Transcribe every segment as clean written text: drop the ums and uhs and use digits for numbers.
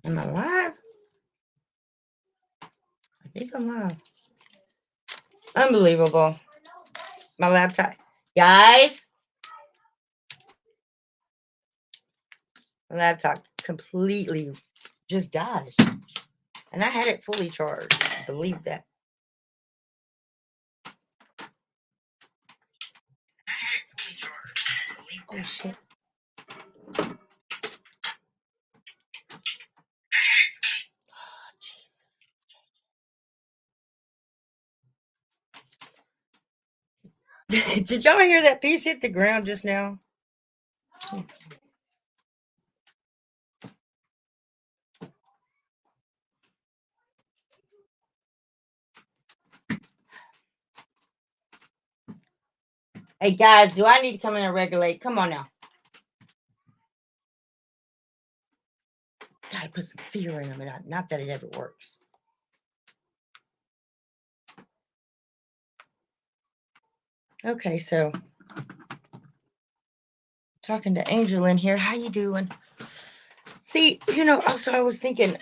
Am I live? I think I'm live. Unbelievable. My laptop. Guys, my laptop completely just died. And I had it fully charged. Believe that. Oh, shit. Oh, Jesus. Did y'all hear that piece hit the ground just now? Hey, guys, do I need to come in and regulate? Come on now. Gotta put some fear in them. Not that it ever works. Okay, so talking to Angel in here. How you doing? See, also I was thinking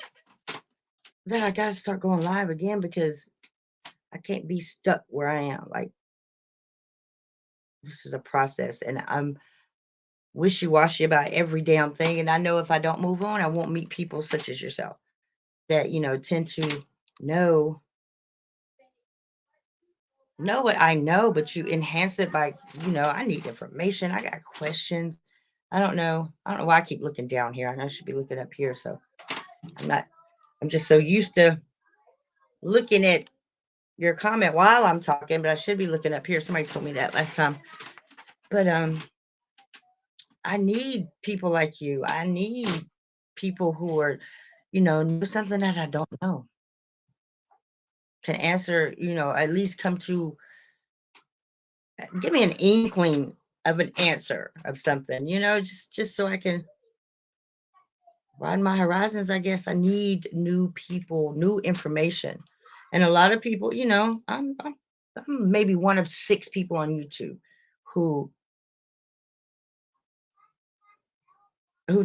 that I gotta start going live again because I can't be stuck where I am. Like, this is a process, and I'm wishy-washy about every damn thing. And I know if I don't move on, I won't meet people such as yourself that, tend to know what I know, but you enhance it by, I need information. I got questions. I don't know. I don't know why I keep looking down here. I know I should be looking up here. So I'm not, I'm just so used to looking at your comment while I'm talking, but I should be looking up here. Somebody told me that last time. But I need people like you. I need people who are, know something that I don't know. Can answer, at least come to give me an inkling of an answer of something, just so I can widen my horizons. I guess I need new people, new information. And a lot of people, I'm maybe one of 6 people on YouTube who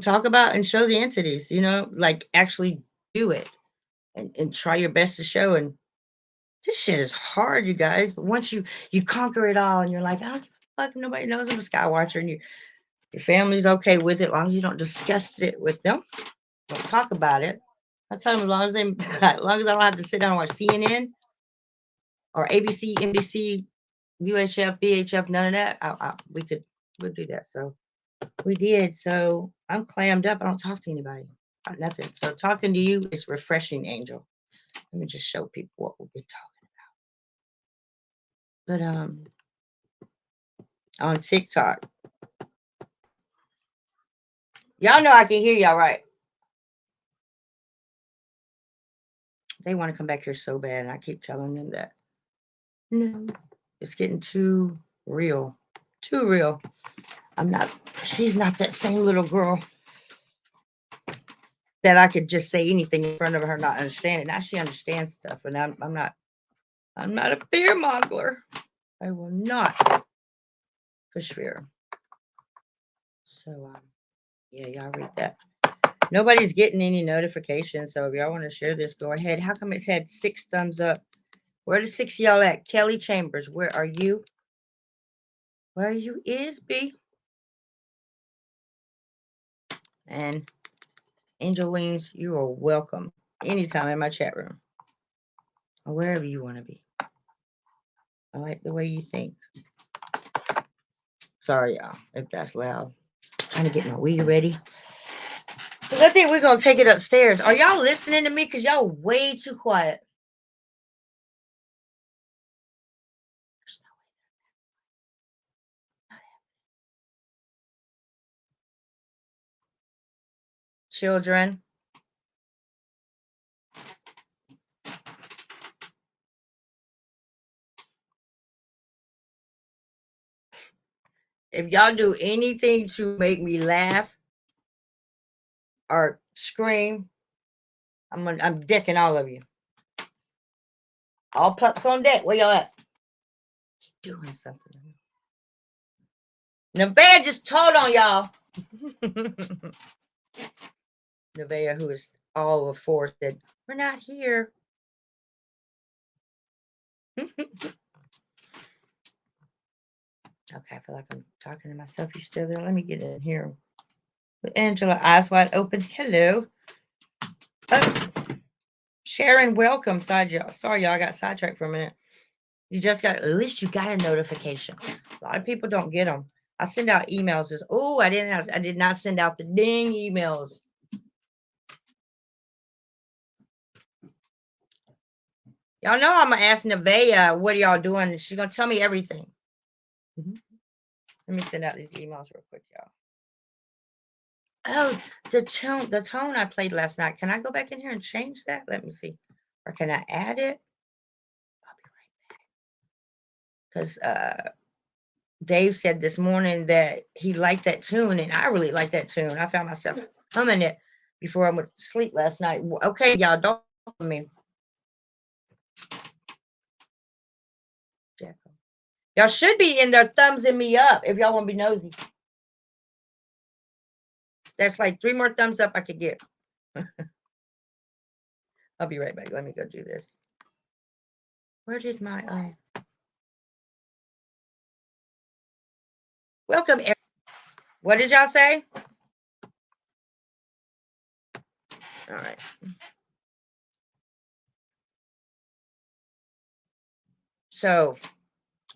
talk about and show the entities, like actually do it and try your best to show. And this shit is hard, you guys. But once you conquer it all and you're like, I don't give a fuck, nobody knows I'm a sky watcher, and your family's okay with it, as long as you don't discuss it with them, don't talk about it. I tell them as long as as long as I don't have to sit down and watch CNN or ABC, NBC, UHF, VHF, none of that. We'll do that. So we did. So I'm clammed up. I don't talk to anybody. Nothing. So talking to you is refreshing, Angel. Let me just show people what we've been talking about. But on TikTok, y'all know I can hear y'all, right? They want to come back here so bad, and I keep telling them that no, it's getting too real. Too real. She's not that same little girl that I could just say anything in front of her, not understanding. Now she understands stuff, and I'm not a fear monger. I will not push fear. So, yeah, y'all read that. Nobody's getting any notifications, so if y'all want to share this, go ahead. How come it's had 6 thumbs up? Where the 6 y'all at? Kelly Chambers, where are you? Where you is, B? And Angel Wings, you are welcome anytime in my chat room or wherever you want to be. I like the way you think. Sorry, y'all, if that's loud. Trying to get my weed ready. Because I think we're going to take it upstairs. Are y'all listening to me? Because y'all way too quiet. Children. If y'all do anything to make me laugh or scream, I'm decking all of you. All pups on deck. Where y'all at? Doing something. Nevaeh just told on y'all. Nevaeh, who is all of four said, we're not here. Okay, I feel like I'm talking to myself. You still there? Let me get in here. With Angela, eyes wide open. Hello. Oh, Sharon, welcome. Sorry, y'all. I got sidetracked for a minute. You just got, at least you got a notification. A lot of people don't get them. I send out emails. Oh, I did not send out the ding emails. Y'all know I'm gonna ask Nevaeh, what are y'all doing? She's gonna tell me everything. Let me send out these emails real quick, y'all. Oh, the tone I played last night. Can I go back in here and change that? Let me see. Or can I add it? I'll be right back. Because Dave said this morning that he liked that tune, and I really like that tune. I found myself humming it before I went to sleep last night. Okay, y'all, don't for me. Y'all should be in there thumbsing me up if y'all want to be nosy. That's like 3 more thumbs up I could get. I'll be right back. Let me go do this. Where did my welcome? What did y'all say? All right. So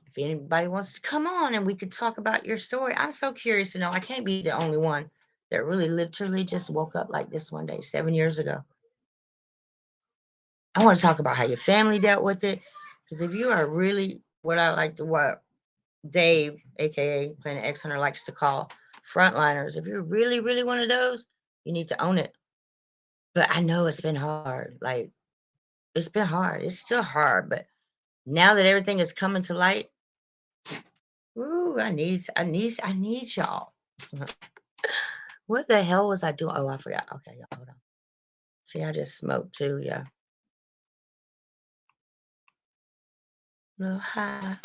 if anybody wants to come on and we could talk about your story, I'm so curious to know. I can't be the only one that really literally just woke up like this one day 7 years ago. I want to talk about how your family dealt with it. Because if you are really what Dave, aka Planet X Hunter, likes to call frontliners, if you're really, really one of those, you need to own it. But I know it's been hard. Like, it's been hard. It's still hard. But now that everything is coming to light, ooh, I need y'all. What the hell was I doing? Oh, I forgot. Okay, y'all, hold on. See, I just smoked too, yeah. No, hi.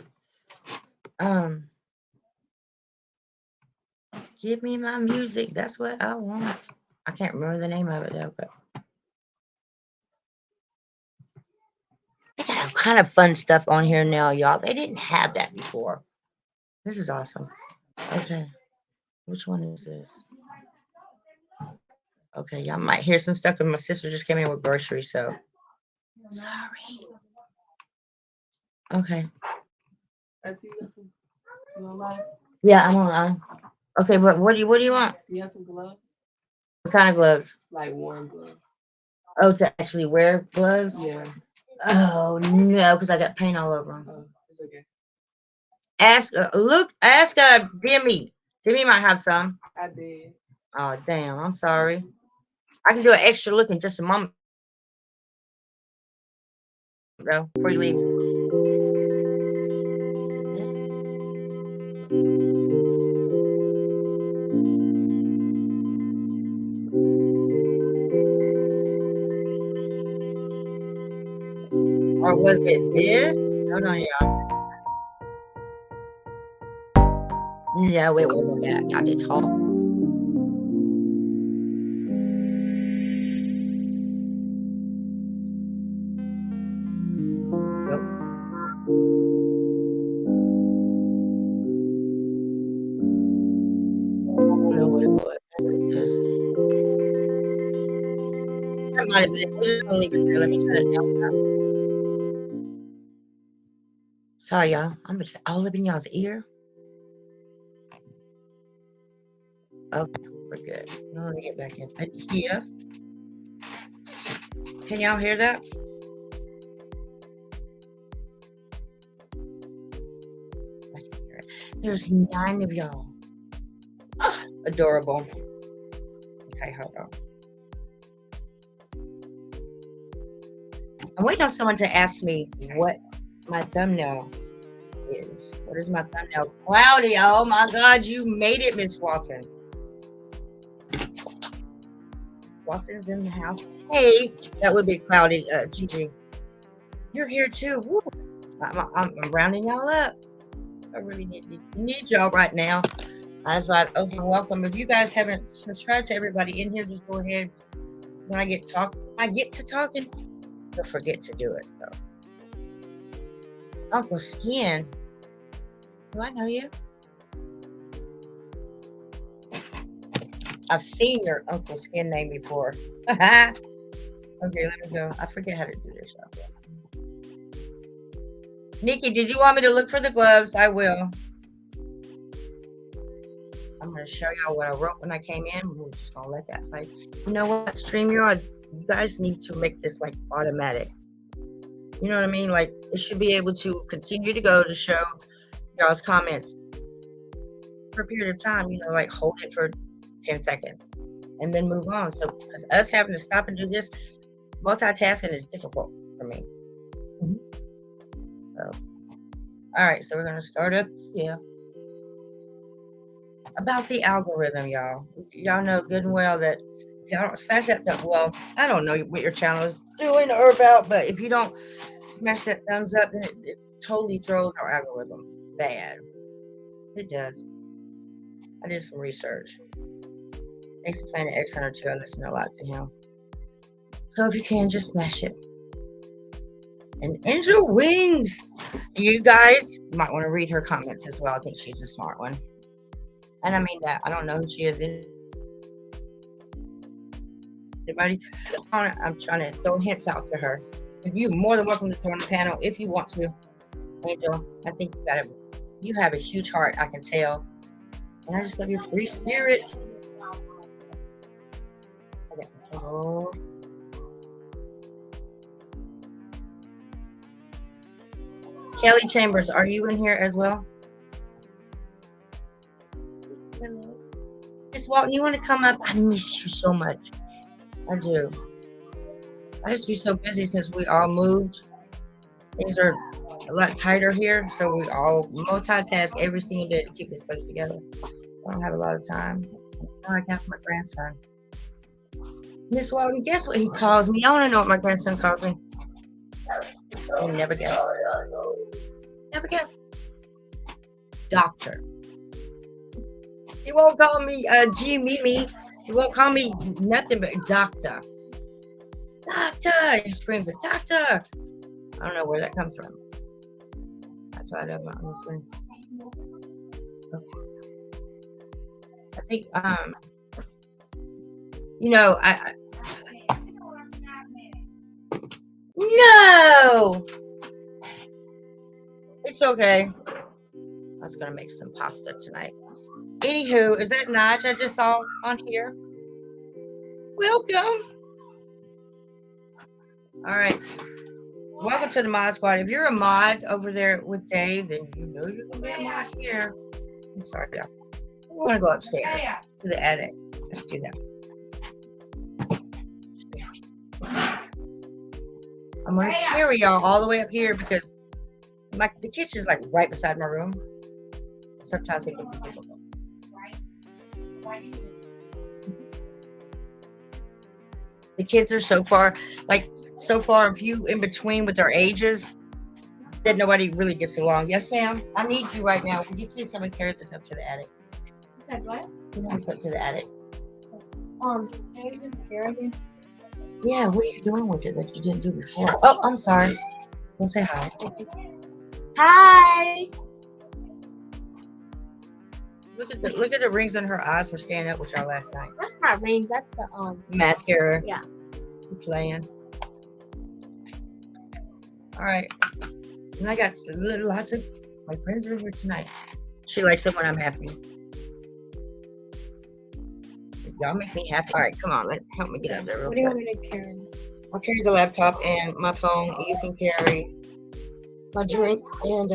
Give me my music. That's what I want. I can't remember the name of it though, but they got all kind of fun stuff on here now, y'all. They didn't have that before. This is awesome. Okay. Which one is this? Okay, y'all might hear some stuff, and my sister just came in with groceries, so sorry. Okay. Yeah, I'm on. Okay, but what do you want? You have some gloves? What kind of gloves? Like warm gloves. Oh, to actually wear gloves? Yeah. Oh no, because I got paint all over them. Oh, it's okay. Ask Demi. Demi might have some. I did. Oh damn, I'm sorry. I can do an extra look in just a moment though, before you leave. Is it this? Or was it this? Hold on, y'all. No, it wasn't that. Not at all. Nope. I don't know what it was. That might have been it. We're just gonna leave it there. Let me turn it down some. Sorry, y'all. I'm just all up in y'all's ear. Okay, we're good. Now let me get back in here. Can y'all hear that? I can hear it. There's 9 of y'all. Oh, adorable. Okay, hold on. I'm waiting on someone to ask me what my thumbnail is. What is my thumbnail? Cloudy. Oh my God, you made it, Miss Walton. Walton's in the house. Hey, that would be Cloudy. Gigi, you're here too. Woo. I'm rounding y'all up. I really need y'all right now. Eyes wide open. Welcome. If you guys haven't subscribed to everybody in here, just go ahead. when I get to talking, they'll forget to do it. So, Uncle Skin, do I know you? I've seen your Uncle Skin name before. Okay, let me go. I forget how to do this. Nikki, did you want me to look for the gloves? I will. I'm going to show y'all what I wrote when I came in. We're just going to let that play. You know what, StreamYard? You guys need to make this like automatic. You know what I mean? Like, it should be able to continue to go to show y'all's comments for a period of time. You know, like hold it for 10 seconds and then move on. So, because us having to stop and do this, multitasking is difficult for me. So, all right, so we're going to start up here. About the algorithm, y'all. Y'all know good and well that if y'all don't smash that thumb, well, I don't know what your channel is doing or about, but if you don't smash that thumbs up, then it totally throws our algorithm bad. It does. I did some research. Thanks to Planet X Hunter too. I listen a lot to him. So if you can, just smash it. And Angel Wings, you guys might want to read her comments as well. I think she's a smart one. And I mean that. I don't know who she is. Anybody? I'm trying to throw hints out to her. If you're more than welcome to join the panel if you want to. Angel, I think you have a huge heart, I can tell. And I just love your free spirit. Oh. Kelly Chambers, are you in here as well? Hello. Miss Walton, you want to come up? I miss you so much. I do. I just be so busy since we all moved. Things are a lot tighter here, so we all multitask every single day to keep this place together. I don't have a lot of time. I got my grandson. Miss Walton, guess what he calls me? I want to know what my grandson calls me. I never guess. Never guess. Doctor. He won't call me G Mimi. He won't call me nothing but doctor. Doctor! He screams at doctor. I don't know where that comes from. That's why I don't know this one. Okay. I think you know, no, it's okay. I was gonna make some pasta tonight. Anywho, is that Naj I just saw on here? Welcome. All right. Welcome to the mod squad. If you're a mod over there with Dave, then you know you're gonna be a mod here. I'm sorry, y'all. We're gonna go upstairs to the attic. Let's do that. I'm gonna carry y'all all the way up here because the kitchen is like right beside my room. Sometimes it can be difficult. The kids are so far few in between with their ages that nobody really gets along. Yes, ma'am. I need you right now. Would you please come and carry this up to the attic? You said what? This up to the attic. Can you even stare again? Yeah, what are you doing with it that you didn't do before? Oh, I'm sorry. Don't say hi. Hi. Look at the rings on her eyes for staying up with y'all last night. That's not rings. That's the Mascara. Yeah. You playing. All right. And I got lots of my friends are here tonight. She likes it when I'm happy. Y'all make me happy. All right, come on. Help me get up there real What do you quick. want me to carry? I'll carry the laptop and my phone. You can carry my drink and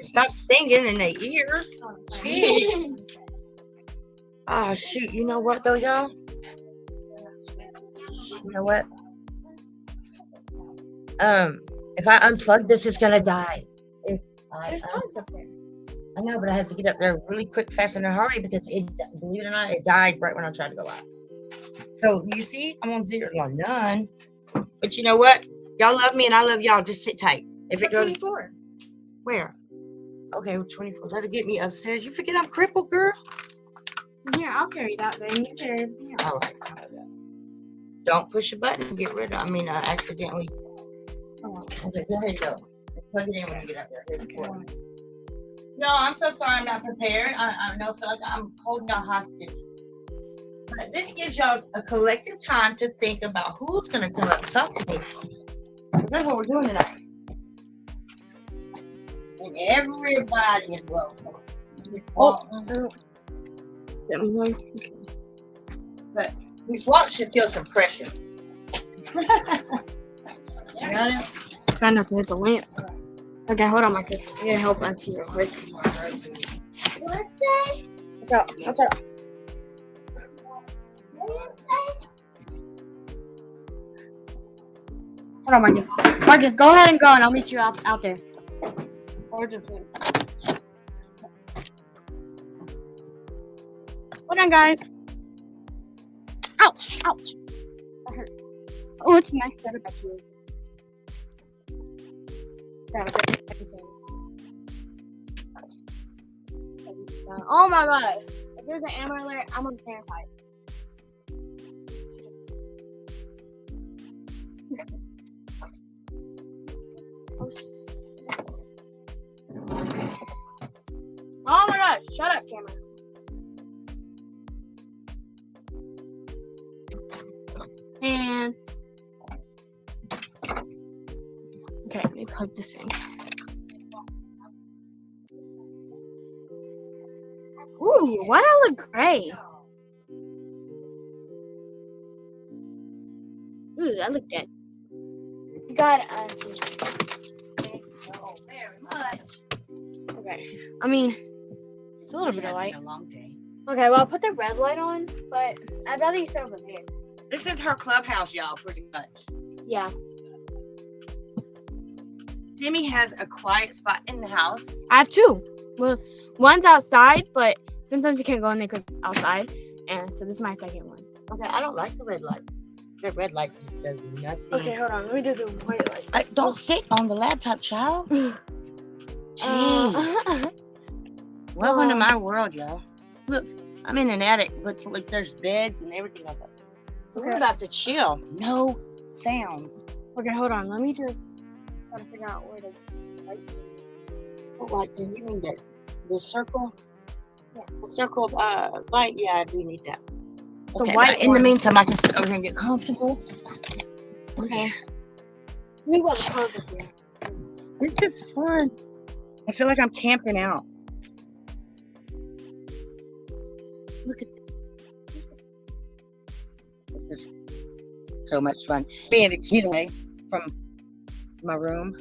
stop singing in the ear. Oh, sorry. Jeez. Oh shoot! You know what though, y'all? You know what? If I unplug this, it's gonna die. If There's tons up there. I know, but I have to get up there really quick, fast, in a hurry because believe it or not, it died right when I tried to go out. So you see, I'm on 0 on none. But you know what? Y'all love me and I love y'all. Just sit tight. If it goes 24. where? Okay, 24. That'll get me upstairs. You forget I'm crippled, girl. Here, I'll carry that then. You carry. All right. don't push a button and get rid of. I mean, accidentally. Okay, go ahead and go. Plug it in when you get up there. Here's the cord. No, I'm so sorry. I'm not prepared. I know, feel like I'm holding y'all hostage. But this gives y'all a collective time to think about who's gonna come up and talk to me. Because that's what we're doing tonight. And everybody is welcome. But Miss Walk should feel some pressure. Got it? Try not to hit the lamp. Okay, hold on, Marcus. I gotta help Auntie real quick. What day? Watch out, watch out. Hold on, Marcus. Marcus, go ahead and go, and I'll meet you out there. Or just wait. Hold on, guys. Ouch, ouch. That hurt. Oh, it's a nice setup actually. Oh my god. If there's an ammo alert, I'm gonna terrify it. Oh my god, shut up, camera. And okay, let me plug this in. Ooh, why do I look gray? Ooh, I look dead. You got Very much. okay. I mean, it's a little bit of It's light. been a long day. Okay, well, I'll put the red light on, but I'd rather you sit over there. This is her clubhouse, y'all, pretty much. Yeah. Timmy has a quiet spot in the house. I have two. Well, one's outside, but sometimes you can't go in there because it's outside. And so this is my second one. Okay, I don't like the red light. The red light just does nothing. Okay, hold on. Let me do the white light. Don't sit on the laptop, child. Jeez. Welcome to my world, y'all. Look, I'm in an attic, but like there's beds and everything else. So we're Okay. about to chill. No sounds. Okay, hold on. Let me just try to figure out where the light is. What light? Then you mean the circle? Yeah. The circle of light. Yeah, I do need that. The Okay, white but in the one. meantime, I can sit over here and get comfortable. Okay. Let me go to close it here. This is fun. I feel like I'm camping out. Look at this. This is so much fun. Being a getaway from my room.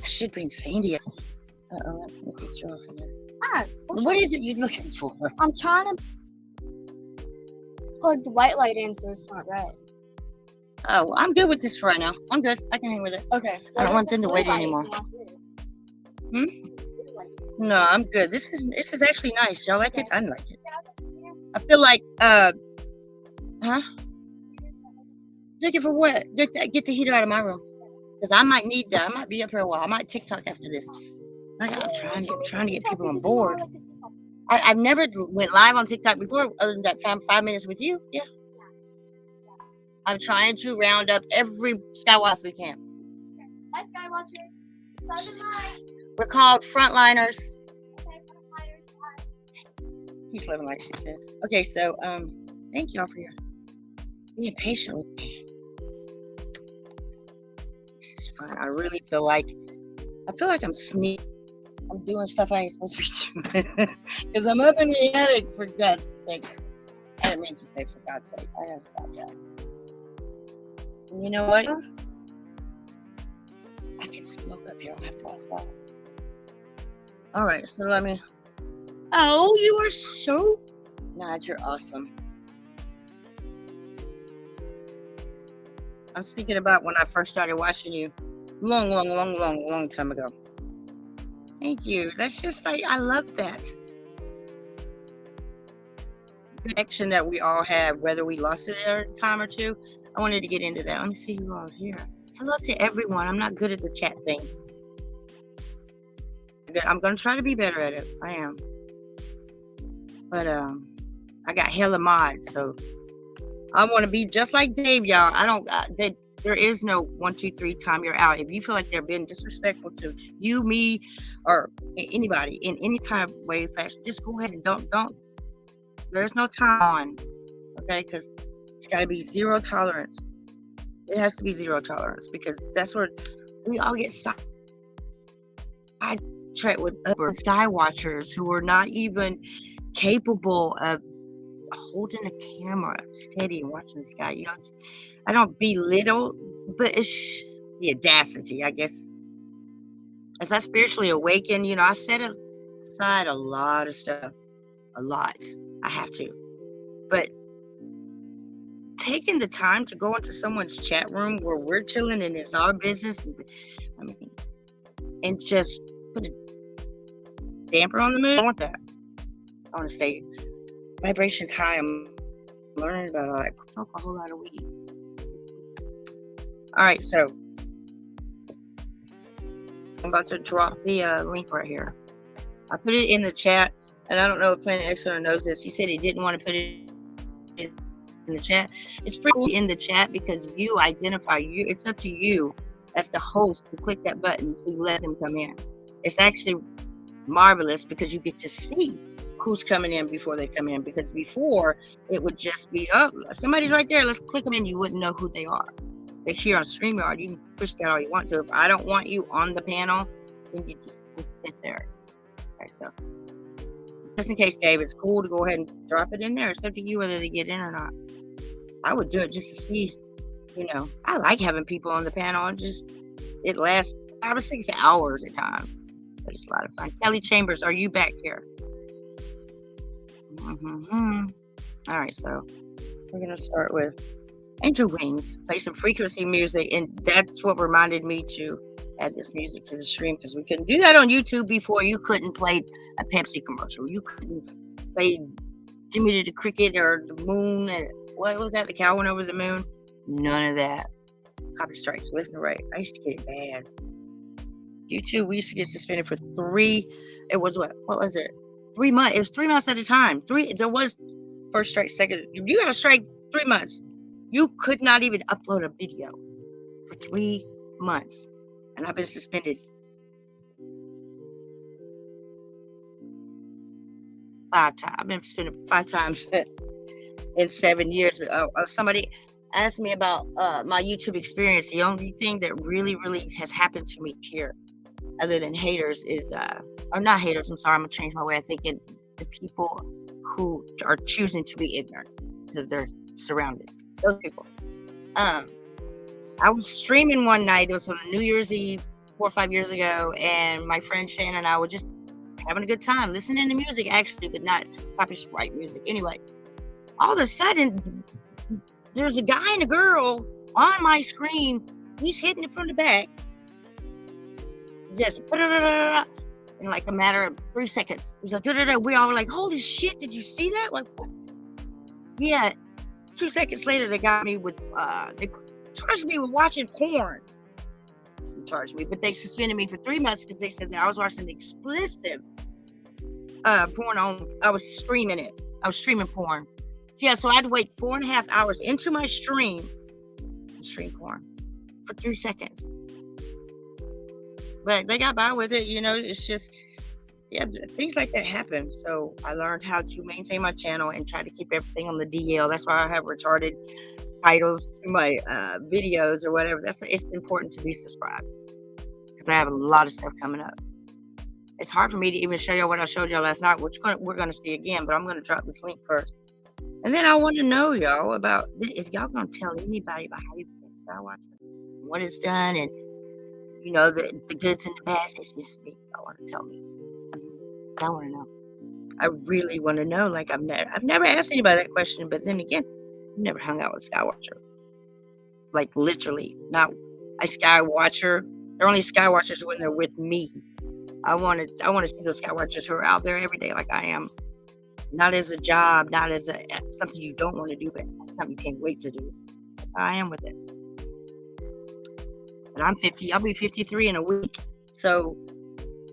I should bring Sandy. Uh-oh, let me get you off of there. Ah, What is it you're looking for? I'm trying to plug the white light in so it's not red. Oh, I'm good with this for right now. I'm good. I can hang with it. Okay. I don't want them to wait anymore. No, I'm good. This is actually nice. Y'all like it? I like it. I feel like huh? Looking for what? Get the heater out of my room. Because I might need that. I might be up here a while. I might TikTok after this. I'm trying to get people on board. I've never went live on TikTok before, other than that time 5 minutes with you. Yeah. I'm trying to round up every Skywatch we can. Hi, Skywatcher. Love and light. We're called frontliners. Okay, He's living like she said. Okay, so thank y'all for your being patient with me. This is fun. I really feel like I'm sneaking. I'm doing stuff I ain't supposed to be doing. Because I'm up in the attic, for God's sake. I didn't mean to say for God's sake. I gotta stop that. And you know what? I can smoke up here. I'll have to outside. Alright, so let me. Oh, you are so. Nad, you're awesome. I was thinking about when I first started watching you. Long time ago. Thank you. That's just like, I love that connection that we all have, whether we lost it at a time or two. I wanted to get into that. Let me see who all's here. Hello to everyone. I'm not good at the chat thing. I'm gonna try to be better at it. I am. But I got hella mods, so I want to be just like Dave, y'all. I don't. There is no 1, 2, 3 time you're out. If you feel like they're being disrespectful to you, me, or anybody in any type of way, fashion, just go ahead and don't. There's no time on, okay? Because it's got to be zero tolerance. It has to be zero tolerance because that's where we all get sidetracked with other sky watchers who are not even capable of holding a camera steady and watching the sky. You know, I don't belittle, but it's the audacity, I guess. As I spiritually awaken, you know, I set aside a lot of stuff. A lot. I have to. But taking the time to go into someone's chat room where we're chilling and it's our business, I mean, and just put a damper on the mood. I want that. I want to stay vibrations high. I'm learning about all that. Smoke a whole lot of weed. All right, so I'm about to drop the link right here. I put it in the chat, and I don't know if Planet Excellent knows this. He said he didn't want to put it in the chat. It's pretty in the chat because you identify you. It's up to you as the host to click that button to let them come in. It's actually marvelous because you get to see who's coming in before they come in. Because before it would just be, oh, somebody's right there. Let's click them in. You wouldn't know who they are. But here on StreamYard, you can push that all you want to. If I don't want you on the panel, then you just sit there. Okay, so just in case, Dave, it's cool to go ahead and drop it in there. It's up to you whether they get in or not. I would do it just to see, you know, I like having people on the panel. It lasts 5 or 6 hours at times, but it's a lot of fun. Kelly Chambers, are you back here? All right, so we're going to start with Angel Wings, play some frequency music, and that's what reminded me to add this music to the stream because we couldn't do that on YouTube before. You couldn't play a Pepsi commercial. You couldn't play Jimmy the Cricket or the moon. And what was that? The cow went over the moon. None of that. Copy strikes left and right. I used to get it bad. YouTube, we used to get suspended for 3. It was what was it? 3 months. It was 3 months at a time. There was first strike, second. You got a strike 3 months. You could not even upload a video for 3 months. And I've been suspended 5 times. I've been suspended 5 times in 7 years. Somebody asked me about my YouTube experience. The only thing that really, really has happened to me here, other than haters, is, or not haters, I'm sorry, I'm going to change my way of thinking. The people who are choosing to be ignorant to their surroundings. Those people. I was streaming one night. It was on New Year's Eve 4 or 5 years ago, and my friend Shannon and I were just having a good time, listening to music actually, but not copyright music. Anyway, all of a sudden, there's a guy and a girl on my screen. He's hitting it from the back, just in like a matter of 3 seconds. He's like, we all were like, holy shit, did you see that? Like, what? Yeah. 2 seconds later, they got me with, they charged me with watching porn. They charged me, but they suspended me for 3 months because they said that I was watching explicit porn on, I was streaming it. I was streaming porn. Yeah, so I had to wait 4.5 hours into my stream and stream porn for 3 seconds. But they got by with it, you know, it's just, yeah, things like that happen. So I learned how to maintain my channel and try to keep everything on the DL. That's why I have retarded titles to my videos or whatever. It's important to be subscribed because I have a lot of stuff coming up. It's hard for me to even show y'all what I showed y'all last night, which we're going to see again, but I'm going to drop this link first. And then I want to know, y'all, about if y'all going to tell anybody about how you became Star Watcher, what it's done, and, you know, the goods and the bads. It's just me. I want to tell me. I want to know. I really want to know. Like, I've never asked anybody that question, but then again, I've never hung out with Skywatcher. Like, literally, not a Skywatcher. They're only Skywatchers when they're with me. I want to see those Skywatchers who are out there every day like I am. Not as a job, not as something you don't want to do, but something you can't wait to do. I am with it. But I'm 50. I'll be 53 in a week. So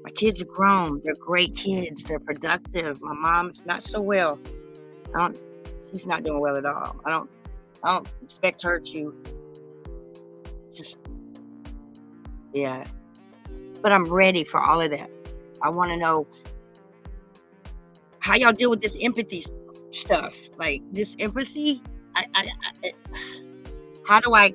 my kids are grown. They're great kids. They're productive. My mom's not so well. She's not doing well at all. I don't expect her to just, yeah. But I'm ready for all of that. I want to know how y'all deal with this empathy stuff. Like this empathy, how do I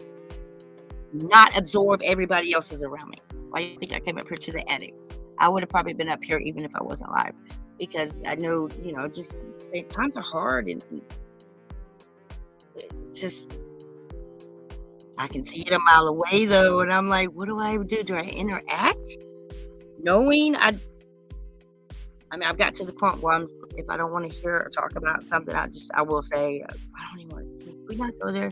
not absorb everybody else's around me? Why do you think I came up here to the attic? I would have probably been up here even if I wasn't live, because I know, just times are hard, and just I can see it a mile away though, and I'm like, what do I do? Do I interact? Knowing I've got to the point where if I don't want to hear or talk about something, I will say, I don't even want to. We not go there,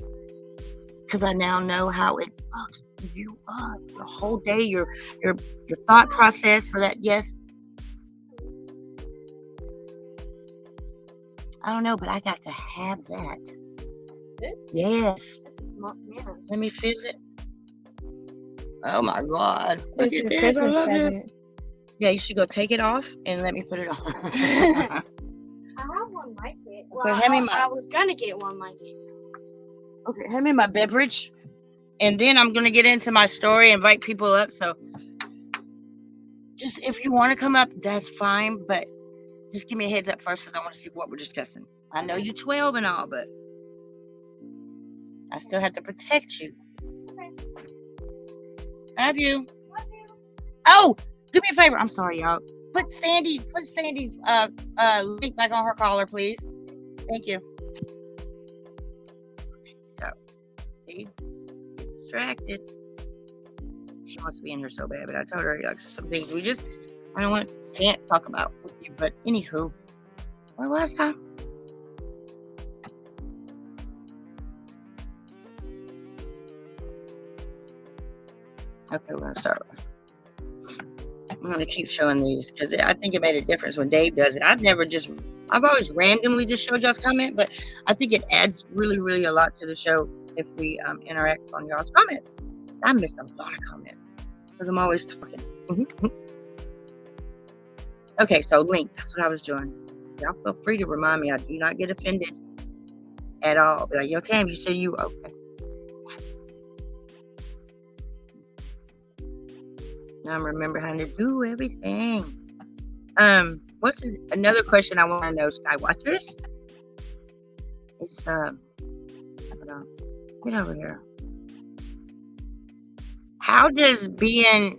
because I now know how it fucks you up. The whole day, your thought process for that. Yes, I don't know, but I got to have that. Yes. Let me feel it. Oh my God! Look at this. Christmas I love present. this. Yeah, you should go take it off and let me put it on. I have one like it. Okay, hand me I my. was gonna get one like it. Okay, hand me my beverage, and then I'm gonna get into my story. Invite people up. So, just if you want to come up, that's fine. But just give me a heads up first, because I want to see what we're discussing. I know you 12 and all, but I still have to protect you. Okay. Love you. Oh, do me a favor. I'm sorry, y'all. Put Sandy's link back on her collar, please. Thank you. So, see, get distracted. She wants to be in here so bad, but I told her like some things can't talk about with you. But anywho, where was I? Okay, we're gonna start. I'm gonna keep showing these because I think it made a difference when Dave does it. I've always randomly just showed y'all's comment, but I think it adds really, really a lot to the show if we interact on y'all's comments. I missed a lot of comments because I'm always talking. Okay, so link. That's what I was doing. Y'all feel free to remind me. I do not get offended at all. Be like, yo, Tam, you said you okay. Now remember how to do everything. What's another question I want to know, Sky Watchers? It's hold on. Get over here. How does being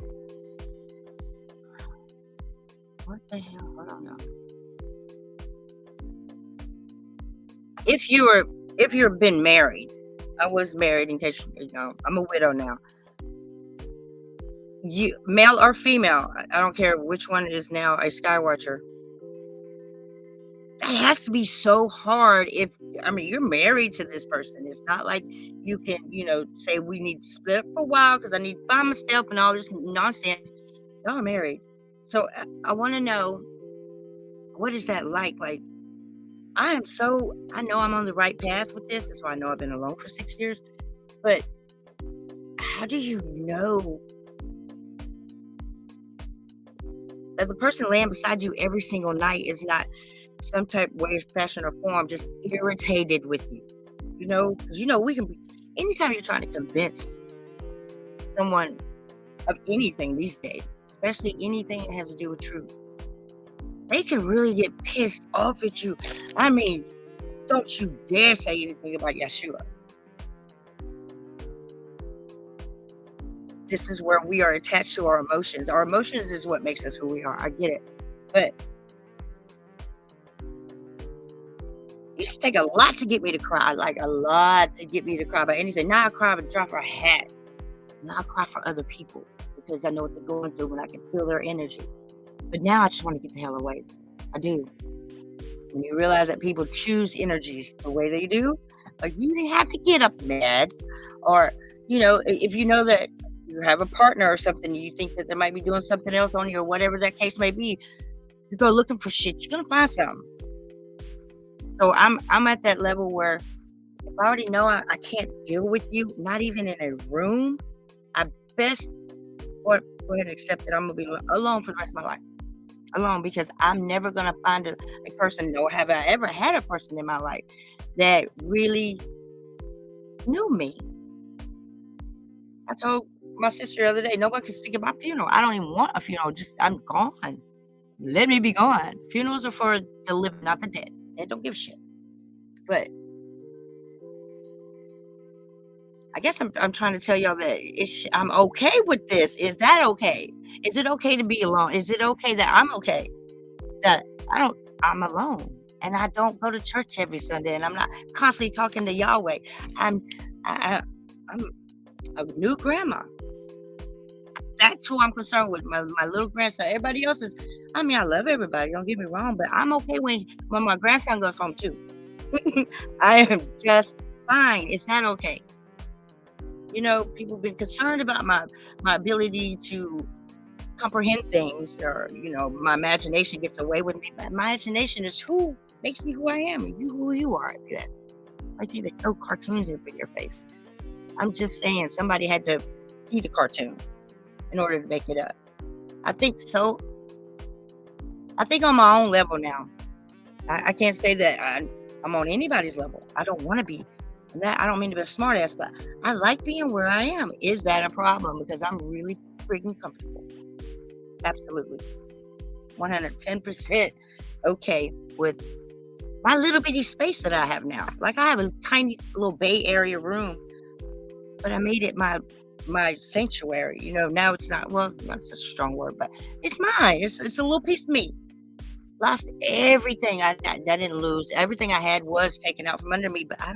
what the hell? I don't know. If you've been married, I was married in case you know, I'm a widow now. You male or female, I don't care which one is now a Skywatcher. That has to be so hard. You're married to this person. It's not like you can, say we need to split up for a while because I need to find myself and all this nonsense. Y'all are married. So I want to know, what is that like? Like, I know I'm on the right path with this. That's why I know I've been alone for 6 years. But how do you know that the person laying beside you every single night is not some type of way, fashion, or form just irritated with you? Because we can be, anytime you're trying to convince someone of anything these days, especially anything that has to do with truth, they can really get pissed off at you. I mean, don't you dare say anything about Yeshua. This is where we are attached to our emotions. Our emotions is what makes us who we are. I get it. But it used to take a lot to get me to cry. Like a lot to get me to cry about anything. Now I cry with a drop of a hat. Now I cry for other people because I know what they're going through and I can feel their energy. But now I just want to get the hell away. I do. When you realize that people choose energies the way they do, like you didn't have to get up mad. Or, if you know that you have a partner or something, you think that they might be doing something else on you or whatever that case may be, you go looking for shit, you're going to find something. So I'm at that level where if I already know I can't deal with you, not even in a room, I best go ahead and accept that I'm going to be alone for the rest of my life. Alone, because I'm never going to find a person, nor have I ever had a person in my life that really knew me. I told my sister the other day, nobody can speak at my funeral. I don't even want a funeral. I'm gone. Let me be gone. Funerals are for the living, not the dead. They don't give a shit. But I guess I'm trying to tell y'all that I'm okay with this. Is that okay? Is it okay to be alone? Is it okay that I'm okay? That I'm alone. And I don't go to church every Sunday, and I'm not constantly talking to Yahweh. I'm a new grandma. That's who I'm concerned with. My little grandson. Everybody else is. I mean, I love everybody. Don't get me wrong, but I'm okay when my grandson goes home too. I am just fine. Is that okay? You know, people have been concerned about my ability to comprehend things, or my imagination gets away with me. But my imagination is who makes me who I am, and you who you are. I think they throw cartoons in your face. I'm just saying, somebody had to see the cartoon in order to make it up. I think so. I think on my own level now. I can't say that I'm on anybody's level. I don't want to be. And that I don't mean to be a smart ass, but I like being where I am. Is that a problem? Because I'm really freaking comfortable. Absolutely. 110% okay with my little bitty space that I have now. Like, I have a tiny little Bay Area room, but I made it my sanctuary. Now it's not, well, not such a strong word, but it's mine. It's a little piece of me. Lost everything. I didn't lose. Everything I had was taken out from under me, but I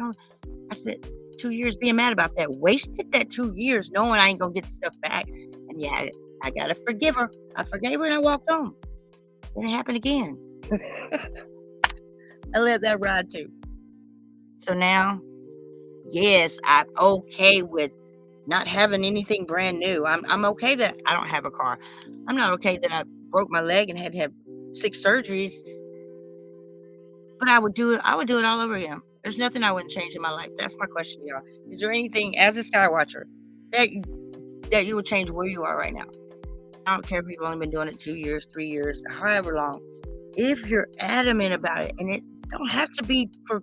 spent 2 years being mad about that. Wasted that 2 years knowing I ain't gonna get the stuff back. And yeah, I gotta forgive her. I forgave her and I walked home. Then it happened again. I let that ride too. So now, yes, I'm okay with not having anything brand new. I'm okay that I don't have a car. I'm not okay that I broke my leg and had to have 6 surgeries. But I would do it all over again. There's nothing I wouldn't change in my life. That's my question, y'all. Is there anything as a Skywatcher that you would change where you are right now? I don't care if you've only been doing it 2 years, 3 years, however long. If you're adamant about it, and it don't have to be for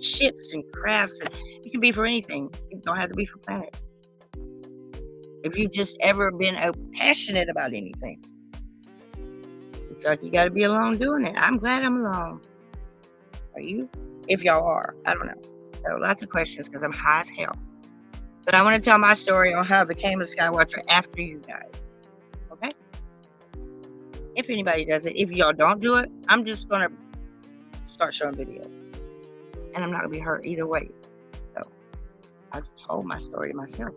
ships and crafts, and it can be for anything. It don't have to be for planets. If you've just ever been passionate about anything, it's like you got to be alone doing it. I'm glad I'm alone. Are you? If y'all are, I don't know. So lots of questions because I'm high as hell. But I want to tell my story on how I became a Skywatcher after you guys. Okay? If anybody does it. If y'all don't do it, I'm just going to start showing videos. And I'm not going to be hurt either way. So I told my story to myself.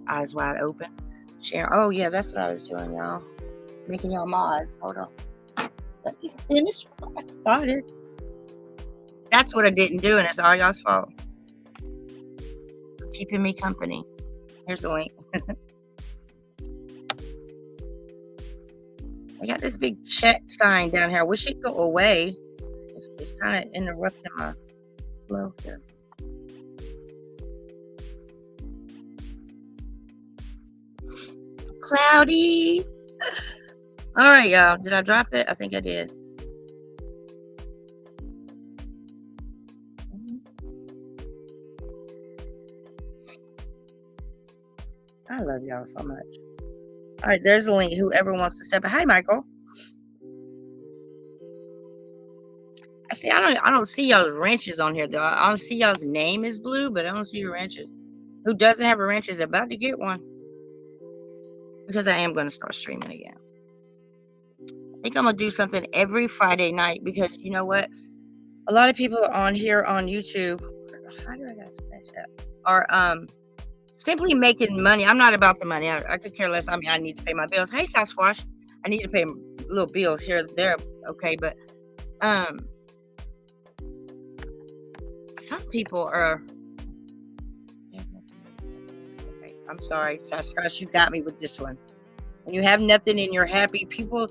Eyes wide open. Share. Oh, yeah, that's what I was doing, y'all. Making y'all mods. Hold on. Let me finish what I started. That's what I didn't do, and it's all y'all's fault. Keeping me company. Here's the link. I got this big chat sign down here. I wish it'd go away. It's kind of interrupting my flow here. Cloudy. All right, y'all. Did I drop it? I think I did. I love y'all so much. All right, there's a link. Whoever wants to step in. Hi, Michael. I don't see y'all's ranches on here though. I don't see y'all's name is blue, but I don't see your ranches. Who doesn't have a ranch is about to get one. Because I am going to start streaming again. I think I'm going to do something every Friday night because you know what? A lot of people on here on YouTube, how do I got to finish that? Are simply making money. I'm not about the money. I could care less. I mean, I need to pay my bills. Hey, Sasquatch. I need to pay little bills here and there. Okay, but some people are. Okay, I'm sorry, Sasquatch. You got me with this one. When you have nothing and you're happy, people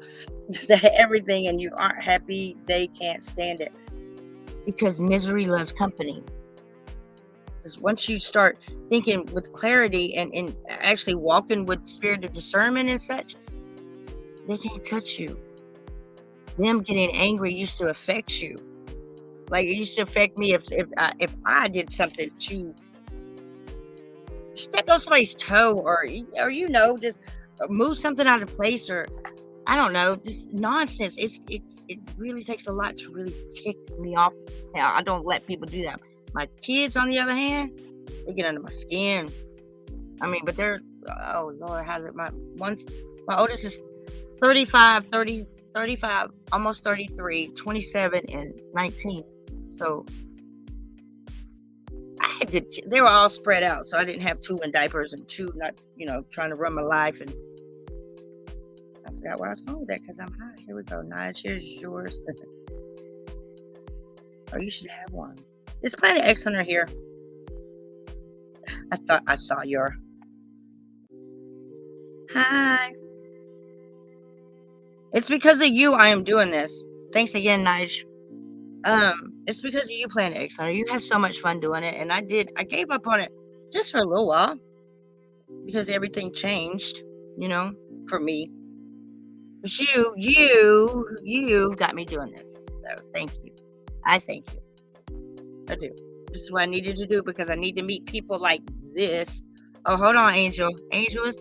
that everything and you aren't happy, they can't stand it. Because misery loves company. Because once you start thinking with clarity and actually walking with spirit of discernment and such, they can't touch you. Them getting angry used to affect you. Like, it used to affect me if I did something to step on somebody's toe, or just move something out of place, or I don't know, just nonsense. It really takes a lot to really tick me off. Now, I don't let people do that. My kids, on the other hand, they get under my skin. I mean, but they're, oh Lord, my oldest is 35, almost 33, 27, and 19. So they were all spread out. So I didn't have 2 in diapers and 2 not, trying to run my life. And I forgot where I was going with that because I'm high. Here we go. Nige, here's yours. Oh, you should have one. Is Planet X Hunter here? I thought I saw your. Hi. It's because of you I am doing this. Thanks again, Nige. It's because of you, Planet X Hunter. You have so much fun doing it, and I gave up on it just for a little while because everything changed, for me. But you got me doing this. So thank you. I thank you. I do. This is what I needed to do because I need to meet people like this. Oh, hold on, Angel. Angel is.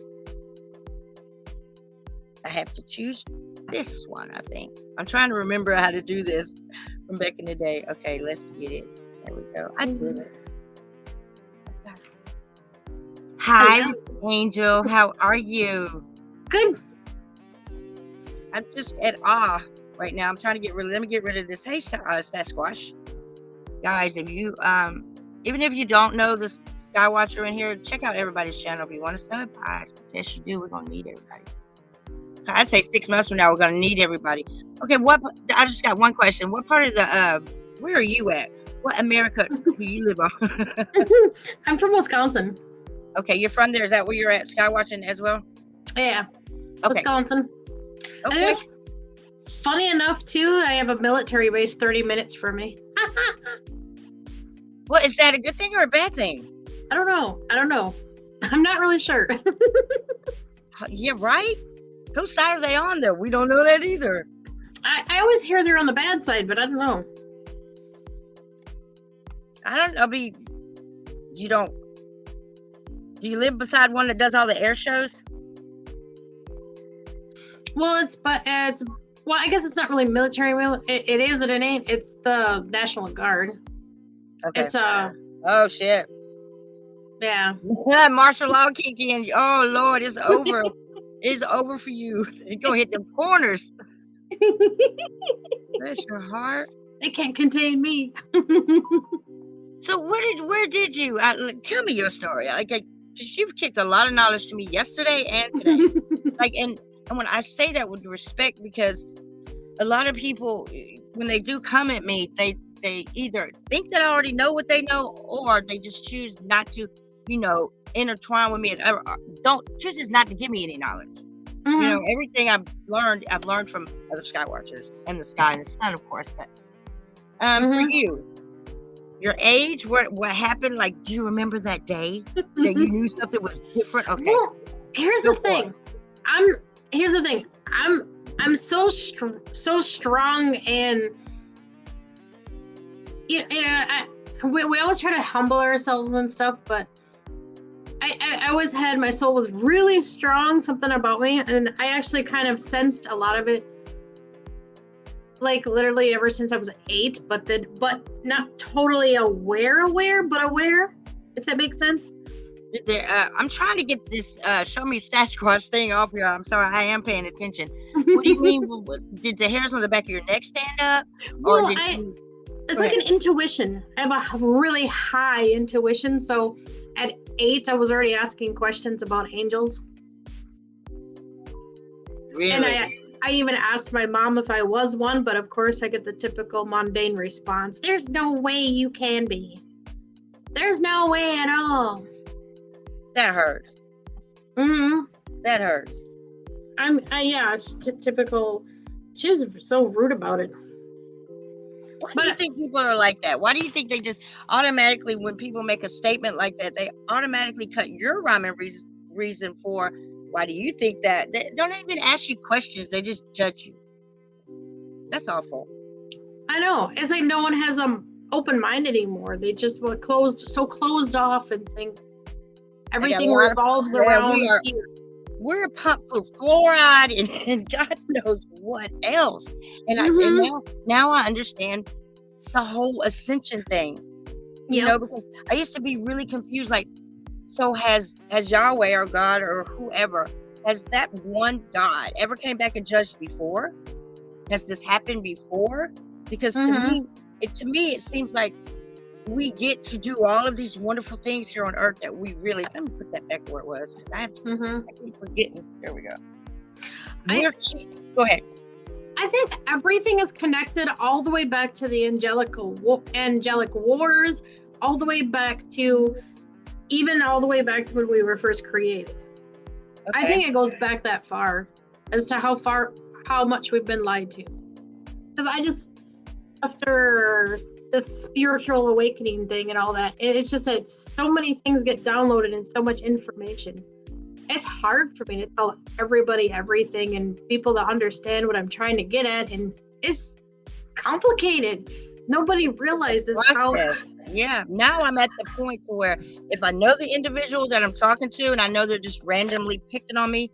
I have to choose this one, I think. I'm trying to remember how to do this from back in the day. Okay, let's get it. There we go. I did it. Hi, Angel. How are you? Good. I'm just at awe right now. I'm trying to let me get rid of this. Hey, Sasquatch. Guys, if you, even if you don't know the Skywatcher in here, check out everybody's channel if you want to sub. I suggest you do. We're going to need everybody. I'd say 6 months from now, we're going to need everybody. Okay, I just got one question. What part of where are you at? What America do you live on? I'm from Wisconsin. Okay, you're from there. Is that where you're at, Skywatching as well? Yeah. Okay. Wisconsin. Okay. And there's, funny enough, too, I have a military base 30 minutes from me. Well, is that a good thing or a bad thing? I don't know. I'm not really sure. Yeah, right? Whose side are they on, though? We don't know that either. I always hear they're on the bad side, but I don't know. Do you live beside one that does all the air shows? Well, I guess it's not really military. It is and it ain't. It's the National Guard. Okay. It's Oh, shit. yeah. Martial law kick in. Oh, Lord, it's over. It's over for you. You're going to hit them corners. Bless your heart. They can't contain me. So where did you, tell me your story. You've kicked a lot of knowledge to me yesterday and today. And when I say that with respect, because a lot of people, when they do come at me, they either think that I already know what they know, or they just choose not to, intertwine with me and chooses not to give me any knowledge. Mm-hmm. Everything I've learned from other Skywatchers and the sky and the sun, of course. But for you, your age, what happened? Like, do you remember that day that you knew something was different? Okay. Well, here's the thing. I'm so strong, and we always try to humble ourselves and stuff, but I always had, my soul was really strong, something about me, and I actually kind of sensed a lot of it, like literally ever since I was 8, but not totally aware, but aware, if that makes sense. I'm trying to get this show me Sasquatch thing off here. I'm sorry, I am paying attention. What do you mean? Did the hairs on the back of your neck stand up? Well, it's like an intuition. I have a really high intuition, so at 8, I was already asking questions about angels. Really? And I even asked my mom if I was one, but of course I get the typical mundane response. There's no way you can be. There's no way at all. That hurts. Mm-hmm. That hurts. It's typical. She was so rude about it. Why do you think people are like that? Why do you think they just automatically, when people make a statement like that, they automatically cut your rhyme and reason for why do you think that? They don't even ask you questions. They just judge you. That's awful. I know. It's like no one has open mind anymore. They just were closed off and think everything lot of revolves people there. around We are- here. We're pumped full of fluoride and God knows what else. And now I understand the whole ascension thing. You Yep. know, because I used to be really confused. Like, so has Yahweh or God or whoever, has that one God ever came back and judged before? Has this happened before? Because to me, it seems like we get to do all of these wonderful things here on earth that we really, let me put that back where it was, because I keep forgetting. There we go. Go ahead. I think everything is connected all the way back to the angelic wars, all the way back to when we were first created. Okay. I think it goes back that far as to how much we've been lied to. Because after the spiritual awakening thing and all that, it's just that so many things get downloaded and so much information. It's hard for me to tell everybody everything and people to understand what I'm trying to get at, and it's complicated. Nobody realizes how. Yeah, now I'm at the point where if I know the individual that I'm talking to and I know they're just randomly picking on me,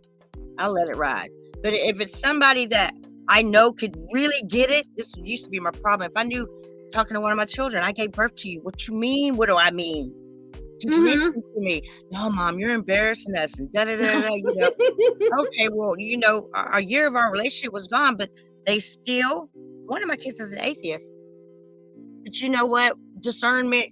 I'll let it ride. But if it's somebody that I know could really get it, this used to be my problem. If I knew, talking to one of my children, I gave birth to you. What you mean? What do I mean? Just listen to me. No, Mom, you're embarrassing us and da da da da. You know. Okay, well, you know, a year of our relationship was gone, but they still. One of my kids is an atheist. But you know what? Discernment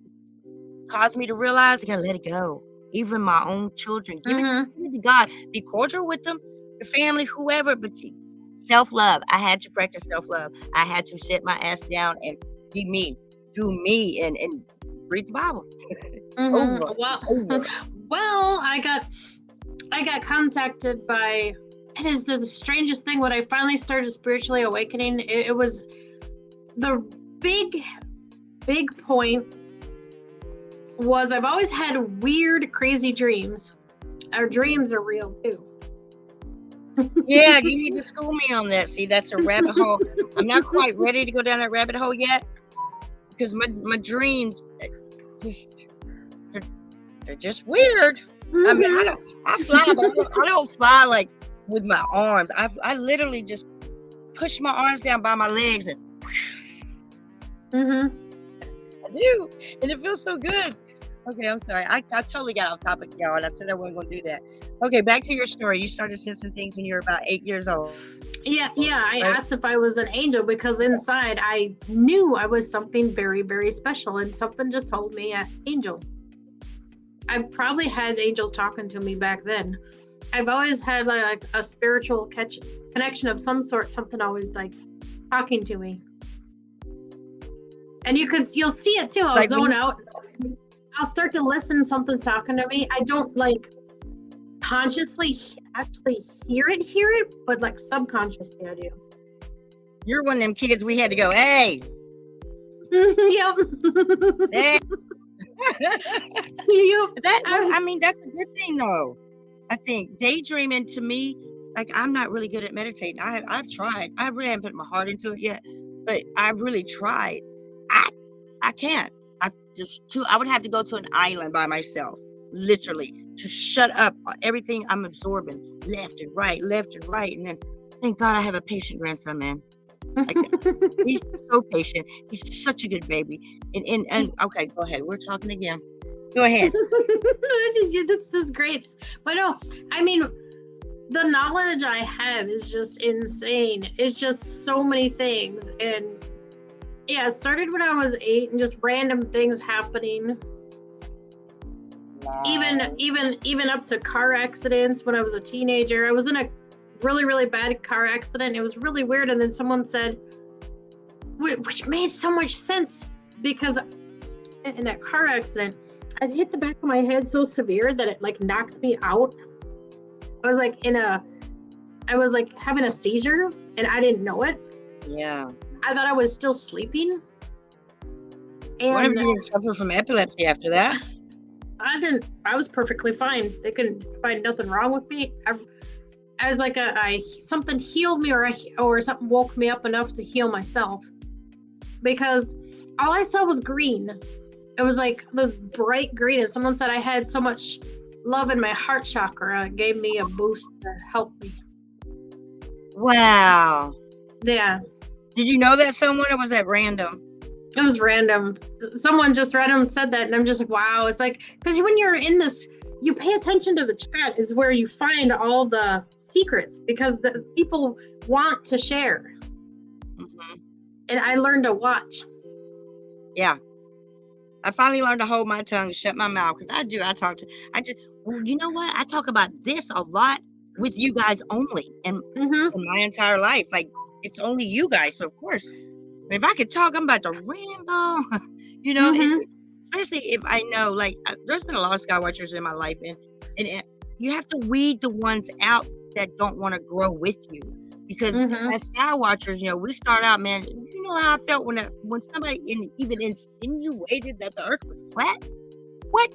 caused me to realize I gotta let it go. Even my own children, give it to God. Be cordial with them, your family, whoever. But self-love. I had to practice self-love. I had to sit my ass down and be me, do me, and read the Bible. Over. Well, I got contacted by. It is the strangest thing. When I finally started spiritually awakening, it was the big point was I've always had weird, crazy dreams. Our dreams are real too. Yeah, you need to school me on that. See, that's a rabbit hole. I'm not quite ready to go down that rabbit hole yet because my dreams they're just weird. I mean, I fly, but I don't fly like with my arms. I literally just push my arms down by my legs and I do, and it feels so good. Okay, I'm sorry. I totally got off topic, y'all, and I said I wasn't going to do that. Okay, back to your story. You started sensing things when you were about 8 years old. Yeah. I asked if I was an angel because inside I knew I was something very, very special, and something just told me angel. I probably had angels talking to me back then. I've always had like a spiritual connection of some sort. Something always like talking to me, and you'll see it too. I'll like zone out. I'll start to listen. Something's talking to me. I don't like consciously actually hear it, but like subconsciously I do. You're one of them kids we had to go, hey. Yep. Hey. Yep. I mean, that's a good thing though. I think daydreaming to me, like I'm not really good at meditating. I've tried. I really haven't put my heart into it yet, but I've really tried. I can't. I would have to go to an island by myself, literally, to shut up everything I'm absorbing, left and right. And then, thank God I have a patient grandson, man. Like, he's so patient. He's such a good baby. And okay, go ahead. We're talking again. Go ahead. This is great. But no, I mean, the knowledge I have is just insane. It's just so many things. And yeah, it started when I was 8 and just random things happening. Wow. Even up to car accidents when I was a teenager. I was in a really, really bad car accident. It was really weird. And then someone said, which made so much sense, because in that car accident, I hit the back of my head so severe that it like knocks me out. I was like having a seizure and I didn't know it. Yeah. I thought I was still sleeping. And what if you didn't suffer from epilepsy after that? I didn't. I was perfectly fine. They couldn't find nothing wrong with me. I was like something healed me, or something woke me up enough to heal myself. because all I saw was green. It was like this bright green, and someone said I had so much love in my heart chakra. It gave me a boost to help me. Wow. Yeah, Did you know that someone, or was that random? it was random. Someone just random said that, and I'm just like, wow. It's like, because when you're in this, you pay attention to the chat is where you find all the secrets, because the people want to share. Hmm. And I learned to watch. Yeah. I finally learned to hold my tongue and shut my mouth, because I well, you know what? I talk about this a lot with you guys only, and Mm-hmm. in my entire life. Like, it's only you guys. So, of course, if I could talk, I'm about to ramble, you know, Mhm. especially if I know, like, there's been a lot of sky watchers in my life, and you have to weed the ones out that don't want to grow with you. Because Mhm. as sky watchers, you know, we start out, man. You know how I felt when somebody even insinuated that the Earth was flat. What?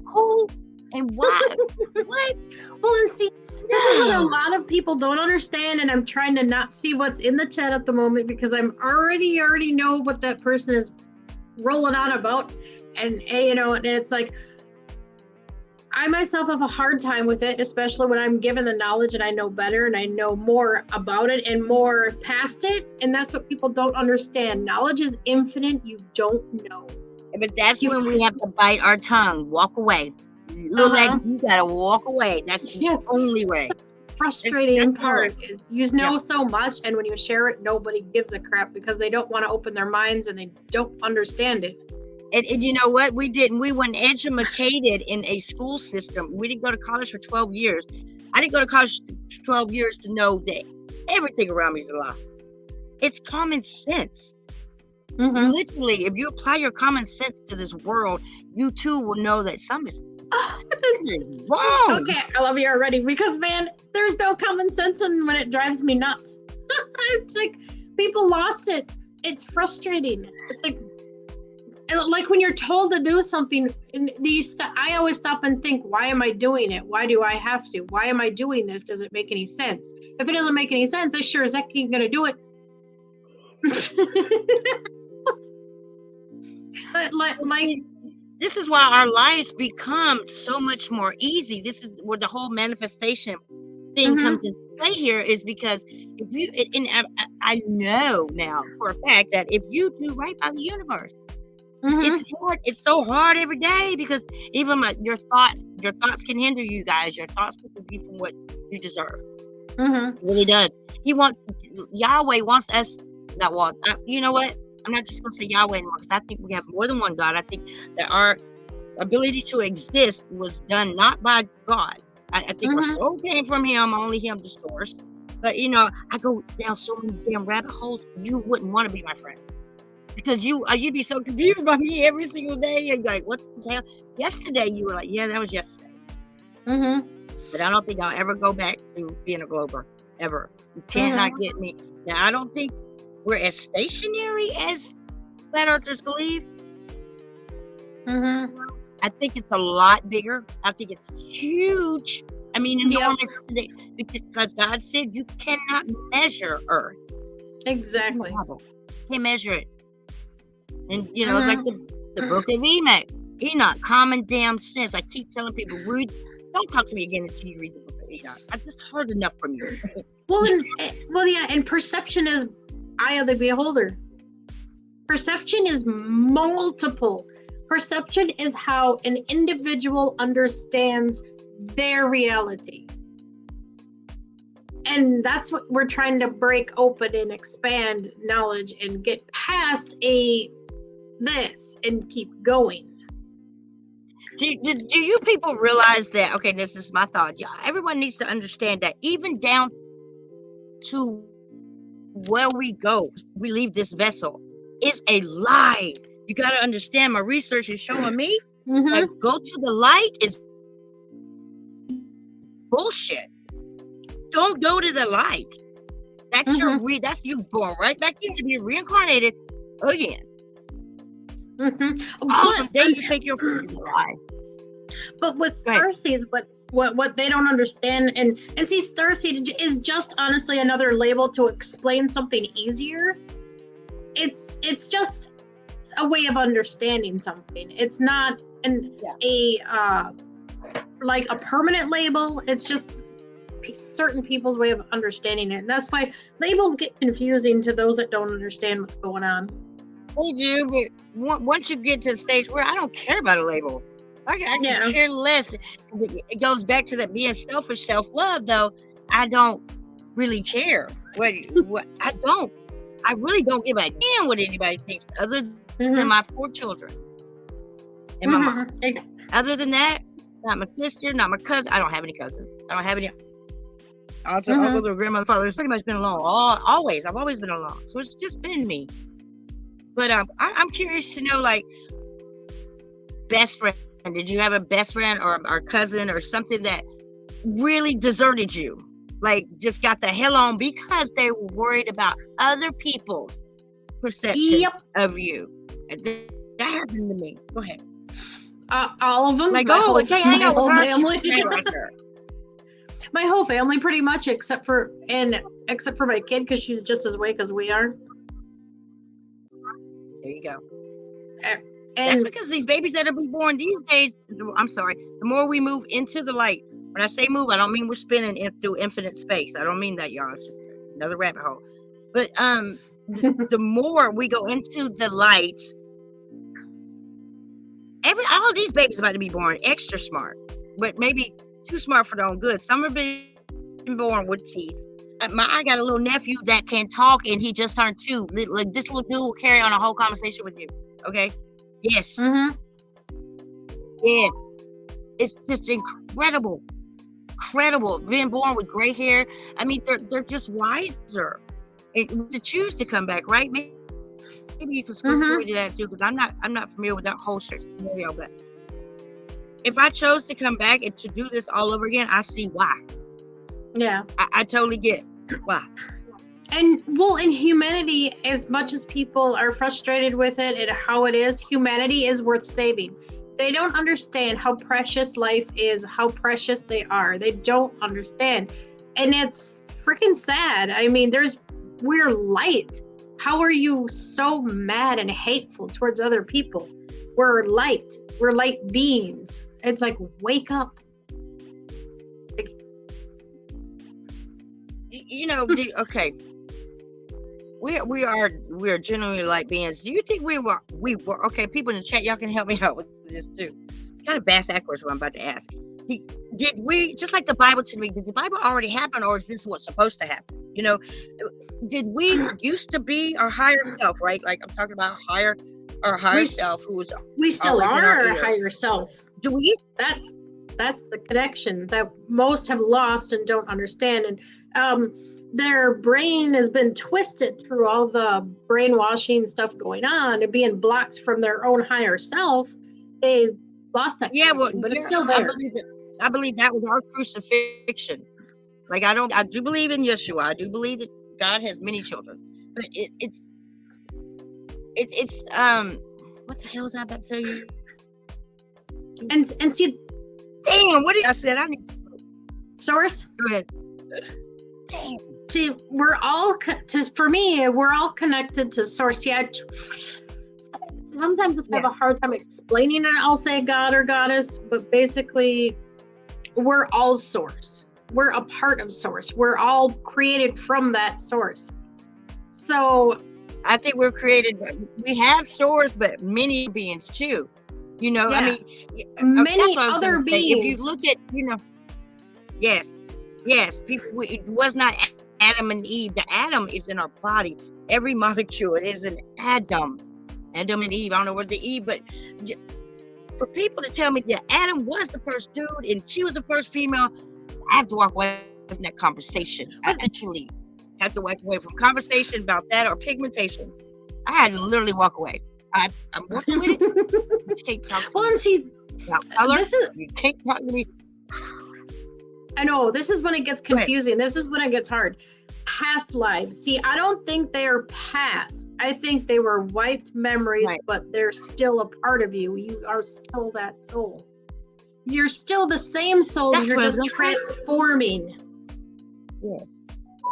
Who? And why? What? Well, and see, this is what a lot of people don't understand, and I'm trying to not see what's in the chat at the moment because I'm already know what that person is rolling on about, and you know, and it's like I myself have a hard time with it, especially when I'm given the knowledge and I know better and I know more about it and more past it, and that's what people don't understand. Knowledge is infinite. You don't know. But that's when we have to bite our tongue, walk away. Little Uh-huh. you gotta walk away. That's the Yes. only way. Frustrating That's part is you know Yeah. so much, and when you share it, nobody gives a crap because they don't want to open their minds and they don't understand it. And you know what? We didn't. We weren't educated in a school system. We didn't go to college for 12 years. I didn't go to college for 12 years to know that everything around me is a lie. It's common sense. Mhm. Literally, if you apply your common sense to this world, you too will know that something is wrong. Okay, I love you already because man, there's no common sense, and when it drives me nuts, it's like people lost it. It's frustrating. It's like when you're told to do something, and I always stop and think, why am I doing it? Why do I have to? Why am I doing this? Does it make any sense? If it doesn't make any sense, I sure as heck ain't gonna do it. like This is why our lives become so much more easy. This is where the whole manifestation thing Mhm. comes into play here, is because if you, and I know now for a fact that if you do right by the universe, Mhm. it's hard. It's so hard every day, because even your thoughts can hinder you guys. Your thoughts can keep you from what you deserve. Mhm. It really does. Yahweh wants us. You know what? I'm not just gonna say Yahweh anymore, because I think we have more than one God. I think that our ability to exist was done not by God. I think our Mhm. soul came from Him. Only Him, the source. But you know, I go down so many damn rabbit holes. You wouldn't want to be my friend, because you'd be so confused by me every single day, and like, what the hell? Yesterday you were like, yeah, that was yesterday. Mhm. But I don't think I'll ever go back to being a Glober, ever. You cannot get me. Now, I don't think we're as stationary as flat earthers believe. Mhm. I think it's a lot bigger. I think it's huge. I mean, enormous today, because God said you cannot measure Earth. Exactly. Can't measure it. And you know, like the book of Enoch, common damn sense. I keep telling people, don't talk to me again until you read the book of Enoch. I've just heard enough from you. Well, yeah, and perception is eye of the beholder. Perception is multiple. Perception is how an individual understands their reality. And that's what we're trying to break open and expand knowledge and get past this and keep going. Do you people realize that? Okay, this is my thought. Yeah, everyone needs to understand that even down to where we go, we leave this vessel, is a lie. You got to understand. My research is showing me that go to the light is bullshit. Don't go to the light. That's that's you going right back in to be reincarnated again. Awesome. Then you take your food is a lie. But with starseeds, what they don't understand, and see, starseed is just honestly another label to explain something easier. it's just a way of understanding something. It's not like a permanent label. It's just certain people's way of understanding it, and that's why labels get confusing to those that don't understand what's going on. They do, but once you get to the stage where I don't care about a label, I can care less. It goes back to that being selfish, self-love. Though I don't really care what I really don't give a damn what anybody thinks, other than my 4 children and my mom. Other than that, not my sister, not my cousin. I don't have any cousins. I don't have any aunts or uncles or grandmother, fathers. Pretty much been alone always. I've always been alone, so it's just been me. But I'm curious to know, like, best friend. Did you have a best friend or cousin or something that really deserted you? Like, just got the hell on because they were worried about other people's perception of you. That happened to me. Go ahead. All of them. Like, my whole hang out with family. her. My whole family, pretty much, except for my kid, because she's just as awake as we are. There you go. And that's because these babies that are born these days, I'm sorry, the more we move into the light, when I say move, I don't mean we're spinning through infinite space. I don't mean that, y'all. It's just another rabbit hole. But the more we go into the light, all of these babies about to be born extra smart, but maybe too smart for their own good. Some have been born with teeth. I got a little nephew that can talk, and he just turned 2. Like, this little dude will carry on a whole conversation with you. Okay. Yes. Yes. It's just incredible. Being born with gray hair. I mean, they're just wiser. To choose to come back, right? Maybe you can speak to that too, because I'm not familiar with that whole scenario. But if I chose to come back and to do this all over again, I see why. Yeah. I totally get why. And in humanity, as much as people are frustrated with it and how it is, humanity is worth saving. They don't understand how precious life is, how precious they are. They don't understand. And it's freaking sad. I mean, we're light. How are you so mad and hateful towards other people? We're light. We're light beings. It's like, wake up. Okay. We are genuinely light beings. Do you think we were okay? People in the chat, y'all can help me out with this too. It's kind of bass backwards what I'm about to ask. Did we, just like the Bible to me, did the Bible already happen, or is this what's supposed to happen? Did we used to be our higher self, right? Like, I'm talking about our higher self, who was we still always in are our our ear. higher self. Do we? That's the connection that most have lost and don't understand. And their brain has been twisted through all the brainwashing stuff going on and being blocked from their own higher self. They lost that connection, but it's still there. I believe that was our crucifixion. Like, I do believe in Yeshua. I do believe that God has many children. But it's what the hell was I about to tell you? And see, damn, what did I said? I need source. Go ahead. Damn. See, we're all connected to source. Yeah. Sometimes if I have a hard time explaining it, I'll say God or goddess, but basically we're all source. We're a part of source. We're all created from that source. So I think we're created, we have source, but many beings too. I mean, many other beings. If you look at, yes, people, it was not Adam and Eve. The atom is in our body. Every molecule is an atom. Adam and Eve. I don't know where the Eve, but for people to tell me that Adam was the first dude and she was the first female, I have to walk away from that conversation. I literally have to walk away from conversation about that or pigmentation. I had to literally walk away. I'm working with it. You can't talk to me. And see, color, you can't talk to me. I know, this is when it gets confusing. This is when it gets hard. Past lives. See, I don't think they are past. I think they were wiped memories, but they're still a part of you. You are still that soul. You're still the same soul. You're just transforming. Yes.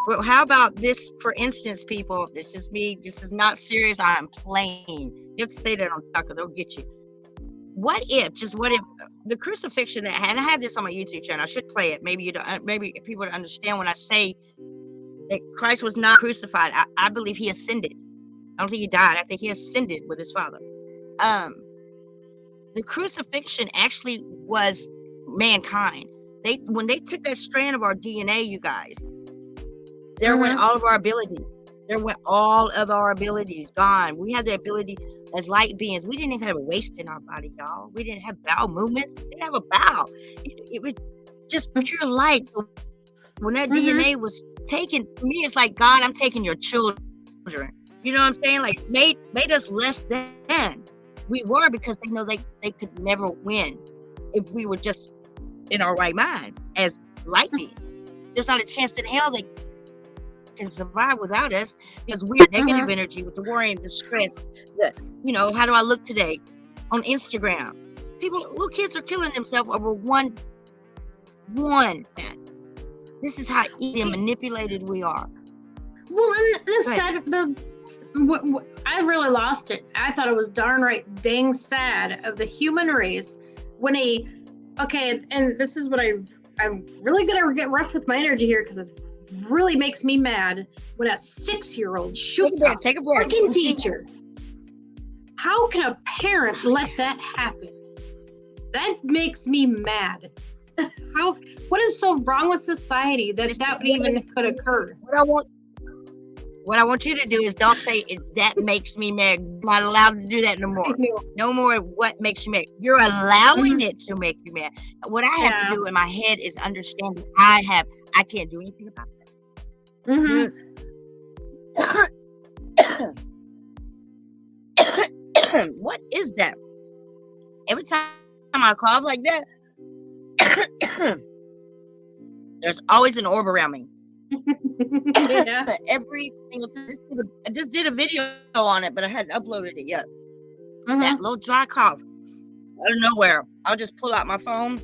Well, how about this, for instance, people? This is me. This is not serious. I am playing. You have to say that on TikTok, they'll get you. What if, just what if, the crucifixion that and I have this on my YouTube channel. I should play it. Maybe you don't. Maybe people don't understand when I say that Christ was not crucified. I believe he ascended. I don't think he died. I think he ascended with his Father. The crucifixion actually was mankind. When they took that strand of our DNA, you guys, there went all of our abilities. There went all of our abilities gone. We had the ability as light beings. We didn't even have a waist in our body, y'all. We didn't have bowel movements. We didn't have a bowel. It was just pure light. So when that DNA was taken, to me, it's like, God, I'm taking your children. You know what I'm saying? Like, made us less than we were, because they know they could never win if we were just in our right minds as light beings. There's not a chance in hell they can survive without us, because we are negative energy with the worry and the stress. How do I look today on Instagram? Little kids are killing themselves over one. This is how easy and manipulated we are. Well, and I really lost it. I thought it was darn right dang sad of the human race when and this is what I'm really gonna get rough with my energy here, because it really makes me mad when a 6-year-old shoots a freaking teacher. How can a parent let that happen? That makes me mad. What is so wrong with society that even could occur? What I want you to do is don't say that makes me mad. You're not allowed to do that no more. No more what makes you mad. You're allowing it to make you mad. What I have to do in my head is understand that I can't do anything about that. What is that? Every time I cough like that, there's always an orb around me. Every single time. I just did a video on it, but I hadn't uploaded it yet. That little dry cough out of nowhere, I'll just pull out my phone,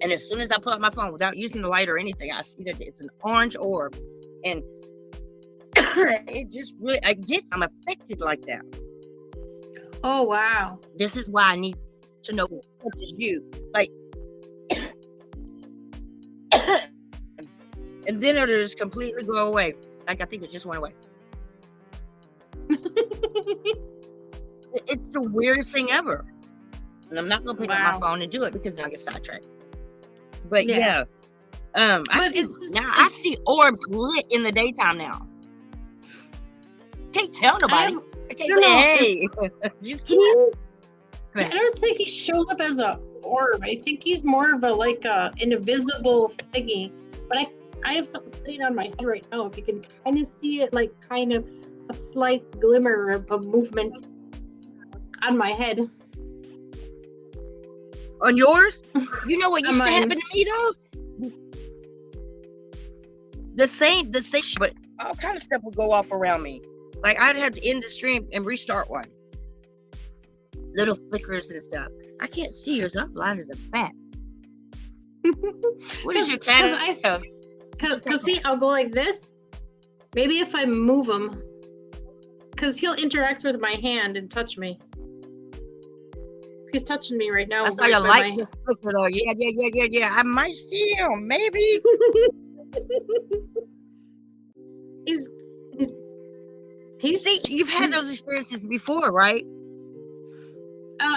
and as soon as I pull out my phone without using the light or anything, I see that it's an orange orb, and it just really, I'm affected like that. Oh wow. This is why I need to know what is you. Like, and then it'll just completely go away. Like, I think it just went away. It's the weirdest thing ever. And I'm not gonna pick up my phone and do it, because then I get sidetracked. But I see orbs lit in the daytime now. Can't tell nobody. I can't say, hey. You see it? I don't think he shows up as a orb. I think he's more of an invisible thingy. But I have something sitting on my head right now. If you can kind of see it, like kind of a slight glimmer of a movement on my head. On yours? You know what used to happen to me though? The same, but all kind of stuff would go off around me. Like, I'd have to end the stream and restart one. Little flickers and stuff. I can't see yours. I'm blind as a bat. What is your cat? Because see, I'll go like this. Maybe if I move him, because he'll interact with my hand and touch me. He's touching me right now. I saw your light just flicker though. Yeah. I might see him, maybe. He's see, you've had those experiences before, right?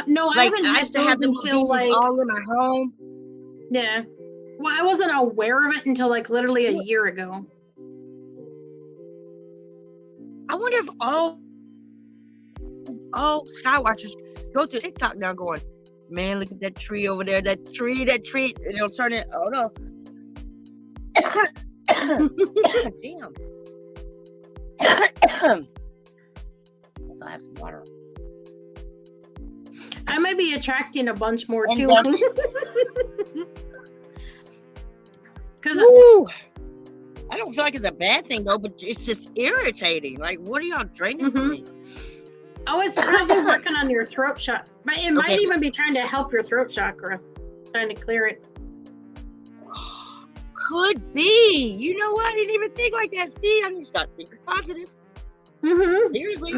No, like, I haven't I had used to have those until like all in my home. Yeah. Well, I wasn't aware of it until like literally a year ago. I wonder if all Skywatchers go to TikTok now going, man, look at that tree over there, that tree, and it'll turn it, oh no. Damn. So I have some water. I might be attracting a bunch more too. Because I don't feel like it's a bad thing though, but it's just irritating. Like, what are y'all draining from me? Oh, it's probably working on your throat chakra. But it might even be trying to help your throat chakra, trying to clear it. could be. You know what? I didn't even think like that. See, I need to start thinking positive. Mm-hmm. Seriously.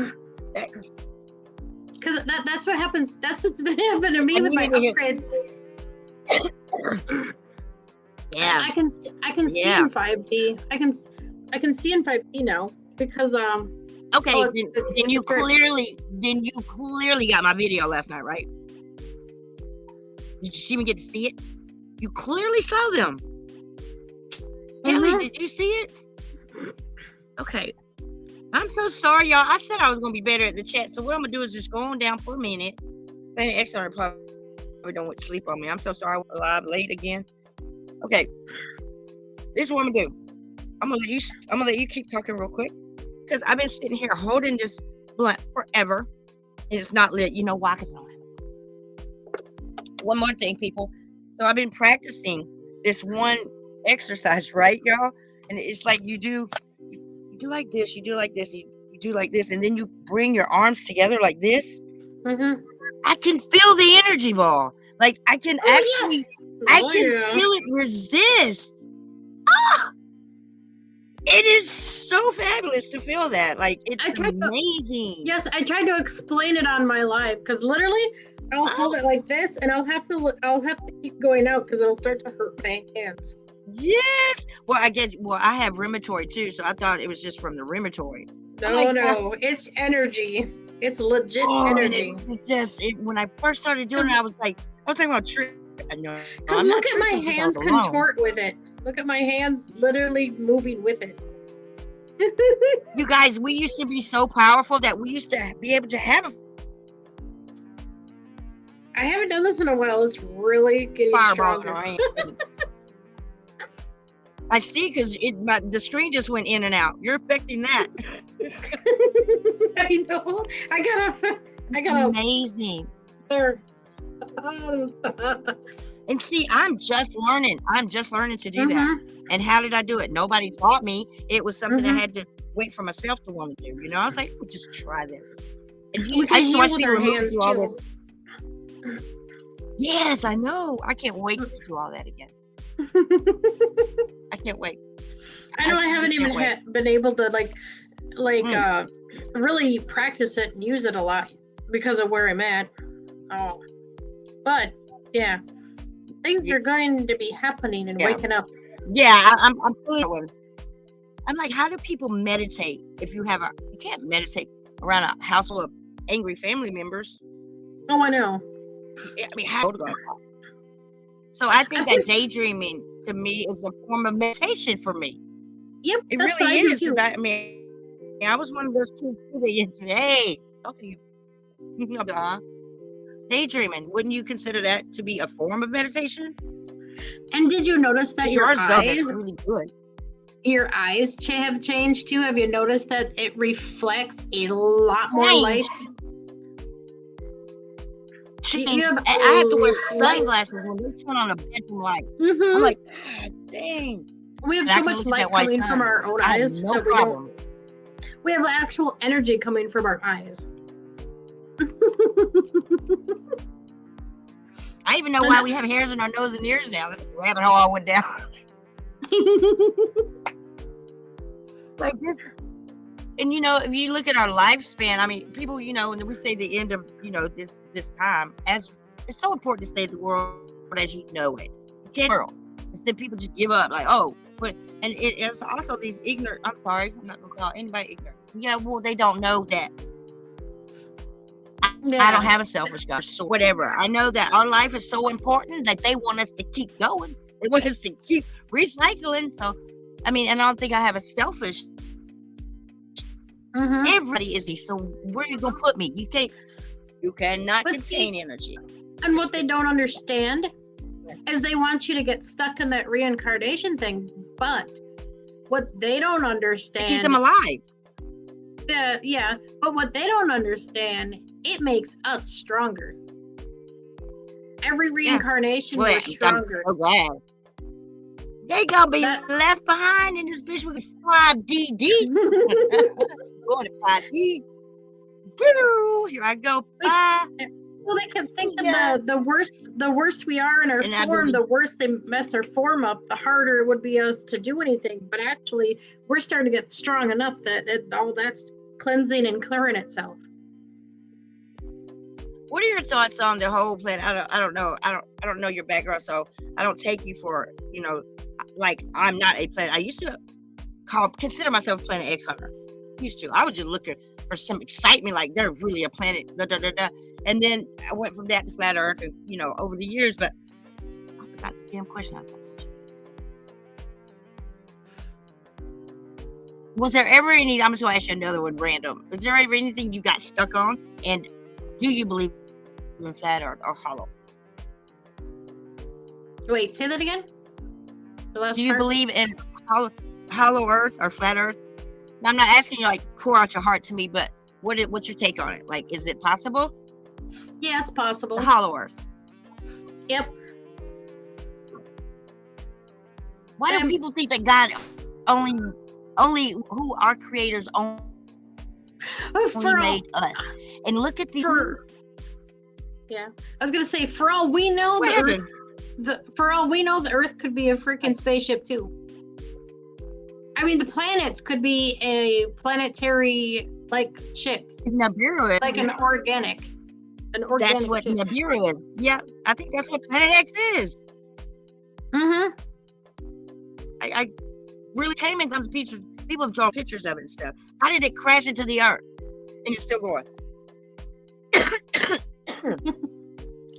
Because that's what happens. That's what's been happening to me I with my needed upgrades. Yeah. I can see Yeah. in 5D. I can see in 5D now because Okay, Oh, then you clearly got my video last night, right? Did you even get to see it? You clearly saw them. Kelly, Mhm. did you see it? Okay. I'm so sorry, y'all. I said I was gonna be better at the chat, so what I'm gonna do is just go on down for a minute. Fanny Exxon probably don't want to sleep on me. I'm so sorry. I'm alive late again. Okay. This is what I'm gonna do. I'm gonna let you keep talking real quick. Because I've been sitting here holding this blunt forever. And it's not lit. You know why? Because I don't have it. One more thing, people. So I've been practicing this one exercise, right, y'all? And it's like you do like this, you do like this, you do like this, and then you bring your arms together like this. Mhm. I can feel the energy ball. Like I can actually, I Oh, can yeah. feel it resist. Ah! It is so fabulous to feel that. Like it's I tried to- amazing. Yes, I tried to explain it on my live because literally I'll hold it like this and I'll have to keep going out because it'll start to hurt my hands. Yes. Well, I have rheumatoid too, so I thought it was just from the rheumatoid. No, it's energy. It's legit energy. It's just when I first started doing it, I was thinking about trip. I know. Because I'm not look at my tripping 'cause I hands was alone. contort with it. Look at my hands literally moving with it. You guys, we used to be so powerful that we used to be able to have a I haven't done this in a while. It's really getting fireball in stronger. our hand. I see, because the screen just went in and out. You're affecting that. I know. I gotta Amazing. there. And see, I'm just learning to do that. Mhm. And how did I do it? Nobody taught me. It was something I Mhm. had to wait for myself to want to do. You know, I was like, "Well, just try this." And We I can used to heal watch with people our remove hands do all too. this. Yes, I know. I can't wait to do all that again. I can't wait. I know I haven't even can't wait. been able to really practice it and use it a lot because of where I'm at. Oh, but yeah, things are going to be happening and Yeah. waking up. Yeah, I'm feeling that one. I'm like, how do people meditate if you can't meditate around a house full of angry family members? Oh, I know. I mean, how old was I? So I think I that think- daydreaming to me is a form of meditation for me. Yep, It that's really what I do is, too. because I was one of those kids too that today. Okay. Daydreaming. Wouldn't you consider that to be a form of meditation? And did you notice that your Yours, though, eyes, that's really good. have changed too? Have you noticed that it reflects a lot more Change. light? Change. have I have to wear light- sunglasses when they turn on a bedroom light. Mhm. I'm like, God dang. We have And I so can much look at light that white coming sun. from our own I have eyes no that we problem. don't. We have actual energy coming from our eyes. I even know why we have hairs in our nose and ears now. That's the rabbit hole I went down. Like this. And if you look at our lifespan, I mean, people, and we say the end of, this time, as it's so important to stay in the world as you know it. Okay, world. Instead, people just give up, like, and it's also these ignorant. I'm sorry, I'm not gonna call anybody ignorant. Yeah, well, they don't know that. I don't have a selfish God, so whatever. I know that our life is so important that they want us to keep going. They want us to keep recycling. So, I mean, and I don't think I have a selfish. Mhm. Everybody is. So where are you gonna put me? You cannot But contain energy. And what they don't understand is they want you to get stuck in that reincarnation thing. But what they don't To understand, keep them alive. yeah. But what they don't understand, it makes us stronger. Every reincarnation, Well, we're I'm stronger. so glad. They gonna be That- left behind in this bitch with 5DD. Going to 5D. Here I go. Bye. Well, they can think Yeah. of the worse we are in our And I form, believe- the worse they mess our form up, the harder it would be us to do anything. But actually, we're starting to get strong enough that all that's cleansing and clearing itself. What are your thoughts on the whole planet? I don't know. I don't know your background, so I don't take you for, like I'm not a planet. I used to consider myself a Planet X hunter. Used to. I was just looking for some excitement, like they're really a planet. Da, da, da, da. And then I went from that to flat Earth, and over the years. But I forgot the damn question I was going to ask. Was there ever any? I'm just going to ask you another one, random. Was there ever anything you got stuck on? And do you believe in flat Earth or hollow? Wait, say that again. The last Do you part? believe in hollow Earth or flat Earth? Now, I'm not asking you like pour out your heart to me, but what's your take on it? Like, is it possible? Yeah, it's possible. The hollow Earth. Yep. Why do people think that God only who our creators only made us? And look at these. Yeah, I was gonna say, for all we know, What happened? the Earth could be a freaking spaceship too. I mean, the planets could be a planetary ship, Nibiru. like an organic That's what ship. Nibiru is. Yeah, I think that's what Planet X is. Mm-hmm. I really came in because people have drawn pictures of it and stuff. How did it crash into the Earth? And it's still going.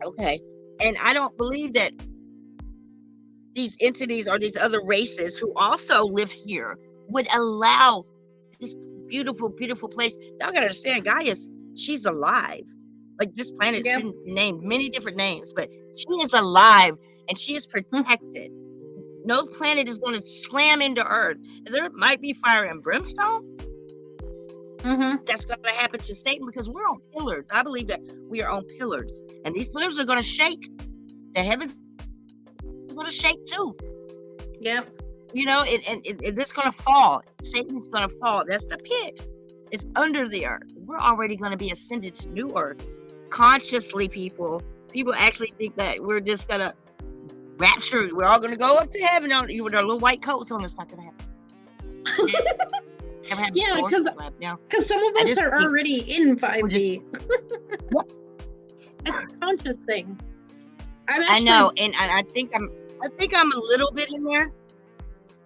Okay. And I don't believe that these entities or these other races who also live here would allow this beautiful, beautiful place. Y'all gotta understand, Gaia, she's alive. Like this planet's Yep. been named many different names, but she is alive and she is protected. No planet is going to slam into Earth. There might be fire and brimstone. Mm-hmm. That's going to happen to Satan because we're on pillars. I believe that we are on pillars, and these pillars are going to shake. The heavens are going to shake too. Yep. It's going to fall. Satan's going to fall. That's the pit. It's under the earth. We're already going to be ascended to new earth. Consciously, people actually think that we're just going to rapture. We're all going to go up to heaven with our little white coats on. It's not going to happen. Yeah, because some of I us just are think already in 5D. What? It's a conscious thing. I know, and I think I'm a little bit in there.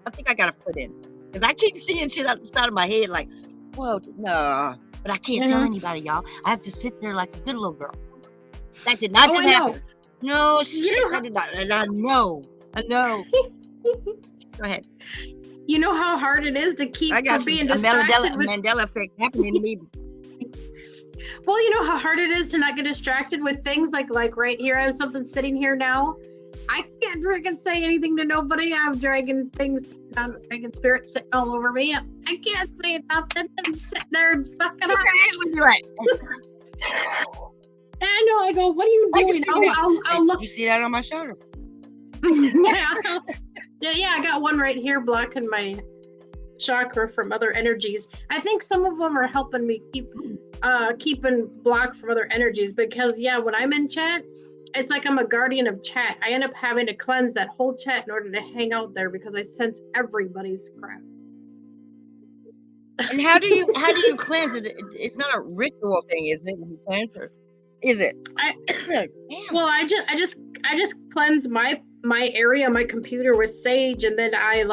I think I got a foot in because I keep seeing shit out the side of my head, like, whoa, no, but I can't tell anybody, y'all. I have to sit there like a good little girl. That did not just happen. No shit, that did not. And I know. Go ahead. You know how hard it is to keep I got from being a distracted with. Mandela effect happening to me. Well, you know how hard it is to not get distracted with things like right here. I have something sitting here now. I can't freaking say anything to nobody. I have dragon spirits sitting all over me. I can't say nothing. I'm sitting there and sucking up. And I know. I go, what are you doing? I'll look. You see that on my shoulders? Yeah, I got one right here blocking my chakra from other energies. I think some of them are helping me keeping blocked from other energies because when I'm in chat, it's like I'm a guardian of chat. I end up having to cleanse that whole chat in order to hang out there because I sense everybody's crap. And how do you cleanse it? It's not a ritual thing, is it? You cleanse, or is it? Well, I just cleanse my area, my computer with sage, and then I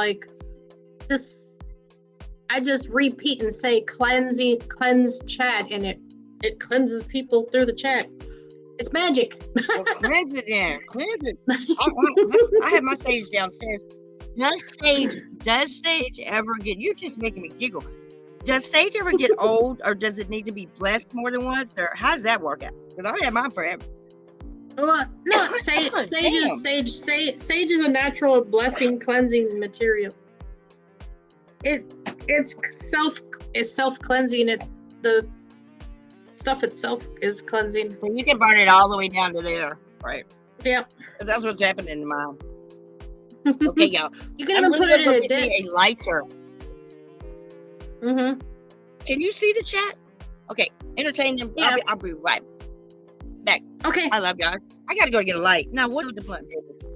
just repeat and say cleanse chat, and it cleanses people through the chat. It's magic. Well, cleanse it then. Cleanse it. I have my sage downstairs. Does sage ever get? You're just making me giggle. Does sage ever get old, or does it need to be blessed more than once, or how does that work out? Because I've had mine forever. Well, no, sage is a natural blessing cleansing material. It's self cleansing. The stuff itself is cleansing. So you can burn it all the way down to there, right? Yep. Because that's what's happening in mine. Okay, y'all. You can even put it in a dish. A lighter. Mm-hmm. Can you see the chat? Okay, entertain them. Yeah. I'll be right back. Okay. I love y'all. I gotta go get a light. Now, what with the blunt?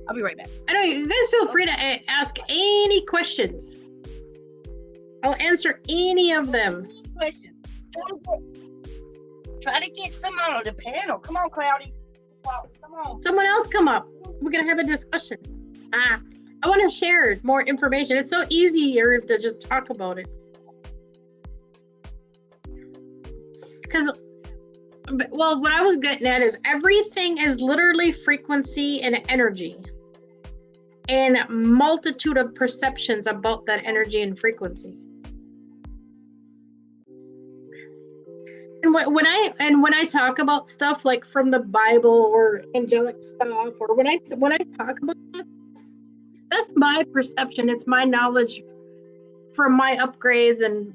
I'll be right back. I know you guys feel free to ask any questions. I'll answer any of them. Questions. Try to get someone on the panel. Come on, Cloudy. Come on. Someone else come up. We're gonna have a discussion. I want to share more information. It's so easier to just talk about it. Because, well, what I was getting at is everything is literally frequency and energy, and multitude of perceptions about that energy and frequency. And when I talk about stuff like from the Bible or angelic stuff, or when I talk about that, that's my perception. It's my knowledge from my upgrades and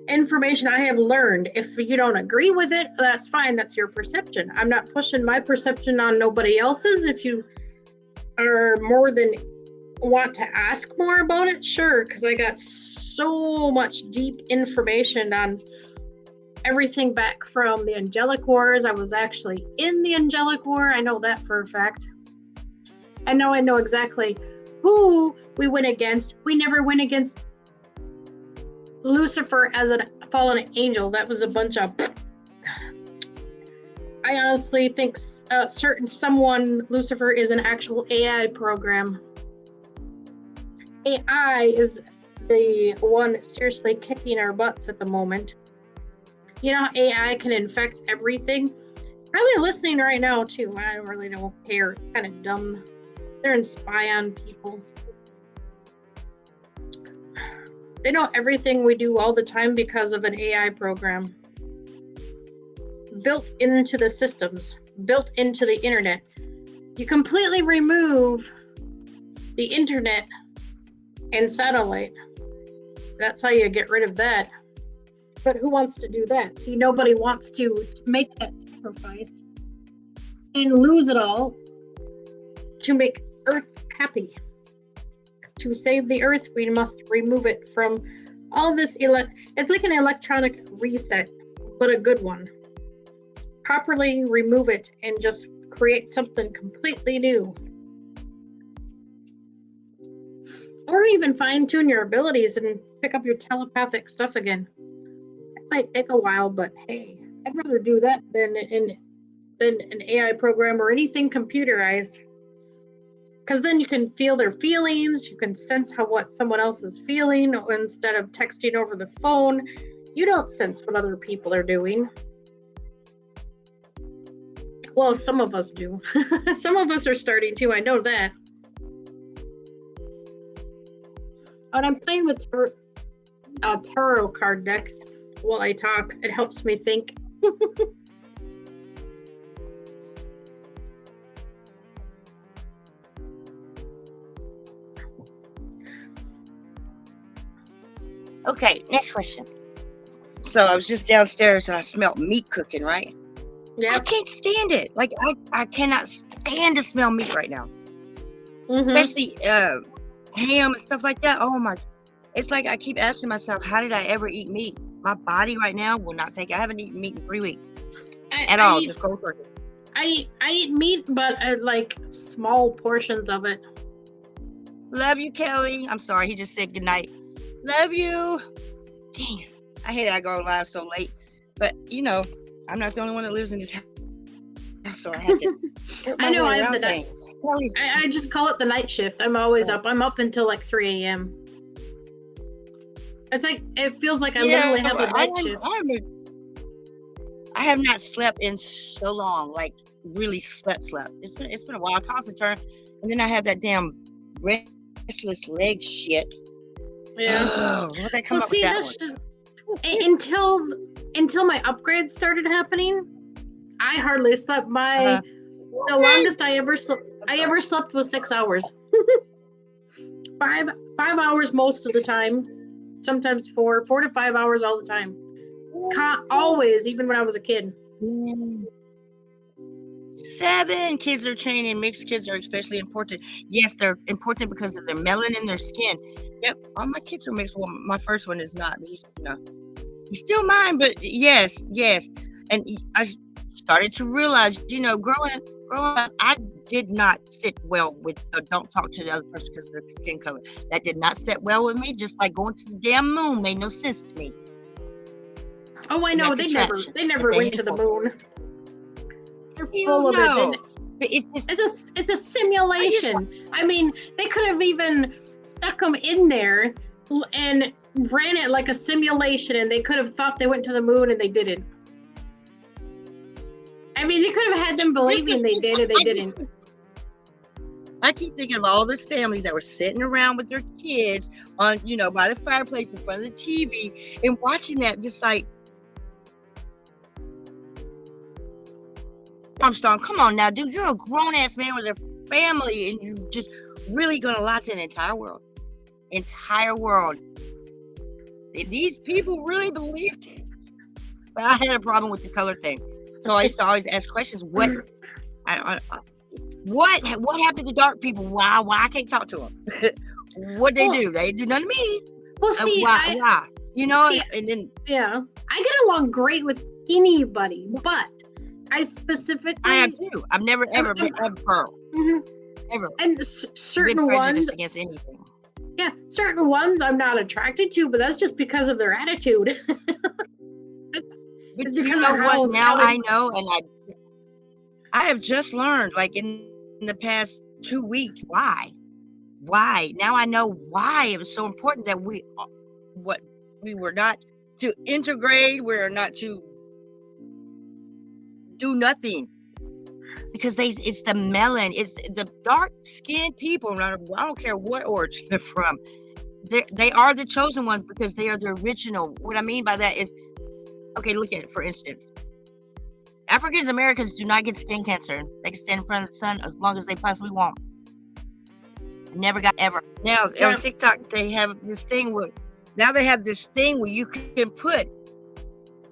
information I have learned. If you don't agree with it, that's fine. That's your perception. I'm not pushing my perception on nobody else's. If you are more than want to ask more about it, sure, because I got so much deep information on everything back from the angelic wars. I was actually in the angelic war. I know that for a fact. I know exactly who we went against. We never went against Lucifer as a fallen angel. That was a bunch of... I honestly think Lucifer is an actual AI program. AI is the one seriously kicking our butts at the moment. You know, AI can infect everything. Probably listening right now too. I really don't care. It's kind of dumb. They're and spy on people. They know everything we do all the time because of an AI program. Built into the systems, built into the internet. You completely remove the internet and satellite. That's how you get rid of that. But who wants to do that? See, nobody wants to make that sacrifice and lose it all to make Earth happy. To save the Earth, we must remove it from all this. It's like an electronic reset, but a good one. Properly remove it and just create something completely new. Or even fine-tune your abilities and pick up your telepathic stuff again. It might take a while, but hey, I'd rather do that than an AI program or anything computerized. Because then you can feel their feelings, you can sense what someone else is feeling instead of texting over the phone. You don't sense what other people are doing. Well, some of us do. Some of us are starting to, I know that. When I'm playing with a tarot card deck while I talk, it helps me think. Okay, next question. So I was just downstairs and I smelled meat cooking, right? Yeah. I can't stand it. Like I cannot stand to smell meat right now. Mm-hmm. Especially ham and stuff like that. Oh my! It's like I keep asking myself, how did I ever eat meat? My body right now will not take it. I haven't eaten meat in 3 weeks at all. Just cold turkey. I eat meat, but like small portions of it. Love you, Kelly. I'm sorry. He just said goodnight. Love you. Damn. I hate I go live so late. But, you know, I'm not the only one that lives in this house. So I have to. I know I have the night. I just call it the night shift. I'm always up. I'm up until like 3 a.m. It's like, it feels like I literally have a night shift. I have not slept in so long, like really slept. It's been a while, toss and turn. And then I have that damn restless leg shit. Yeah. Oh, what they come up with that one? Until my upgrades started happening, I hardly slept. The longest I ever slept was 6 hours. 5 hours most of the time. Sometimes 4 to 5 hours all the time. Always, even when I was a kid. 7 kids are training. Mixed kids are especially important. Yes, they're important because of their melanin in their skin. Yep, all my kids are mixed. Well, my first one is not. He's still mine, but yes. And started to realize, growing up, I did not sit well with don't talk to the other person because of their skin color. That did not sit well with me. Just like going to the damn moon made no sense to me. Oh, I And know. that They never contraption. went to the moon. They're You full of know. it. But it's just, It's a simulation. I mean, they could have even stuck them in there and ran it like a simulation, and they could have thought they went to the moon and they didn't. I mean, they could have had them believing they did and they didn't. I keep thinking of all those families that were sitting around with their kids on, by the fireplace in front of the TV and watching that, just like, Armstrong, come on now, dude. You're a grown ass man with a family, and you just really gonna lie to an entire world. And these people really believed it. But I had a problem with the color thing, so I used to always ask questions. What happened to dark people? Why I can't talk to them? What they do? They do nothing to me. Well, see, why? And then yeah, I get along great with anybody, but I specifically I have too. I've never ever met a pearl. Ever. And certain ones against anything. Yeah, certain ones I'm not attracted to, but that's just because of their attitude. But you know what? Now I know, and I have just learned, like in the past 2 weeks, why. Now I know why it was so important that we were not to integrate, we're not to do nothing. Because it's the melon, it's the dark-skinned people. I don't care what origin they're from. They are the chosen ones because they are the original. What I mean by that is, okay, look at it. For instance, African Americans do not get skin cancer. They can stand in front of the sun as long as they possibly want. Never got ever. Now on TikTok they have this thing where you can put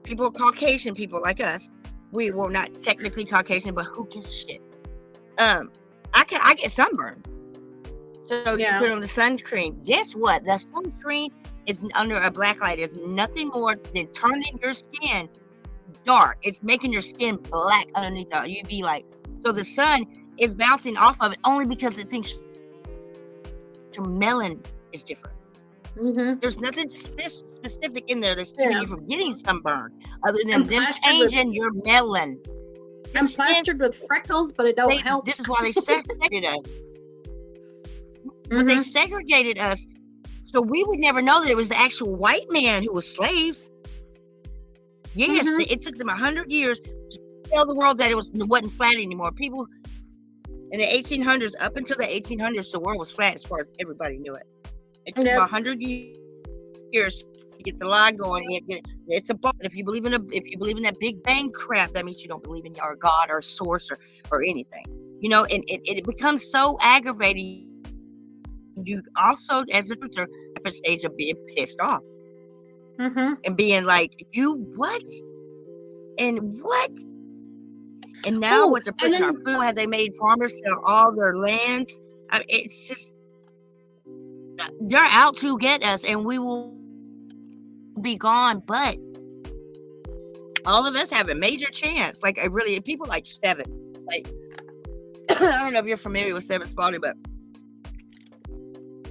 people, Caucasian people like us. We were not technically Caucasian, but who gives a shit? I get sunburned. So you put on the sunscreen. Guess what? The sunscreen is under a black light. Is nothing more than turning your skin dark. It's making your skin black underneath the UV light. So the sun is bouncing off of it only because it thinks your melon is different. There's nothing specific in there that's keeping you from getting sunburned, other than them changing your melon. I'm plastered with freckles, but it don't help. This is why they segregated us. But they segregated us, so we would never know that it was the actual white man who was slaves. Yes, it took them 100 years to tell the world that it wasn't flat anymore. People in the 1800s, up until the 1800s, the world was flat as far as everybody knew it. It took about 100 years to get the lie going. It's a ball. If you believe in that Big Bang crap, that means you don't believe in your God or source or anything. And it becomes so aggravating. You also, as a truther, at a stage of being pissed off and being like, "You what? And what?" And now what they're putting our food, have they made farmers sell all their lands? It's just. They're out to get us, and we will be gone. But all of us have a major chance. Like people like Seven. Like I don't know if you're familiar with Seven Spalding, but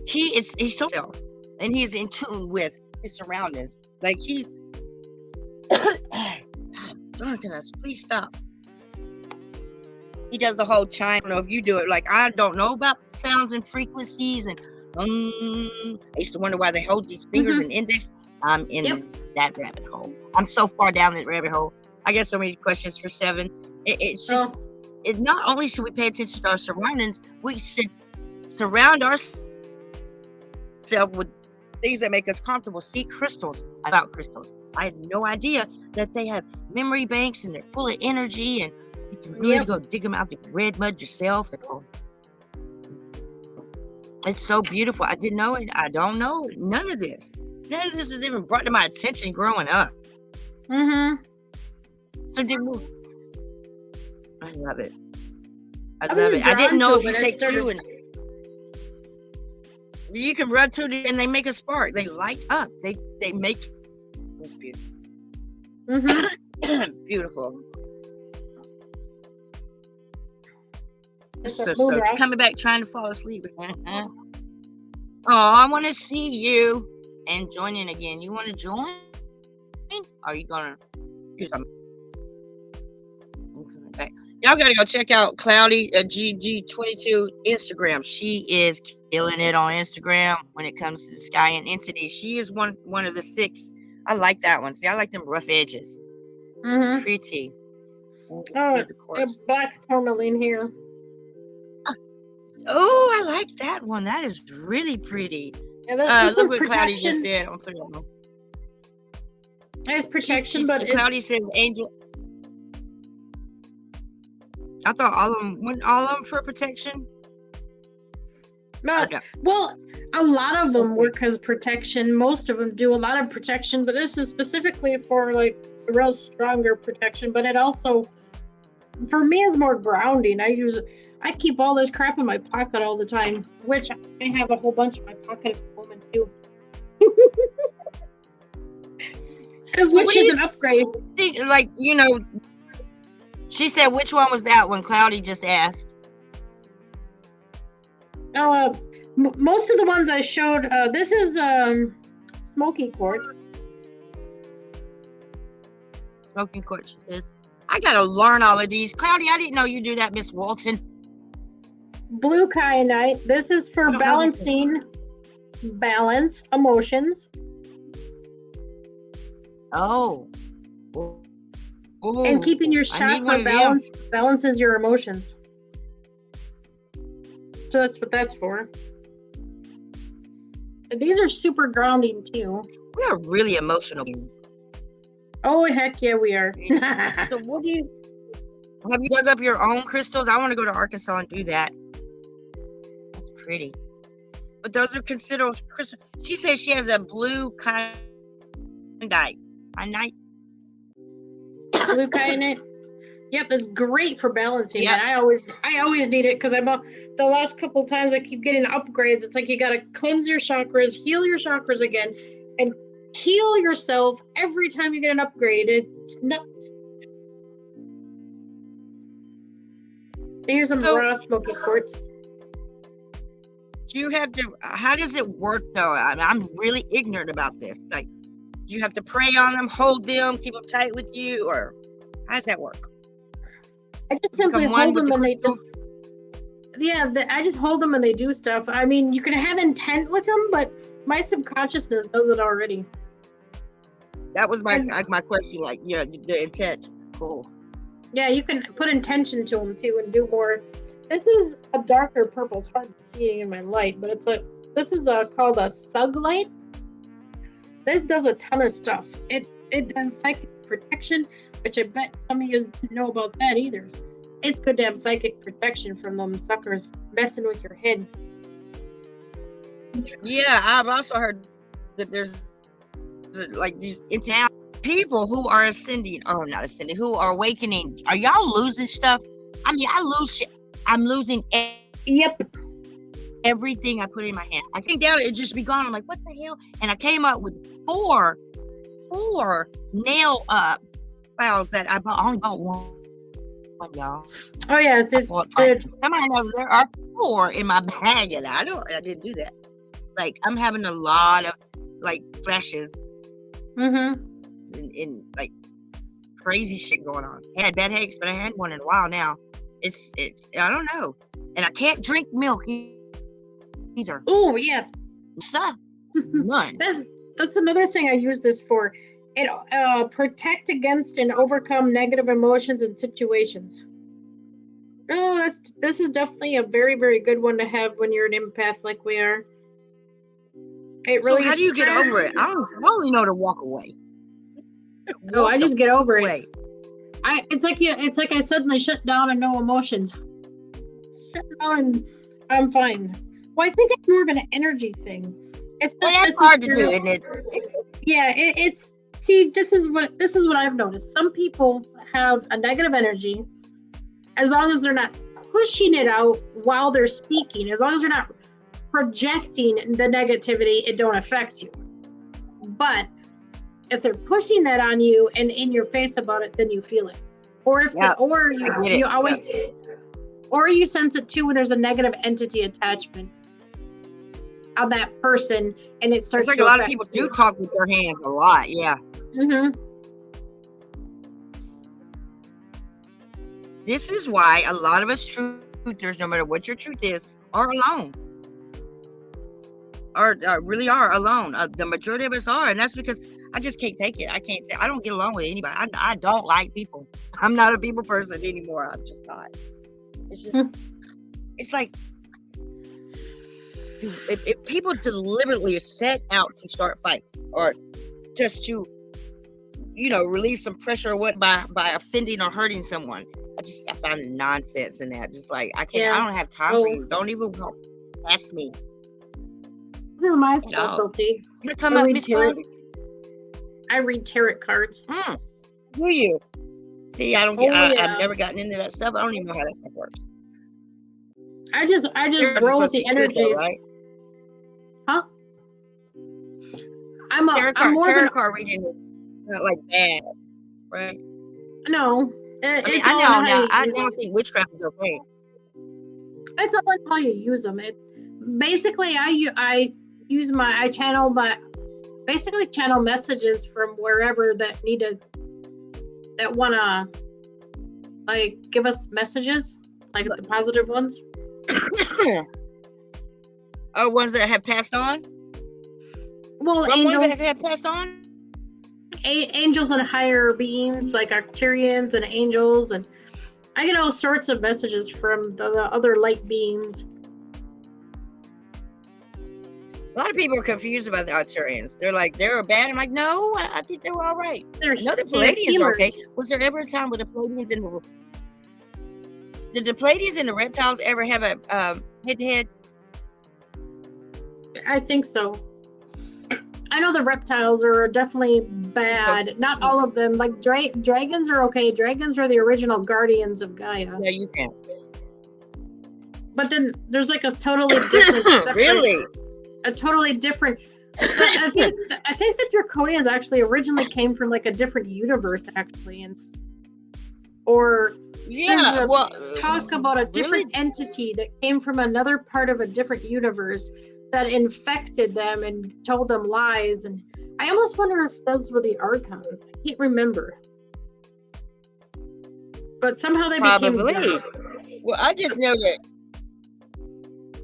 he's so self, and he's in tune with his surroundings. Like he's. Goodness, please stop. He does the whole chime. I don't know if you do it. Like I don't know about sounds and frequencies and. I used to wonder why they hold these fingers and index. I'm in that rabbit hole. I'm so far down that rabbit hole. I got so many questions for Seven. It's just, not only should we pay attention to our surroundings, we should surround ourselves with things that make us comfortable. See crystals. About crystals, I had no idea that they have memory banks and they're full of energy, and you can really go dig them out the red mud yourself. It's so beautiful. I didn't know it. I don't know none of this. None of this was even brought to my attention growing up. So I love it. I love it. I didn't know if you take two and you can rub two and they make a spark. They light up. They make it's beautiful. Beautiful. It's So, a so moon you're rock. coming back trying to fall asleep. Oh, I want to see you and join in again. You want to join? Are you gonna do something? I'm coming back. Y'all gotta go check out Cloudy GG22 Instagram. She is killing it on Instagram when it comes to Sky and Entity. She is one of the 6. I like that one. See, I like them rough edges. Mm-hmm. Pretty. Oh, The a quartz. black tourmaline here. Oh, I like that one. That is really pretty. Yeah, this Look is what Cloudy just protection. said. I'm putting it on. It's protection, but it's Cloudy says angel. I thought all of them for protection. no. Okay. Well, a lot of them work as protection. Most of them do a lot of protection, but this is specifically for like a real stronger protection. But it also, for me, is more grounding. I keep all this crap in my pocket all the time, which I have a whole bunch in my pocket at the moment too. Which is an upgrade. Like, she said, which one was that when Cloudy just asked? Oh, most of the ones I showed. This is smoky quartz. Smoking quartz, she says. I gotta learn all of these. Cloudy, I didn't know you do that, Miss Walton. Blue kyanite. This is for I don't know this balancing balance emotions. Oh. Ooh, And keeping your I need one chakra of them. balanced balances your emotions. So that's what that's for. But these are super grounding too. We are really emotional. Oh heck yeah, we are. So what do you have you dug up your own crystals? I want to go to Arkansas and do that. That's pretty. But those are considered crystals. She says she has a blue kyanite. Blue kyanite. Yep, it's great for balancing. Yep. And I always need it because the last couple times I keep getting upgrades. It's like you gotta cleanse your chakras, heal your chakras again, and heal yourself every time you get an upgrade. It's nuts. Here's some So- raw smoky quartz. Do you have to? How does it work though? I'm really ignorant about this. Like, do you have to pray on them, hold them, keep them tight with you, or how does that work? I just simply Become one hold with them the and they crystal? just I just hold them and they do stuff. I mean, you can have intent with them, but my subconsciousness does it already. That was my question. Like, the intent. Cool. Yeah, you can put intention to them too and do more. This is a darker purple. It's hard to see in my light, but this is called a sug light. This does a ton of stuff. It does psychic protection, which I bet some of you didn't know about that either. It's good to have psychic protection from them suckers messing with your head. Yeah, I've also heard that there's like these people who are ascending, or not ascending, who are awakening. Are y'all losing stuff? I mean, I lose shit. I'm losing Yep. everything I put in my hand. I came down, it just be gone. I'm like, what the hell? And I came up with four nail files that I only bought one, y'all. Oh yeah, it's Somebody knows there are 4 in my bag, and I didn't do that. Like, I'm having a lot of like flashes mm-hmm. and like crazy shit going on. I had bad headaches, but I had one in a while now. It's I don't know, and I can't drink milk either. Oh yeah. Stuff. None. That's another thing I use this for. It protect against and overcome negative emotions and situations. Oh, this is definitely a very, very good one to have when you're an empath like we are. It really. So how do you get over it? I only know to walk away. Oh, I just get over it. Away. It's like I suddenly shut down and no emotions. Shut down and I'm fine. Well, I think it's more of an energy thing. It's Well, that's hard to do, isn't it? Yeah, it's. See, this is what I've noticed. Some people have a negative energy, as long as they're not pushing it out while they're speaking. As long as they're not projecting the negativity, it don't affect you. But if they're pushing that on you and in your face about it, then you feel it. Or if Yeah, you always or you sense it too when there's a negative entity attachment on that person, and it starts. It's like a lot of people do talk with their hands a lot. Yeah. Mm-hmm. This is why a lot of us truthers, no matter what your truth is, are alone. Or really are alone. The majority of us are, and that's because I just can't take it. I don't get along with anybody. I don't like people. I'm not a people person anymore. I'm just not. It's just, it's like if people deliberately set out to start fights or just to, relieve some pressure or what by offending or hurting someone, I find nonsense in that. Just like I can't. I don't have time for you. Don't even walk past me. This is my specialty. You come up, Miss Claudia? I read tarot cards. Do you? See, I don't get. Oh, yeah. I've never gotten into that stuff. I don't even know how that stuff works. I just roll with the energies. Though, right? Huh? I'm tarot card reading is not like bad, right? No. I now think witchcraft is okay. It's all in how you use them. Basically, I channel messages from wherever that wanna like give us messages, like the positive ones. Oh, ones that have passed on. Well, angels that have passed on. Angels and higher beings like Arcturians and angels, and I get all sorts of messages from the other light beings. A lot of people are confused about the Arcturians. They're like, they're bad. I'm like, no, I think they were all right. I know the Pleiadians are okay. Was there ever a time where the Pleiadians did the Pleiadians and the reptiles ever have a head-to-head? I think so. I know the reptiles are definitely bad. Not all of them. Like dragons are okay. Dragons are the original guardians of Gaia. Yeah, you can. But then there's like a totally different. Really? A totally different. I think the Draconians actually originally came from like a different universe, actually, talk about a different entity that came from another part of a different universe that infected them and told them lies. And I almost wonder if those were the Archons. I can't remember. But somehow they became good. Well, I just know that.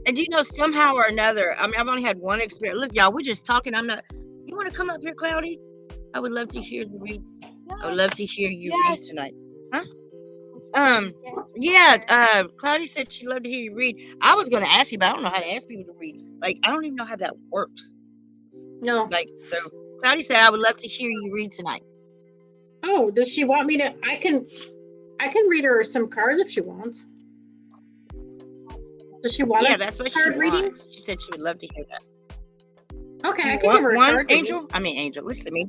And somehow or another, I mean, I've only had one experience. Look, y'all, we're just talking. You want to come up here, Cloudy? I would love to hear the reads. Yes. I would love to hear you read tonight. Huh? Cloudy said she'd love to hear you read. I was going to ask you, but I don't know how to ask people to read. Like, I don't even know how that works. No. So Cloudy said I would love to hear you read tonight. Oh, does she want me to? I can read her some cards if she wants. Does she want that's what she wants. She said she would love to hear that. Okay, I can give her a card. Angel? I mean, Angel, listen to me.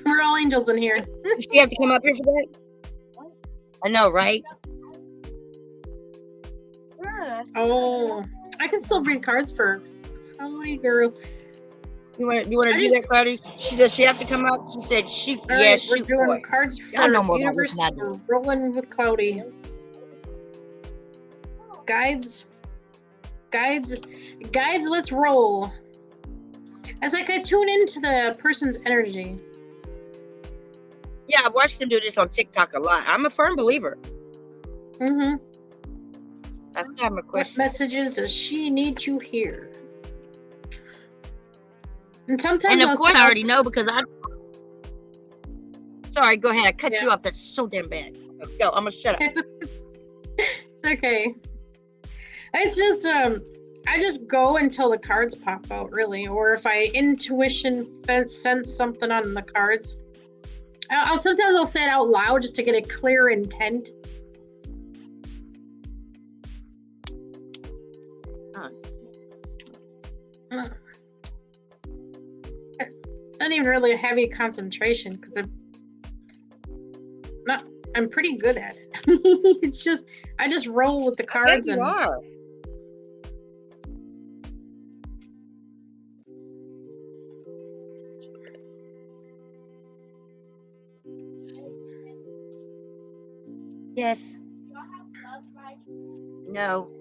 We're all angels in here. Does she have to come up here for that? I know, right? Oh, I can still read cards for her. Oh, girl. You want to do that, Cloudy? Does she have to come up? She said she. All yeah, right, we're doing cards for the universe. We're rolling with Cloudy. Guides, let's roll. It's like I tune into the person's energy. Yeah, I've watched them do this on TikTok a lot. I'm a firm believer. Mm-hmm. I still have a question. What messages does she need to hear? And sometimes, and of course, I already know because I. Sorry, go ahead. I cut you off. That's so damn bad. Go. I'm gonna shut up. It's okay. It's just I just go until the cards pop out, really, or if I intuition sense something on the cards. Sometimes I'll say it out loud just to get a clear intent. It's not even really a heavy concentration because I'm pretty good at it. It's just I just roll with the cards you are. Yes. No.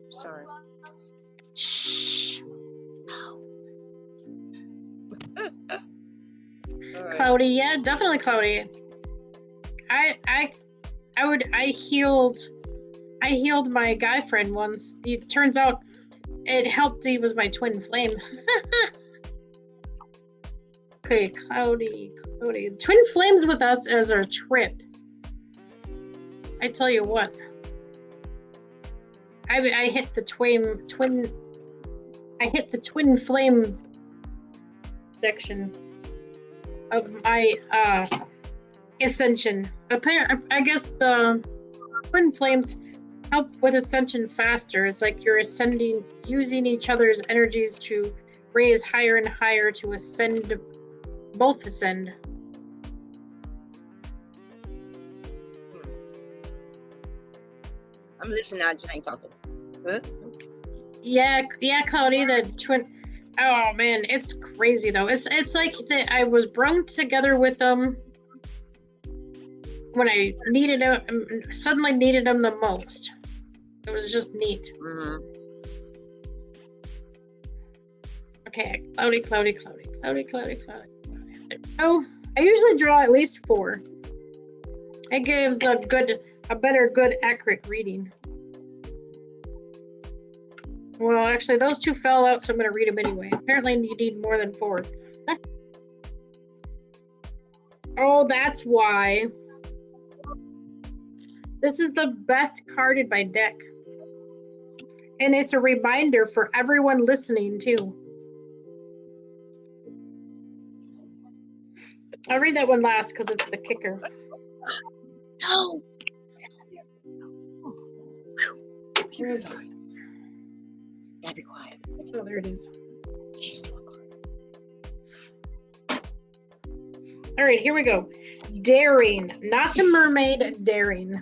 Sorry. Shh. No. All right. Cloudy, yeah, definitely cloudy. I healed my guy friend once. It turns out it helped. He was my twin flame. Okay, cloudy. Twin flames with us as our trip. I tell you what. I hit the twin flame section of my ascension. I guess the twin flames help with ascension faster. It's like you're ascending, using each other's energies to raise higher and higher to ascend, both ascend. I'm listening. I just ain't talking. Huh? Yeah, Cloudy, the twin. Oh man, it's crazy though. It's like I was brung together with them when I needed them, suddenly needed them the most. It was just neat. Mm-hmm. Okay, cloudy. Oh, I usually draw at least 4. It gives a better, good, accurate reading. Well, actually, those 2 fell out, so I'm going to read them anyway. Apparently, you need more than 4. Oh, that's why. This is the best card in my deck. And it's a reminder for everyone listening, too. I'll read that one last because it's the kicker. No. Sorry. Gotta be quiet. Oh, there it is. She's doing good. All right, here we go. Daring, not a mermaid, daring.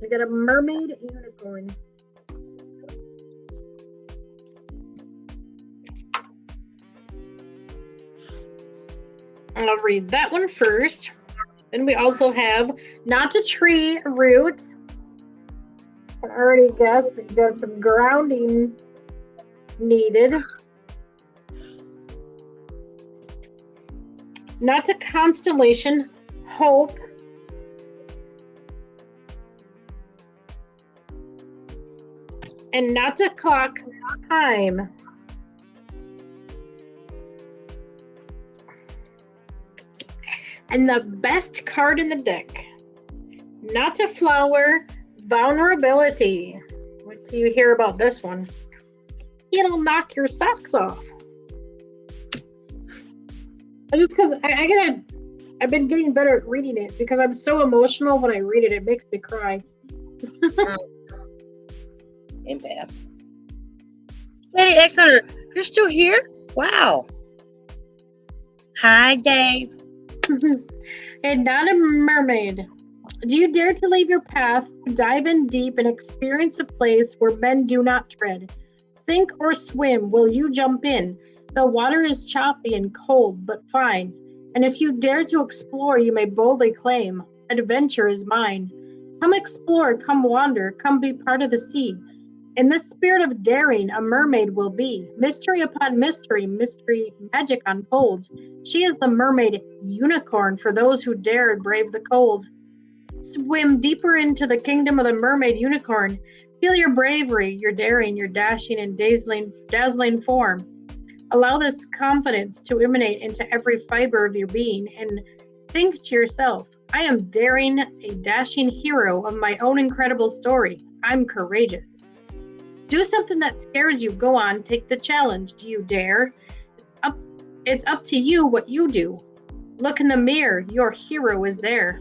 We got a mermaid unicorn. I'll read that one first. Then we also have not a tree, root. I already guessed you got some grounding needed. Not a constellation, hope. And not a clock, time. And the best card in the deck, not a flower, vulnerability. What do you hear about this one? It'll knock your socks off. Just because I've been getting better at reading it because I'm so emotional when I read it. It makes me cry. Empath. Lady X Hunter, you're still here? Wow. Hi, Dave. And not a mermaid. Do you dare to leave your path, dive in deep, and experience a place where men do not tread? Sink or swim, will you jump in? The water is choppy and cold, but fine. And if you dare to explore, you may boldly claim, adventure is mine. Come explore, come wander, come be part of the sea. In this spirit of daring, a mermaid will be. Mystery upon mystery, mystery magic unfolds. She is the mermaid unicorn for those who dare brave the cold. Swim deeper into the kingdom of the mermaid unicorn. Feel your bravery, your daring, your dashing and dazzling form. Allow this confidence to emanate into every fiber of your being and think to yourself, I am daring, a dashing hero of my own incredible story. I'm courageous. Do something that scares you. Go on, take the challenge. Do you dare? It's up to you what you do. Look in the mirror. Your hero is there.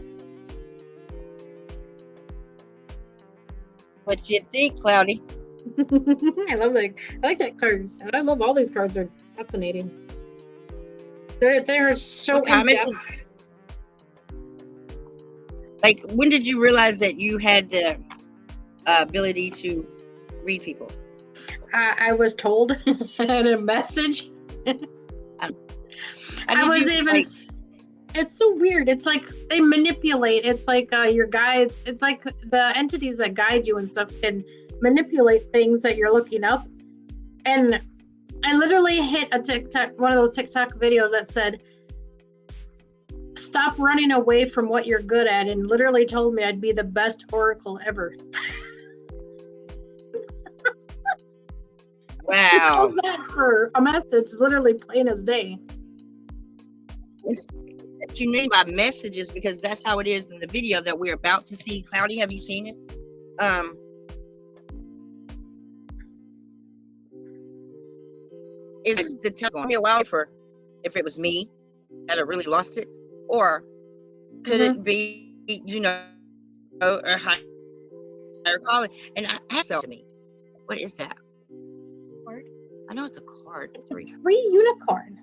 What do you think, Cloudy? I like that card. I love all these cards. Are fascinating. They're so What time is in-depth. it? Like, when did you realize that you had the ability to read people? I was told in a message. I was even. It's so weird. It's like they manipulate. It's like your guides. It's like the entities that guide you and stuff can manipulate things that you're looking up. And I literally hit one of those TikTok videos that said, "Stop running away from what you're good at," and literally told me I'd be the best oracle ever. Wow. How's that for a message? Literally plain as day. What you mean by messages, because that's how it is in the video that we're about to see. Cloudy, have you seen it? Is it to tell me a while for if it was me that had really lost it, or could it be, or higher calling? And I asked to me, what is that? Card? I know it's a card. Tree unicorn.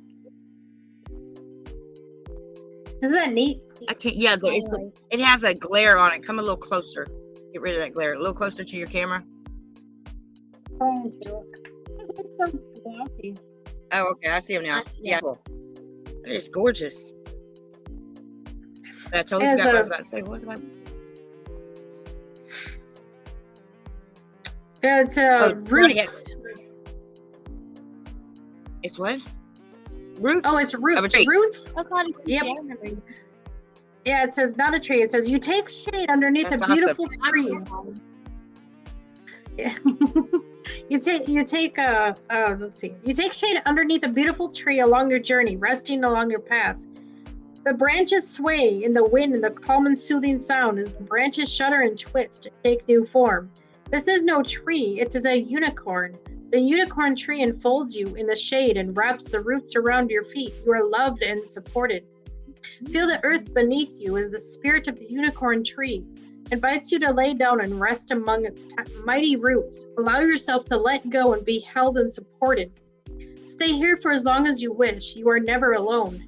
Isn't that neat? I can't. Yeah, it has a glare on it. Come a little closer. Get rid of that glare. A little closer to your camera. Oh, it's so glossy. Oh, okay. I see him now. Yeah, cool. It is gorgeous. I totally forgot what I was about to say. What was I about to say? It's roots. It's what? Roots? Oh, it's roots. Of a tree. Roots? Oh God, Yep. I remember. Yeah, it says not a tree. It says you take shade underneath That's a beautiful awesome. tree. Yeah. You take let's see. You take shade underneath a beautiful tree along your journey, resting along your path. The branches sway in the wind, and the calm and soothing sound as the branches shudder and twist to take new form. This is no tree, it is a unicorn. The unicorn tree enfolds you in the shade and wraps the roots around your feet. You are loved and supported. Feel the earth beneath you as the spirit of the unicorn tree invites you to lay down and rest among its mighty roots. Allow yourself to let go and be held and supported. Stay here for as long as you wish. You are never alone.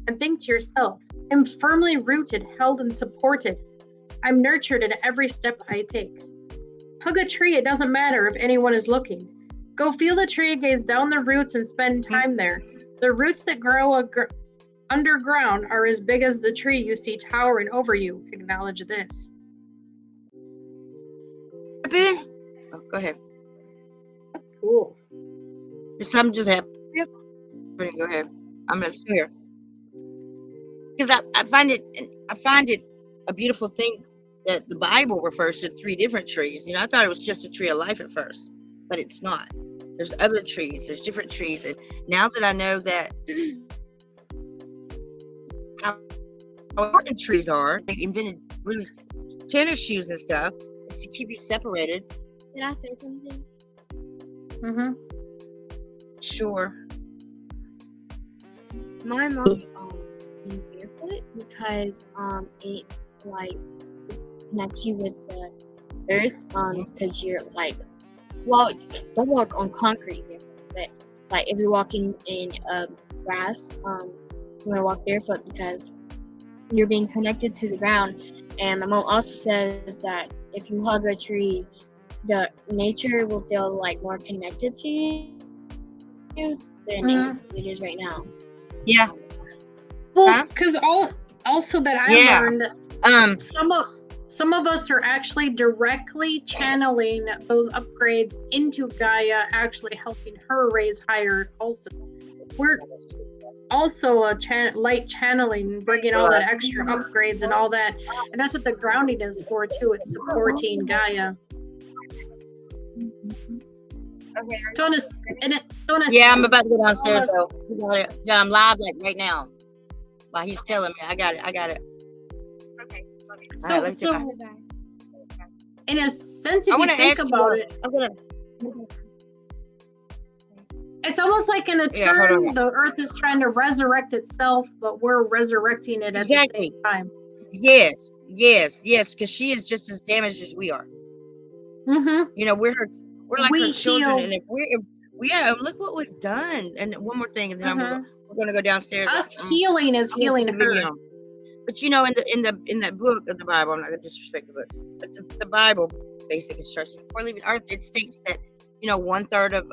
And think to yourself, I'm firmly rooted, held, and supported. I'm nurtured in every step I take. Hug a tree, it doesn't matter if anyone is looking. Go feel the tree, gaze down the roots, and spend time there. The roots that grow underground are as big as the tree you see towering over you. Acknowledge this. Oh, go ahead. Cool. Something just happened. Yep. Go ahead. I'm gonna sit here because I find it a beautiful thing that the Bible refers to 3 different trees. I thought it was just a tree of life at first, but it's not. There's other trees. There's different trees, and now that I know that how important trees are, they invented really tennis shoes and stuff is to keep you separated. Did I say something? Mm-hmm. Sure. My mom being barefoot because it like connects you with the earth because you're like, well, don't walk on concrete barefoot, but like if you're walking in grass, you want to walk barefoot because you're being connected to the ground. And my mom also says that if you hug a tree, the nature will feel like more connected to you than it is right now. Yeah. Well, because also that I learned, some of us are actually directly channeling those upgrades into Gaia, actually helping her raise higher. Also, we're also a light channeling, bringing all that extra upgrades and all that, and that's what the grounding is for too. It's supporting Gaia. Okay. Yeah, I'm about to go downstairs though. Yeah, I'm live like right now. While he's telling me, I got it. Okay. Love you. All right, let me So in a sense, if I you want to think ask about you. it, it's almost like in a Yeah, hold turn, on. the earth is trying to resurrect itself, but we're resurrecting it at Exactly. the same time. Yes, because she is just as damaged as we are. Mm-hmm. We're like We her children, heal. and if look what we've done. And one more thing, and then we're gonna go downstairs. Us healing is I'm gonna healing put the her. video on. But in that book of the Bible, I'm not gonna disrespect the book, but the Bible basic instructions before leaving Earth, it states that 1/3 of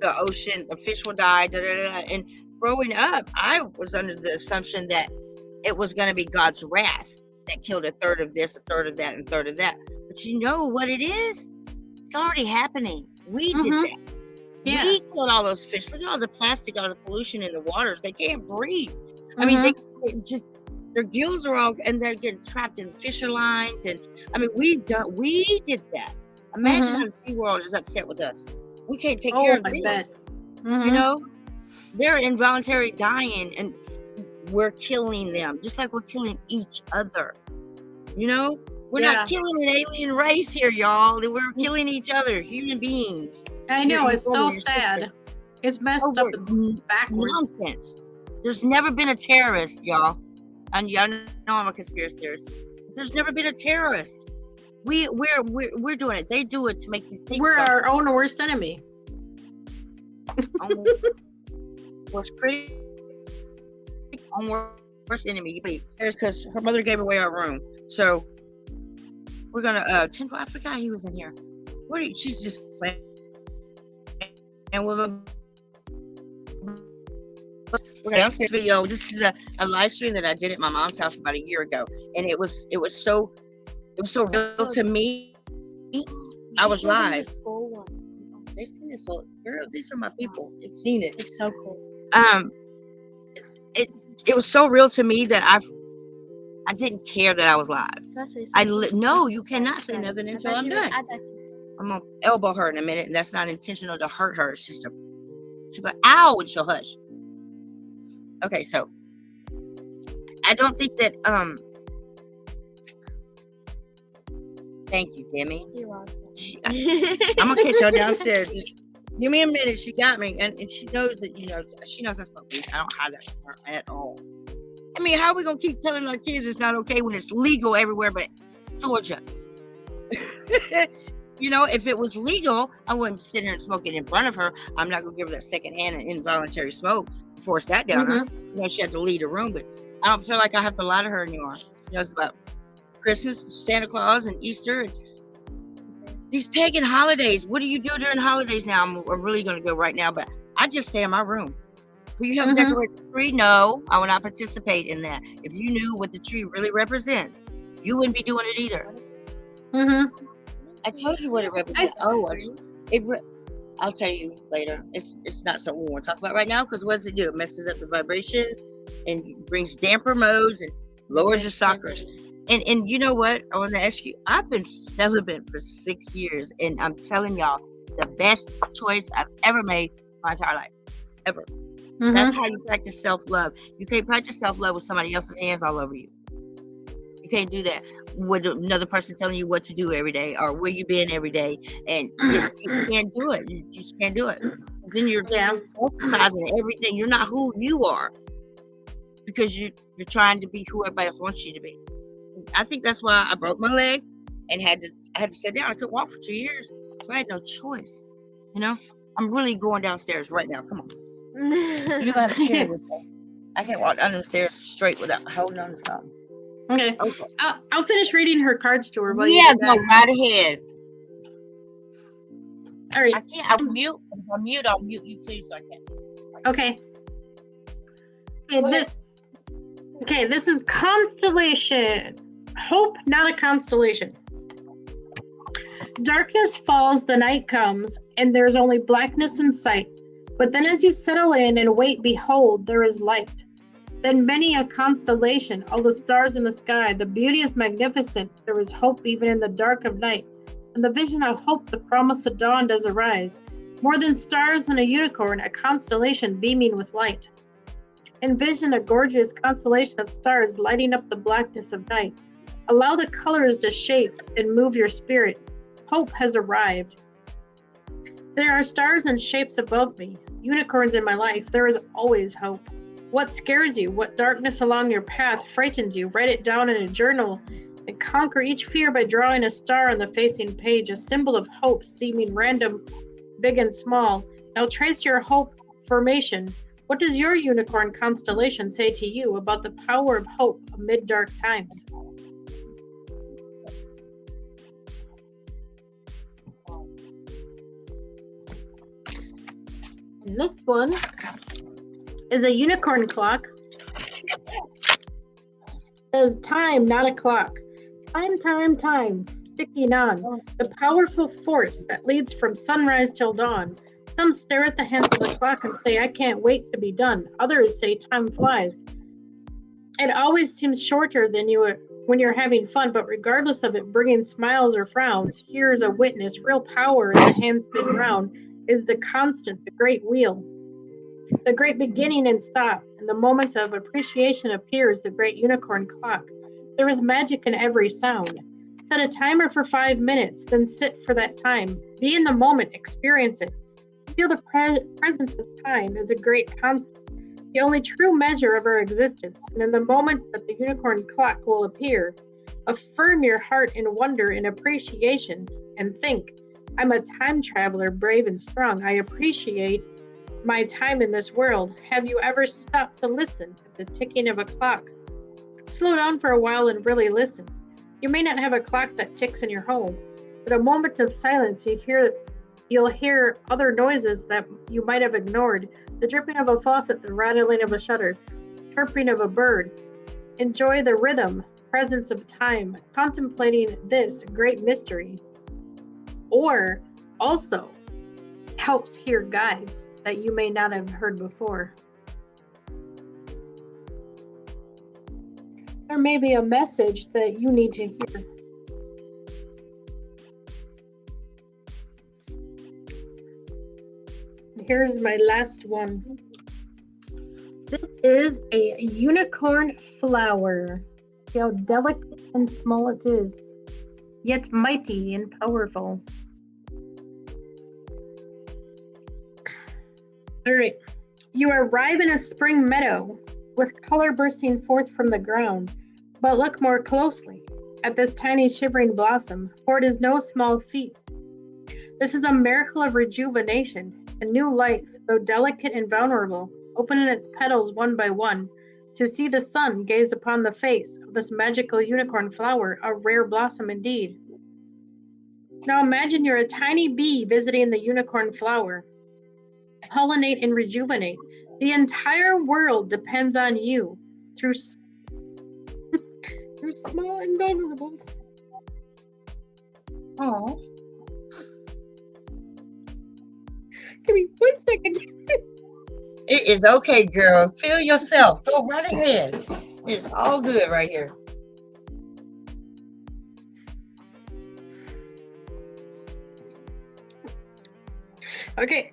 the ocean, the fish will die. And growing up, I was under the assumption that it was going to be God's wrath that killed a third of this, a third of that, and a third of that. But you know what it is? It's already happening. We did that. Yeah. We killed all those fish. Look at all the plastic, all the pollution in the waters. They can't breathe. I mean, they just, their gills are all, and they're getting trapped in fisher lines. And I mean, we did that. Imagine how the SeaWorld is upset with us. We can't take care of them. You know, they're involuntary dying, and we're killing them, just like we're killing each other. You know, we're not killing an alien race here, y'all. We're killing each other, human beings. I know, it's so sad. It's messed up backwards. Nonsense. There's never been a terrorist, y'all. And y'all know I'm a conspiracy theorist. There's never been a terrorist. We're doing it. They do it to make you think. We're our own worst enemy. Worst critic. Worst enemy. Because her mother gave away our room. So we're gonna I forgot he was in here. She's just playing with him. We're gonna downstairs video. This is a live stream that I did at my mom's house about a year ago, and it was so real to me. I was live. They've seen this. Girl, these are my people. They've seen it. It's so cool. It was so real to me that I didn't care that I was live. No, you cannot say nothing until I'm done. I'm gonna elbow her in a minute, and that's not intentional to hurt her. It's just she'll go, ow, and she'll hush. Okay, so I don't think that thank you, Demi. You're welcome. I'm gonna catch y'all downstairs. Just give me a minute. She got me, and she knows that, you know, she knows that's not me. I don't hide that from her at all. I mean, how are we gonna keep telling our kids it's not okay when it's legal everywhere but Georgia? You know, if it was legal, I wouldn't sit here and smoke it in front of her. I'm not gonna give her that secondhand and involuntary smoke, force that down her. You know, she had to leave the room, but I don't feel like I have to lie to her anymore. She knows about Christmas, Santa Claus, and Easter, and these pagan holidays. What do you do during holidays now? I'm really gonna go right now, but I just stay in my room. Will you help decorate the tree? No, I will not participate in that. If you knew what the tree really represents, you wouldn't be doing it either. I told you what it represents. I'll tell you later. It's not something we want to talk about right now, because what does it do? It messes up the vibrations and brings damper modes and lowers your chakras. And you know what? I want to ask you. I've been celibate for 6 years, and I'm telling y'all, the best choice I've ever made my entire life, ever. That's how you practice self-love. You can't practice self-love with somebody else's hands all over you. You can't do that with another person telling you what to do every day or where you've been every day, and you can't do it. You just can't do it. Because then you're exercising everything. You're not who you are, because you're trying to be who everybody else wants you to be. I think that's why I broke my leg and I had to sit down. I couldn't walk for 2 years, so I had no choice. You know, I'm really going downstairs right now. Come on. You gotta carry this thing. I can't walk down the stairs straight without holding on to something. Okay. I'll finish reading her cards to her. Yeah, go right ahead. All right. I can't. I'll mute. If I mute, I'll mute you too, so I can't. Okay. This is constellation. Hope, not a constellation. Darkness falls, the night comes, and there's only blackness in sight. But then as you settle in and wait, behold, there is light. Then many a constellation, all the stars in the sky, the beauty is magnificent. There is hope even in the dark of night. And the vision of hope, the promise of dawn does arise. More than stars and a unicorn, a constellation beaming with light. Envision a gorgeous constellation of stars lighting up the blackness of night. Allow the colors to shape and move your spirit. Hope has arrived. There are stars and shapes above me, unicorns in my life. There is always hope. What scares you? What darkness along your path frightens you? Write it down in a journal and conquer each fear by drawing a star on the facing page, a symbol of hope seeming random, big and small. Now trace your hope formation. What does your unicorn constellation say to you about the power of hope amid dark times? And this one is a unicorn clock. says time, not a clock. Time, ticking on. The powerful force that leads from sunrise till dawn. Some stare at the hands of the clock and say, I can't wait to be done. Others say time flies. It always seems shorter than when you're having fun, but regardless of it bringing smiles or frowns, here's a witness. Real power in the hands spin round is the constant, the great wheel. The great beginning and stop, and the moment of appreciation appears the great unicorn clock. There is magic in every sound. Set a timer for 5 minutes, then sit for that time. Be in the moment, experience it. Feel the presence of time as a great constant, the only true measure of our existence. And in the moment that the unicorn clock will appear, affirm your heart in wonder and appreciation, and think, I'm a time traveler, brave and strong. I appreciate my time in this world. Have you ever stopped to listen at the ticking of a clock? Slow down for a while and really listen. You may not have a clock that ticks in your home, but a moment of silence, you'll hear other noises that you might have ignored. The dripping of a faucet, the rattling of a shutter, chirping of a bird. Enjoy the rhythm, presence of time, contemplating this great mystery. Or also helps hear guides that you may not have heard before. There may be a message that you need to hear. Here's my last one. This is a unicorn flower. See how delicate and small it is, yet mighty and powerful. All right. You arrive in a spring meadow with color bursting forth from the ground, but look more closely at this tiny shivering blossom, for it is no small feat. This is a miracle of rejuvenation, a new life, though delicate and vulnerable, opening its petals one by one, to see the sun gaze upon the face of this magical unicorn flower, a rare blossom indeed. Now imagine you're a tiny bee visiting the unicorn flower. Pollinate and rejuvenate. The entire world depends on you through small and vulnerable. Oh, Give me 1 second. it is okay, girl. Feel yourself. Go right ahead. It's all good right here. Okay.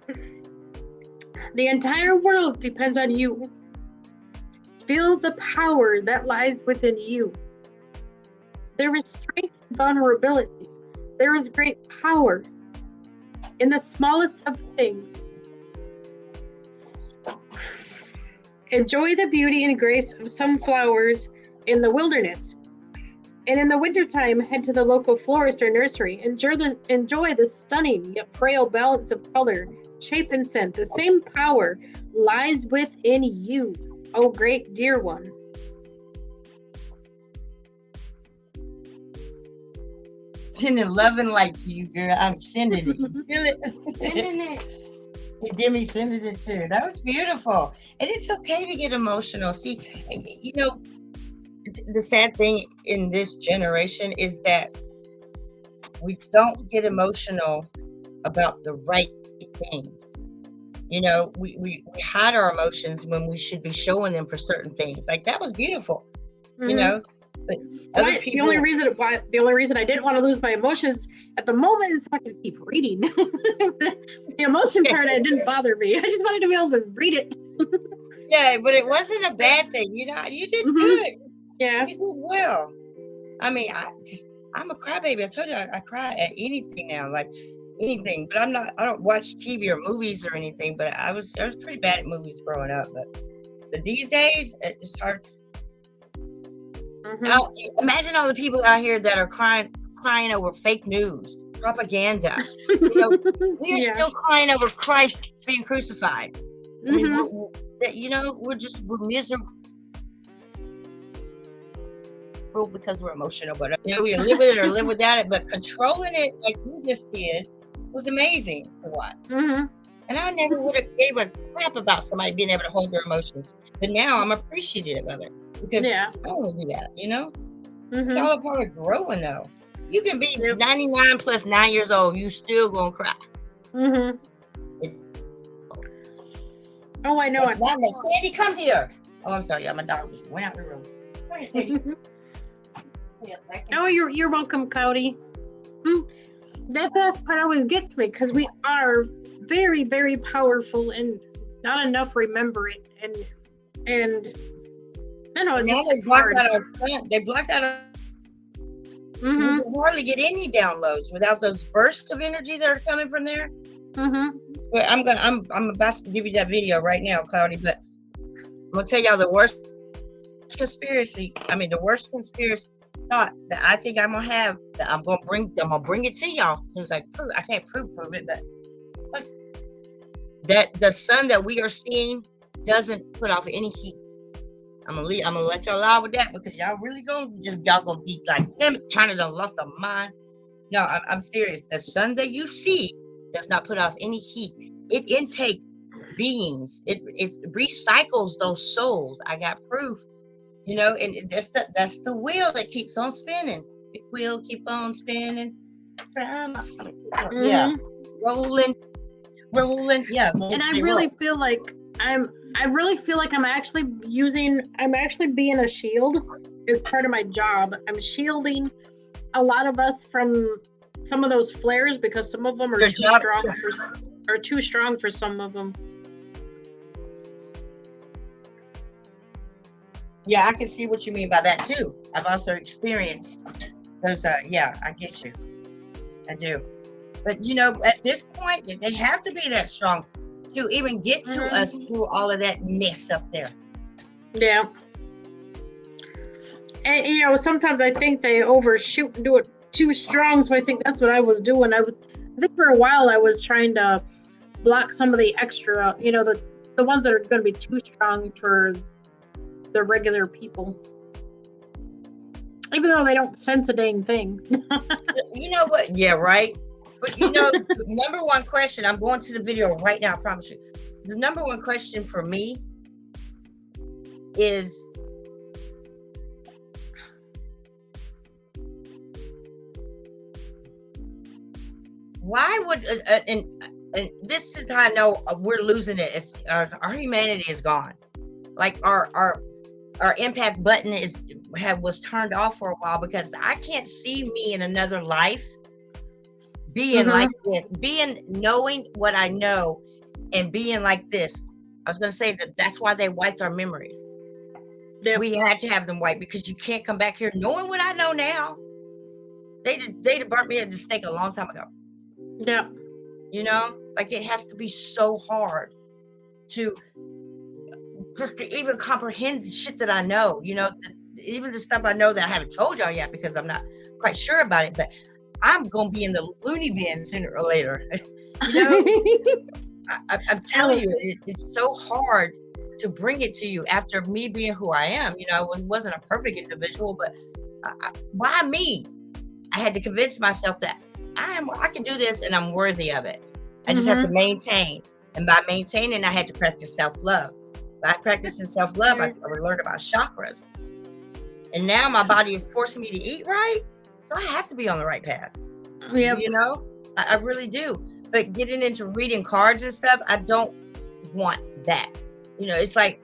The entire world depends on you. Feel the power that lies within you. There is strength and vulnerability. There is great power in the smallest of things. Enjoy the beauty and grace of some flowers in the wilderness. And in the wintertime, head to the local florist or nursery. Enjoy the stunning yet frail balance of color, shape, and scent. The same power lies within you, oh great dear one. Sending love and light to you, girl. I'm sending it. You feel it? Sending it. Demi sending it too. That was beautiful. And it's okay to get emotional. See, you know, the sad thing in this generation is that we don't get emotional about the right things. You know, we hide our emotions when we should be showing them for certain things. Like that was beautiful. You know, but other people. The only reason I didn't want to lose my emotions at the moment is so I could keep reading. The emotion part didn't bother me. I just wanted to be able to read it. Yeah, but it wasn't a bad thing. You know, you did good. Yeah. You did well. I mean, I'm a crybaby. I told you I cry at anything now, like anything. But I don't watch TV or movies or anything. But I was pretty bad at movies growing up. But these days it's hard. Imagine all the people out here that are crying over fake news, propaganda. You know, we are still crying over Christ being crucified. I mean, we're miserable because we're emotional, but you know, we live with it or live without it. But controlling it like you just did was amazing to watch. And I never would have gave a crap about somebody being able to hold their emotions, but now I'm appreciative of it. because Yeah. I don't want to do that, you know? It's Mhm. all a part of growing, though. You can be Yep. 99 plus 9 years old, you still gonna cry. Mhm. It- Oh, I know It's it. not that. Sandy, come here. Oh, I'm sorry. Yeah, my dog just went out the room. Come here, Sandy. Yeah, back in. Oh, you're welcome, Cloudy. Mm. That best part always gets me because we are very, very powerful and not enough remember it and I know it's Now just they blocked hard. out our plant. They blocked out our. Mhm. You can hardly get any downloads without those bursts of energy that are coming from there. Mhm. But I'm about to give you that video right now, Cloudy. But I'm gonna tell y'all the worst conspiracy. I mean, the worst conspiracy thought that I think I'm gonna have. That I'm gonna bring it to y'all as soon as I prove. I can't prove it, but that the sun that we are seeing doesn't put off any heat. I'm gonna let y'all lie with that because y'all really y'all gonna be like, damn it, China done lost their mind. No, I'm serious. The sun that you see does not put off any heat. It intakes beings. It recycles those souls. I got proof. You know, and that's the wheel that keeps on spinning. The wheel keep on spinning. Yeah, Mhm. rolling. Yeah, And I they really roll. feel like I'm actually being a shield as part of my job. I'm shielding a lot of us from some of those flares because some of them are Your too job- strong for some of them. Yeah, I can see what you mean by that too. I've also experienced those. Yeah, I get you. I do. But you know, at this point, they have to be that strong to even get to Mhm. us through all of that mess up there. Yeah. And you know, sometimes I think they overshoot and do it too strong, so I think that's what I was doing. I think for a while I was trying to block some of the extra, you know, the ones that are going to be too strong for the regular people. Even though they don't sense a dang thing. You know what? Yeah, right. But you know, the number one question, I'm going to the video right now, I promise you. The number one question for me is why would and this is how I know we're losing it. It's our humanity is gone. Like our impact button was turned off for a while because I can't see me in another life being Mhm. like this, knowing what I know and being like this. I was going to say that's why they wiped our memories. Yep. We had to have them wiped because you can't come back here knowing what I know now. They'd burnt me at the stake a long time ago. Yeah. You know, like it has to be so hard to just to even comprehend the shit that I know. You know, even the stuff I know that I haven't told y'all yet because I'm not quite sure about it. But I'm gonna be in the loony bin sooner or later. You know, I'm telling you, it's so hard to bring it to you after me being who I am. You know, I wasn't a perfect individual, but why me? I had to convince myself that I can do this and I'm worthy of it. I just have to maintain. And by maintaining, I had to practice self-love. By practicing self-love, I learned about chakras. And now my body is forcing me to eat right. So I have to be on the right path. Yep. You know, I really do. But getting into reading cards and stuff, I don't want that. You know, it's like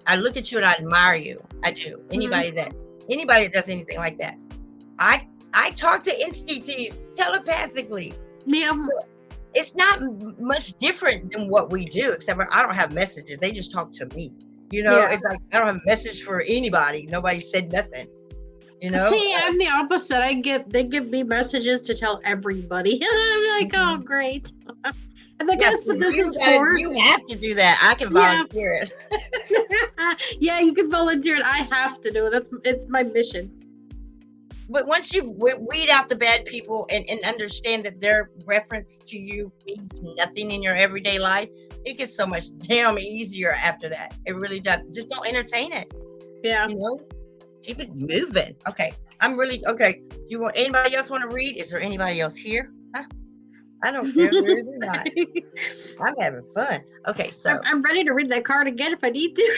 I look at you and I admire you. I do. Anybody that does anything like that. I talk to entities telepathically. Yeah. So it's not much different than what we do, except for I don't have messages. They just talk to me. You know, Yeah. it's like I don't have a message for anybody. Nobody said nothing. You know? See, I'm the opposite. They give me messages to tell everybody. And I'm like, oh, great. And like, that's what this is for. You have to do that. I can Yeah. volunteer it. Yeah, you can volunteer it. I have to do it. It's my mission. But once you weed out the bad people and understand that their reference to you means nothing in your everyday life, it gets so much damn easier after that. It really does. Just don't entertain it. Yeah. You know, keep it moving. Okay, okay. You want anybody else want to read? Is there anybody else here? Huh? I don't care if there is or not. I'm having fun. Okay, so I'm ready to read that card again if I need to.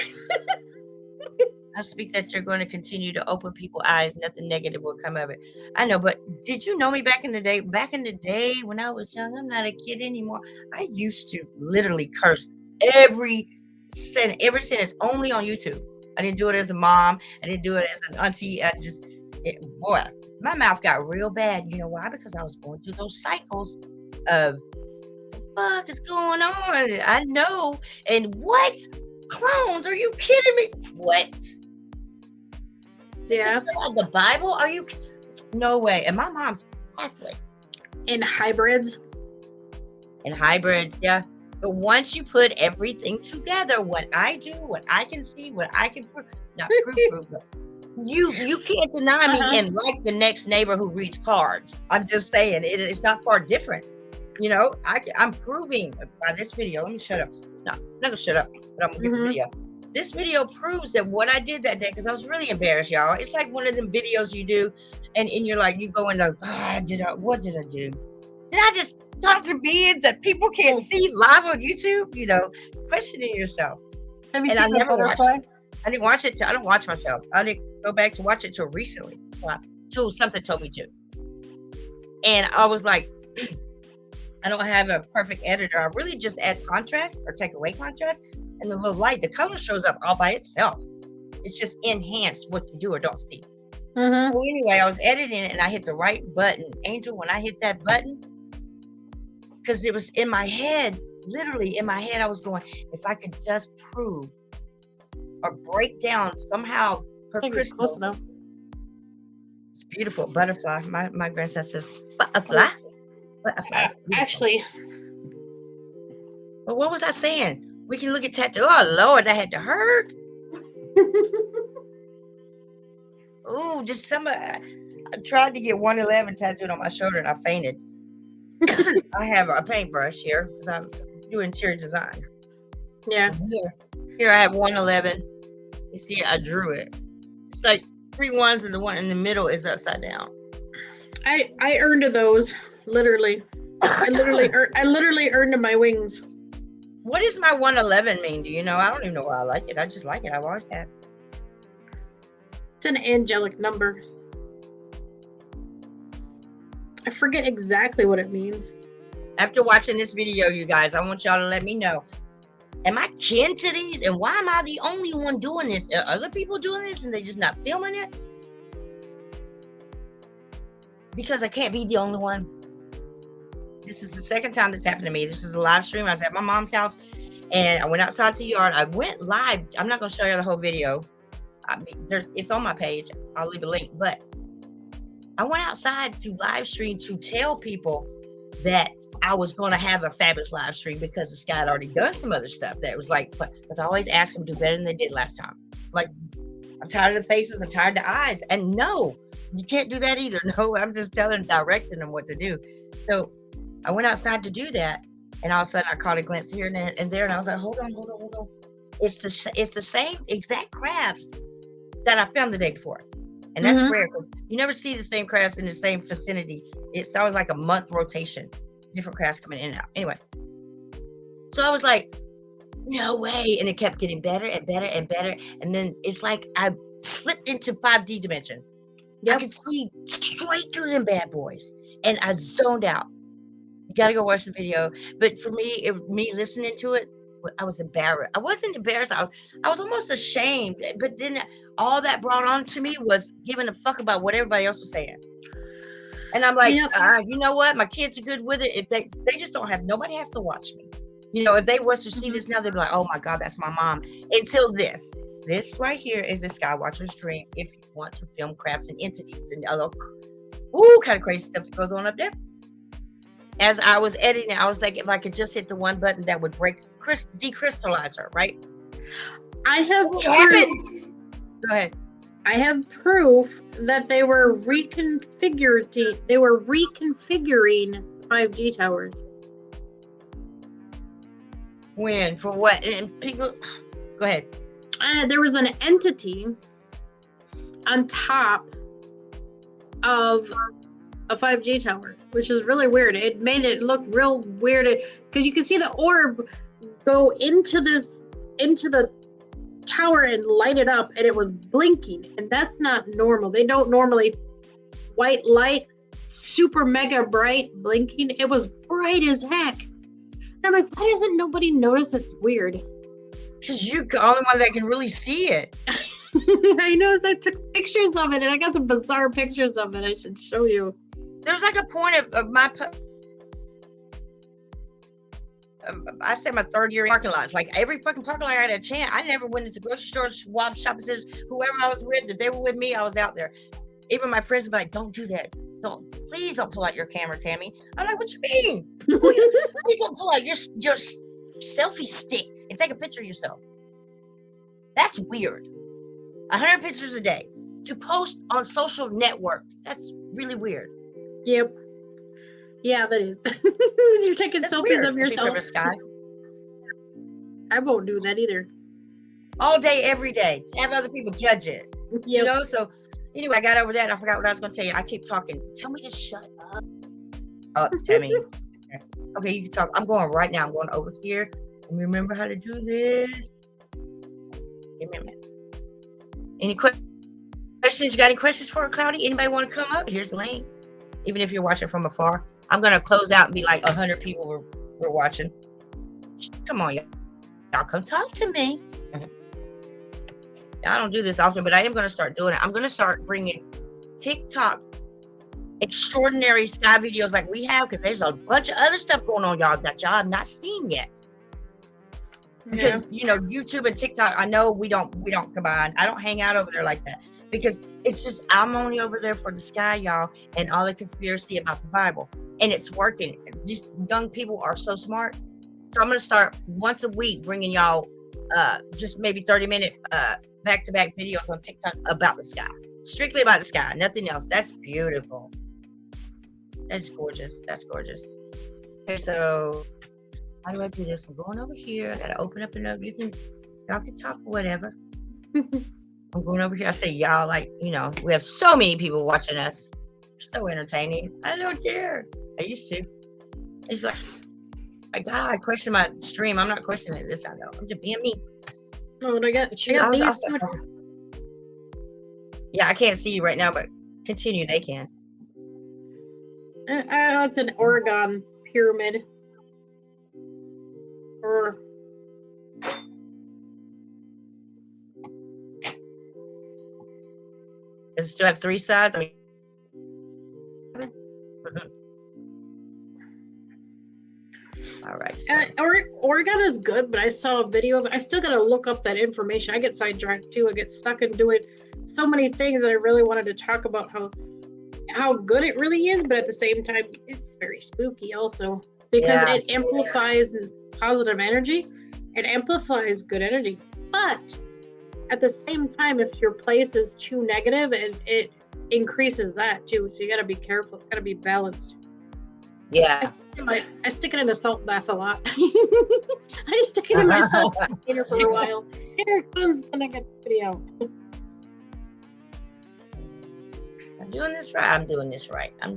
I speak that you're going to continue to open people's eyes. Nothing negative will come of it. I know, but did you know me back in the day? Back in the day when I was young, I'm not a kid anymore. I used to literally curse every sentence only on YouTube. I didn't do it as a mom. I didn't do it as an auntie. Boy, my mouth got real bad. You know why? Because I was going through those cycles of fuck is going on? I know. And what? Clones? Are you kidding me? What? Yeah. The Bible? Are you? No way. And my mom's Catholic. In hybrids. And hybrids, yeah. But once you put everything together, what I do, what I can see, what I can prove, not prove, but you can't deny me and like the next neighbor who reads cards. I'm just saying, it's not far different. You know, I'm proving by this video. Let me shut up. No, I'm not gonna shut up, but I'm gonna get the video. This video proves that what I did that day, because I was really embarrassed, y'all. It's like one of them videos you do, and you're like, you go into, what did I do? Did I just talk to beings that people can't see live on YouTube? You know, questioning yourself. Have you And seen I never butterfly? watched it. I didn't watch it. I don't watch myself. I didn't go back to watch it till recently. Till something told me to. And I was like, I don't have a perfect editor. I really just add contrast or take away contrast, and the little light, the color shows up all by itself. It's just enhanced what you do or don't see. So anyway, I was editing it and I hit the right button. Angel, when I hit that button, because it was in my head, literally in my head, I was going, if I could just prove or break down somehow her crystals. It's beautiful. Butterfly. My grandson says, butterfly. Actually, but what was I saying? We can look at tattoo. Oh Lord, that had to hurt. Oh, just I tried to get 111 tattooed on my shoulder and I fainted. I have a paintbrush here because I'm doing interior design. yeah. Here I have 111. You see, I drew it. It's like 3 ones and the one in the middle is upside down. I earned those. Literally. I literally earned my wings. What does my 111 mean? Do you know? I don't even know why I like it. I just like it. I've always had. It's an angelic number. I forget exactly what it means. After watching this video, you guys, I want y'all to let me know. Am I kin to these? And why am I the only one doing this? Are other people doing this and they just not filming it? Because I can't be the only one. This is the second time this happened to me. This is a live stream. I was at my mom's house and I went outside to the yard. I went live. I'm not going to show you the whole video. It's on my page. I'll leave a link. But I went outside to live stream to tell people that I was going to have a fabulous live stream because this guy had already done some other stuff that was like, because I always ask him to do better than they did last time. Like, I'm tired of the faces. I'm tired of the eyes. And no, you can't do that either. No, I'm just directing them what to do. So I went outside to do that. And all of a sudden I caught a glimpse here and there. And I was like, hold on. It's the same exact crabs that I filmed the day before. And that's rare because you never see the same crabs in the same vicinity. It's always like a month rotation. Different crabs coming in and out. Anyway. So I was like, no way. And it kept getting better and better and better. And then it's like I slipped into 5D dimension. Yep. I could see straight through them bad boys. And I zoned out. You gotta go watch the video. But for me, me listening to it, I was embarrassed. I wasn't embarrassed. I was almost ashamed. But then all that brought on to me was giving a fuck about what everybody else was saying. And I'm like, you know what? My kids are good with it. If they just don't have, nobody has to watch me. You know, if they was to see this now, they'd be like, oh my God, that's my mom. Until this right here is a Skywatcher's dream. If you want to film crafts and entities and other, kind of crazy stuff that goes on up there. As I was editing, I was like, if I could just hit the one button that would decrystallize her, right? I have Go ahead. I have proof that they were reconfiguring 5G towers. When? For what? And people, go ahead. There was an entity on top of a 5G tower, which is really weird. It made it look real weird because you can see the orb go into the tower and light it up, and it was blinking, and that's not normal. They don't normally white light, super mega bright blinking. It was bright as heck. And I'm like, why doesn't nobody notice it's weird? Because you're the only one that can really see it. I know, I took pictures of it, and I got some bizarre pictures of it. I should show you. There's like a point of my I said my third year in parking lots. Like every fucking parking lot I had a chance. I never went into grocery stores, shopping centers. Whoever I was with, if they were with me, I was out there. Even my friends would be like, "Don't do that. Please don't pull out your camera, Tammy." I'm like, "What you mean? Please don't pull out your selfie stick and take a picture of yourself." That's weird. 100 pictures a day to post on social networks. That's really weird. Yep. Yeah, that is. You're taking That's selfies weird. of yourself. The sky. I won't do that either. All day, every day. Have other people judge it. Yep. You know, so anyway, I got over that and I forgot what I was going to tell you. I keep talking. Tell me to shut up. Tammy. Okay, you can talk. I'm going right now. I'm going over here. Remember how to do this. Give me a minute. Any questions? You got any questions for Cloudy? Anybody want to come up? Here's the link. Even if you're watching from afar. I'm going to close out and be like 100 people were watching. Come on, y'all. Y'all come talk to me. I don't do this often, but I am going to start doing it. I'm going to start bringing TikTok extraordinary sky videos like we have, because there's a bunch of other stuff going on, y'all, that y'all have not seen yet. Because you know, YouTube and TikTok, I know we don't combine. I don't hang out over there like that, because it's just, I'm only over there for the sky, y'all, and all the conspiracy about the Bible, and it's working. These young people are so smart. So I'm going to start once a week bringing y'all just maybe 30-minute back-to-back videos on TikTok about the sky, strictly about the sky, nothing else. That's beautiful. That's gorgeous. That's gorgeous. Okay, so how do I do this? I'm going over here. I gotta open up another. Y'all can talk or whatever. I'm going over here. I say y'all, like, you know, we have so many people watching us. So entertaining. I don't care. I used to. It's like God, I question my stream. I'm not questioning this. I know. I'm just being me. Oh, and I got these. Yeah, I can't see you right now, but continue. They can. It's an Oregon pyramid. Or does it still have 3 sides? I mean, all right. So. Oregon is good, but I saw a video of it. I still gotta look up that information. I get sidetracked too. I get stuck in doing so many things that I really wanted to talk about how good it really is, but at the same time, it's very spooky also, because it amplifies positive energy. It amplifies good energy, but at the same time, if your place is too negative, it increases that too. So you got to be careful. It's got to be balanced. Yeah. I stick it in a salt bath a lot. I stick it in my salt container for a while. Here it comes, and I get the video. I'm doing this right. I'm doing this right. I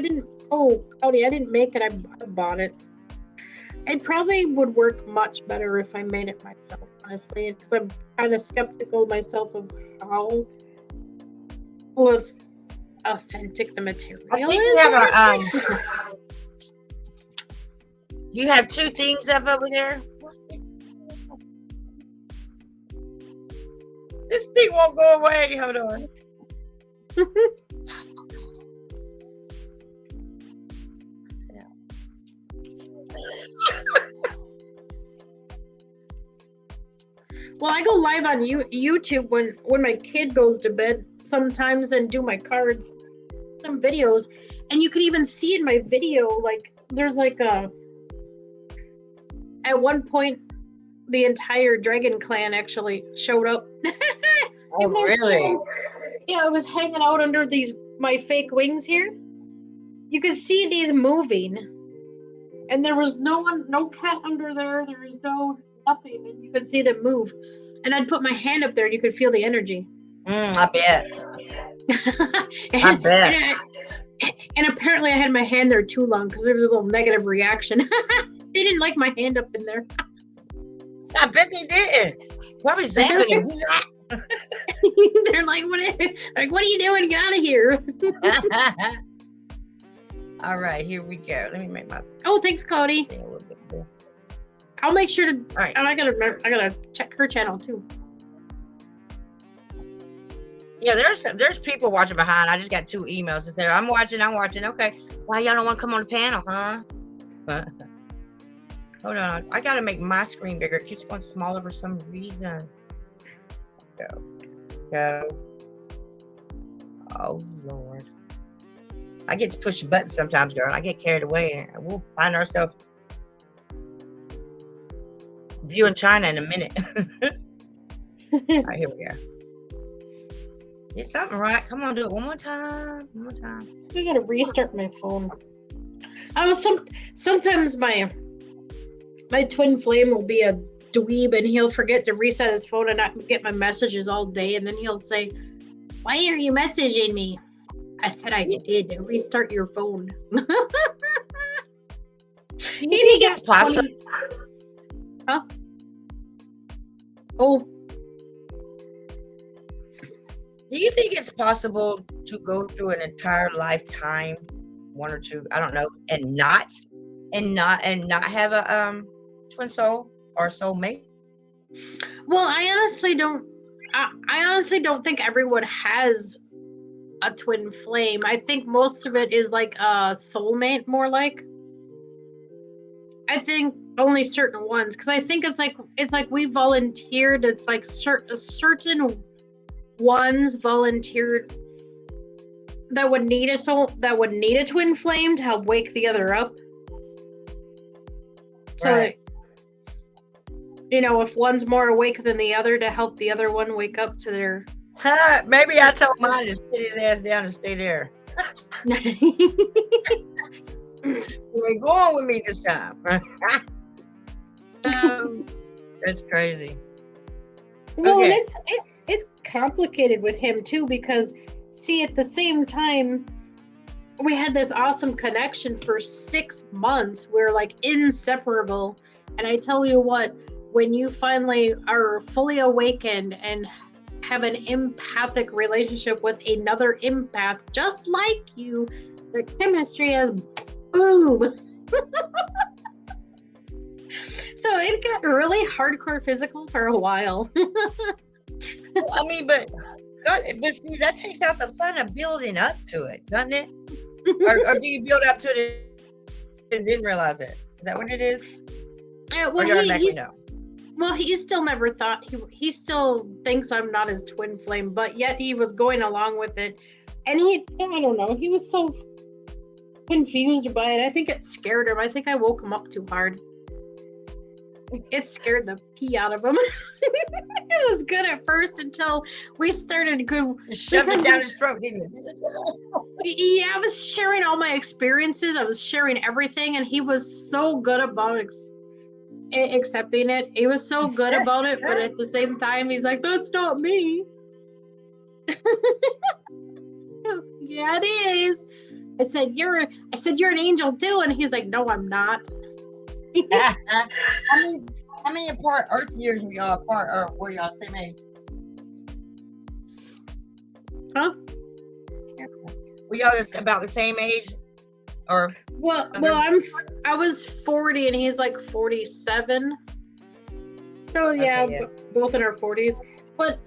didn't. Oh, Cody, I didn't make it. I bought it. It probably would work much better if I made it myself, honestly, because I'm kind of skeptical myself of how authentic the material I think is. you have you have 2 things up over there. What is this thing won't go away. Hold on. Well, I go live on YouTube when my kid goes to bed sometimes and do my cards, some videos, and you can even see in my video, like, there's like at one point the entire dragon clan actually showed up. Oh, really? Yeah, I was hanging out under my fake wings here. You could see these moving, and there was no cat under there. There was no nothing, and you could see them move. And I'd put my hand up there, and you could feel the energy. I bet. I bet. And apparently, I had my hand there too long because there was a little negative reaction. They didn't like my hand up in there. I bet they didn't. Probably zapping him. Zap. They're like, what are you doing? Get out of here. All right, here we go. Let me make my Oh, thanks, Cody. thing a little bit more. I'll make sure to. All right. I gotta check her channel too. Yeah, there's people watching behind. I just got 2 emails that say, I'm watching. Okay. Why y'all don't want to come on the panel, huh? Hold on. I gotta make my screen bigger. It keeps going smaller for some reason. Go. Oh Lord. I get to push the button sometimes, girl. I get carried away and we'll find ourselves viewing China in a minute. All right, here we go. Did something right. Come on, do it one more time. I gotta restart my phone. Sometimes my twin flame will be a dweeb and he'll forget to reset his phone and not get my messages all day, and then he'll say, "Why are you messaging me?" I said I did. Restart your phone. You think it's possible? Huh? Oh, Do you think it's possible to go through an entire lifetime, 1 or 2, I don't know, and not have a twin soul or soulmate? well, I honestly don't think everyone has a twin flame. I think most of it is like a soulmate, more like. I think only certain ones, because I think it's like we volunteered. It's like certain ones volunteered that would need a twin flame to help wake the other up. So, Right. if one's more awake than the other, to help the other one wake up to their. Maybe I told mine to sit his ass down and stay there. You ain't going with me this time. That's crazy. Well, Okay. and it's complicated with him too, because see, at the same time, we had this awesome connection for 6 months. We're like inseparable, and I tell you what, when you finally are fully awakened and have an empathic relationship with another empath just like you, the chemistry is boom. So it got really hardcore physical for a while. I mean, but see, that takes out the fun of building up to it, doesn't it? or do you build up to it and then realize it? Is that what it is? Yeah, Or well, you automatically know? well, he still never thought he still thinks I'm not his twin flame, but yet he was going along with it, and I don't know, he was so confused by it. I think it scared him. I think I woke him up too hard. It scared the pee out of him. It was good at first until we started good. You shoved it down his throat, didn't you? Yeah, I was sharing all my experiences. I was sharing everything, and he was so good about accepting it. He was so good about it, but at the same time, he's like, "That's not me." Yeah, it is. I said, "You're an angel too," and he's like, "No, I'm not." How many apart Earth years were y'all apart, or were y'all same age? Huh? Were y'all about the same age, or? Well, I was 40 and he's like 47. So yeah, Okay, yeah. both in our 40s. But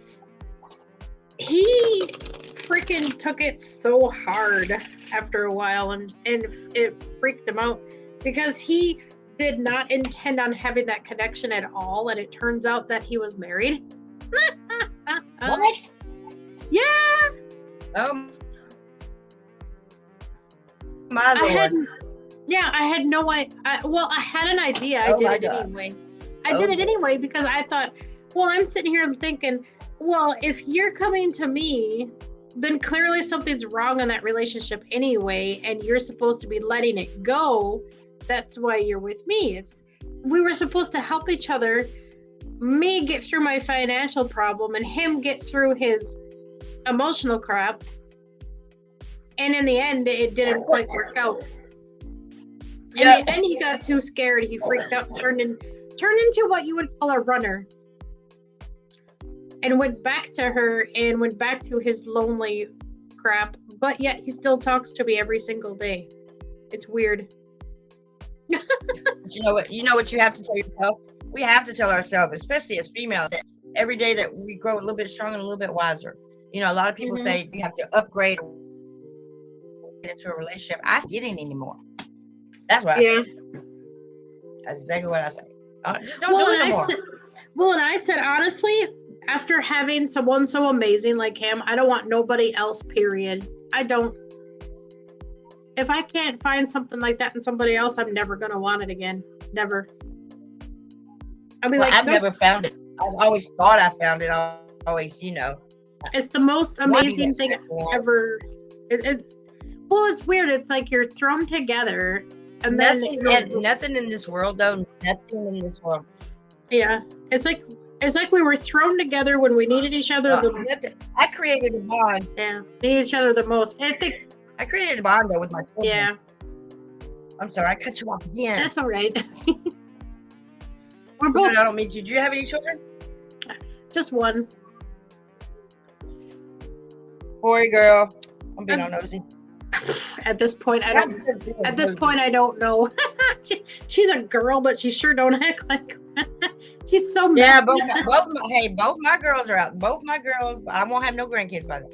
he freaking took it so hard after a while, and it freaked him out, because he did not intend on having that connection at all, and it turns out that he was married. What? Yeah. My Lord. I had no idea. Well, I had an idea. I Oh my did it God. anyway. I did it anyway because I thought, well, I'm sitting here thinking, well, if you're coming to me, then clearly something's wrong in that relationship anyway, and you're supposed to be letting it go. That's why you're with me. We were supposed to help each other, me get through my financial problem and him get through his emotional crap. And in the end, it didn't quite work out. And Yeah. then he got too scared. He freaked out, turned turned into what you would call a runner, and went back to her and went back to his lonely crap. But yet he still talks to me every single day. It's weird. But you know what? You know what you have to tell yourself. We have to tell ourselves, especially as females, that every day that we grow a little bit stronger and a little bit wiser. You know, a lot of people say you have to upgrade into a relationship. I don't get it anymore. That's what I say. That's exactly what I say. Just don't do it anymore. And I said, honestly, after having someone so amazing like him, I don't want nobody else, period. I don't. If I can't find something like that in somebody else, I'm never going to want it again. Never. I mean, I've never found it. I've always thought I found it. I always, you know. It's the most amazing thing ever. Well, it's weird. It's like you're thrown together, and nothing in this world, though. Nothing in this world. Yeah, it's like we were thrown together when we needed each other. I created a bond. Yeah, need each other the most. And I created a bond though with my children. Yeah. I'm sorry, I cut you off again. That's all right. We're both. I don't mean to. Do you have any children? Just one. Boy, girl. I'm being all nosy. At this point, I don't. At this point, I don't know. She's a girl, but she sure don't act like. She's so mad. Yeah, both my girls are out. Both my girls. I won't have no grandkids by then.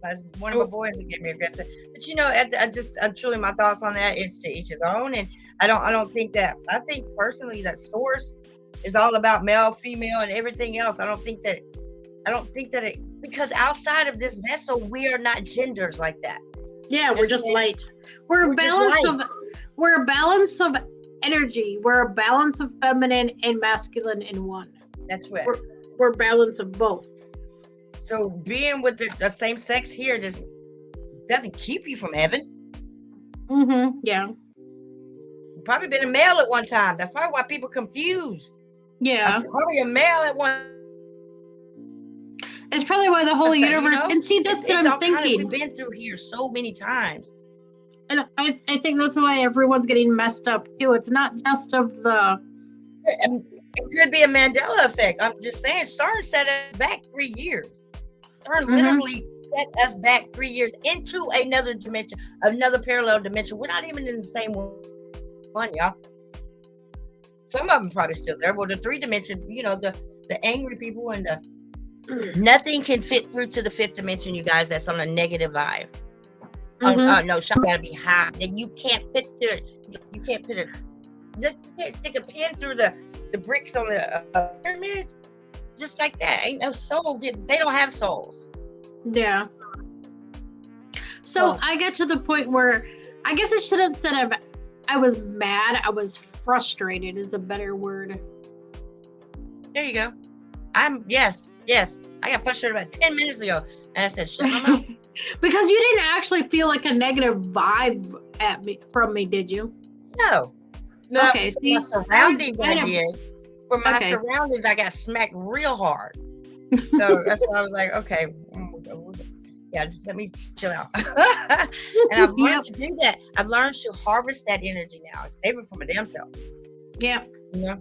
That's one of my boys that get me aggressive. But you know, I'm truly, my thoughts on that is to each his own, and I don't think that. I think personally that source is all about male, female, and everything else. I don't think that it, because outside of this vessel, we are not genders like that. Yeah, we're just light. We're a balance of energy. We're a balance of feminine and masculine in one. That's right. We're a balance of both. So being with the same sex here just doesn't keep you from heaven. Mm-hmm. Yeah. You've probably been a male at one time. That's probably why people confused. Yeah. I'm probably a male at one. It's probably why the whole universe. You know, and see, that's what I'm thinking. We've been through here so many times. And I think that's why everyone's getting messed up too. It's not just of the. It could be a Mandela effect. I'm just saying, CERN set us back 3 years. CERN literally set us back 3 years into another dimension, another parallel dimension. We're not even in the same one, y'all. Some of them probably still there. Well, the 3 dimension, you know, the angry people and the nothing can fit through to the 5th dimension, you guys. That's on a negative vibe. No, shot gotta be high. And you can't fit through it. You can't stick a pin through the bricks on the pyramids. Just like that. Ain't no soul. They don't have souls. Yeah. So I got to the point where I guess I should have said I was mad. I was frustrated is a better word. There you go. Yes. I got frustrated about 10 minutes ago. And I said, shut my mouth. Because you didn't actually feel like a negative vibe from me, did you? No. Okay, see, my surroundings I did. For my surroundings, I got smacked real hard. So that's why I was like, okay, yeah, just let me chill out. And I've learned to do that. I've learned to harvest that energy now and save it for my damn self. Yeah. You know?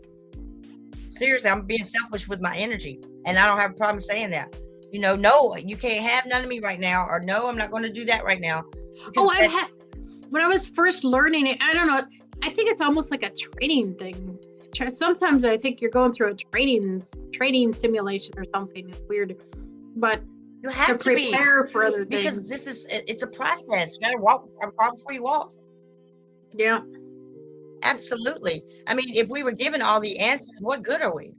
Seriously, I'm being selfish with my energy. And I don't have a problem saying that. You know, no, you can't have none of me right now. Or no, I'm not going to do that right now. When I was first learning it, I don't know. I think it's almost like a training thing. Sometimes I think you're going through a training simulation or something. It's weird, but you have to prepare for other because things. It's a process. You got to walk before you walk. Yeah, absolutely. I mean, if we were given all the answers, what good are we?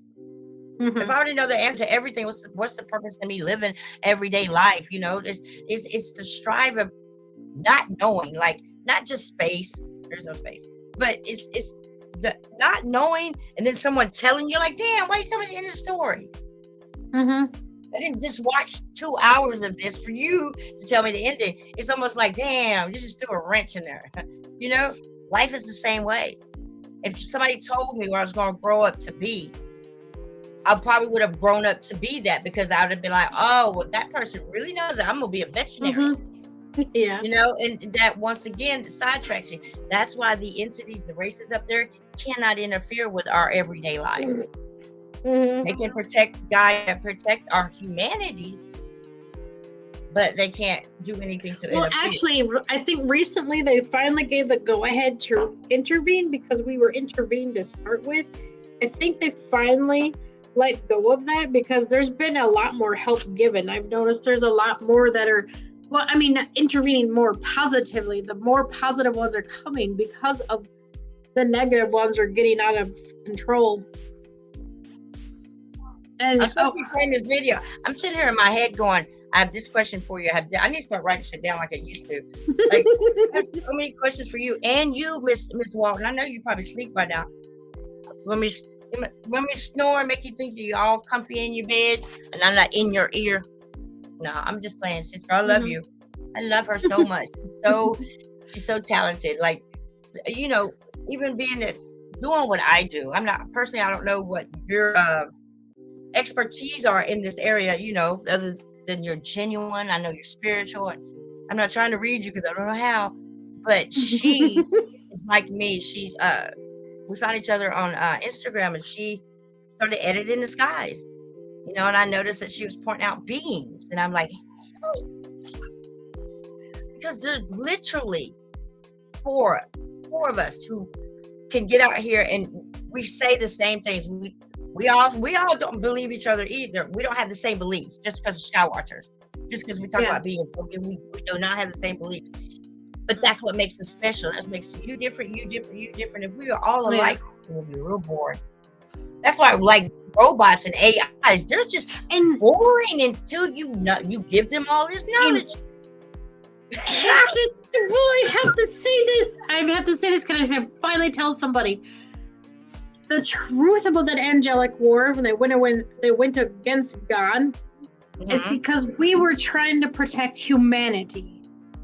Mm-hmm. If I already know the answer to everything, what's the purpose of me living everyday life? You know, it's the strive of not knowing, like not just space. There's no space. But it's the not knowing, and then someone telling you, like, damn, why you tell me the end of the story? Mm-hmm. I didn't just watch 2 hours of this for you to tell me the ending. It's almost like, damn, you just threw a wrench in there. You know, life is the same way. If somebody told me where I was going to grow up to be, I probably would have grown up to be that, because I would have been like, oh, well, that person really knows that I'm going to be a veterinarian. Mm-hmm. Yeah. You know, and that once again sidetracks you. That's why the entities, the races up there, cannot interfere with our everyday life. Mhm. They can protect our humanity, but they can't do anything to Well, interfere. actually, I think recently they finally gave the go-ahead to intervene because we were intervened to start with. I think they finally let go of that because there's been a lot more help given. I've noticed there's a lot more that are, well, I mean, intervening more positively. The more positive ones are coming because of the negative ones are getting out of control. And I'm supposed to be playing this video. I'm sitting here in my head going, I have this question for you. I need to start writing shit down like I used to. Like, I have so many questions for you and you, Miss Walton. I know you probably sleep by now. Let me snore and make you think that you're all comfy in your bed and I'm not in your ear. No, I'm just playing, sister. I love you. I love her so much. She's so talented. Like, you know, even doing what I do. I'm not personally. I don't know what your expertise are in this area. You know, other than you're genuine. I know you're spiritual. I'm not trying to read you because I don't know how. But she is like me. We found each other on Instagram, and she started editing the skies. You know, and I noticed that she was pointing out beings, and I'm like, because there's literally four of us who can get out here and we say the same things. We all don't believe each other either. We don't have the same beliefs just because of sky watchers. Just because we talk about beings, okay, we do not have the same beliefs. But that's what makes us special. That makes you different, you different, you different. If we were all alike, we'll be real boring. That's why, like robots and AIs, they're just boring until you give them all this knowledge. I have to say this. I have to say this because I finally tell somebody the truth about that angelic war when they went against God. Is because we were trying to protect humanity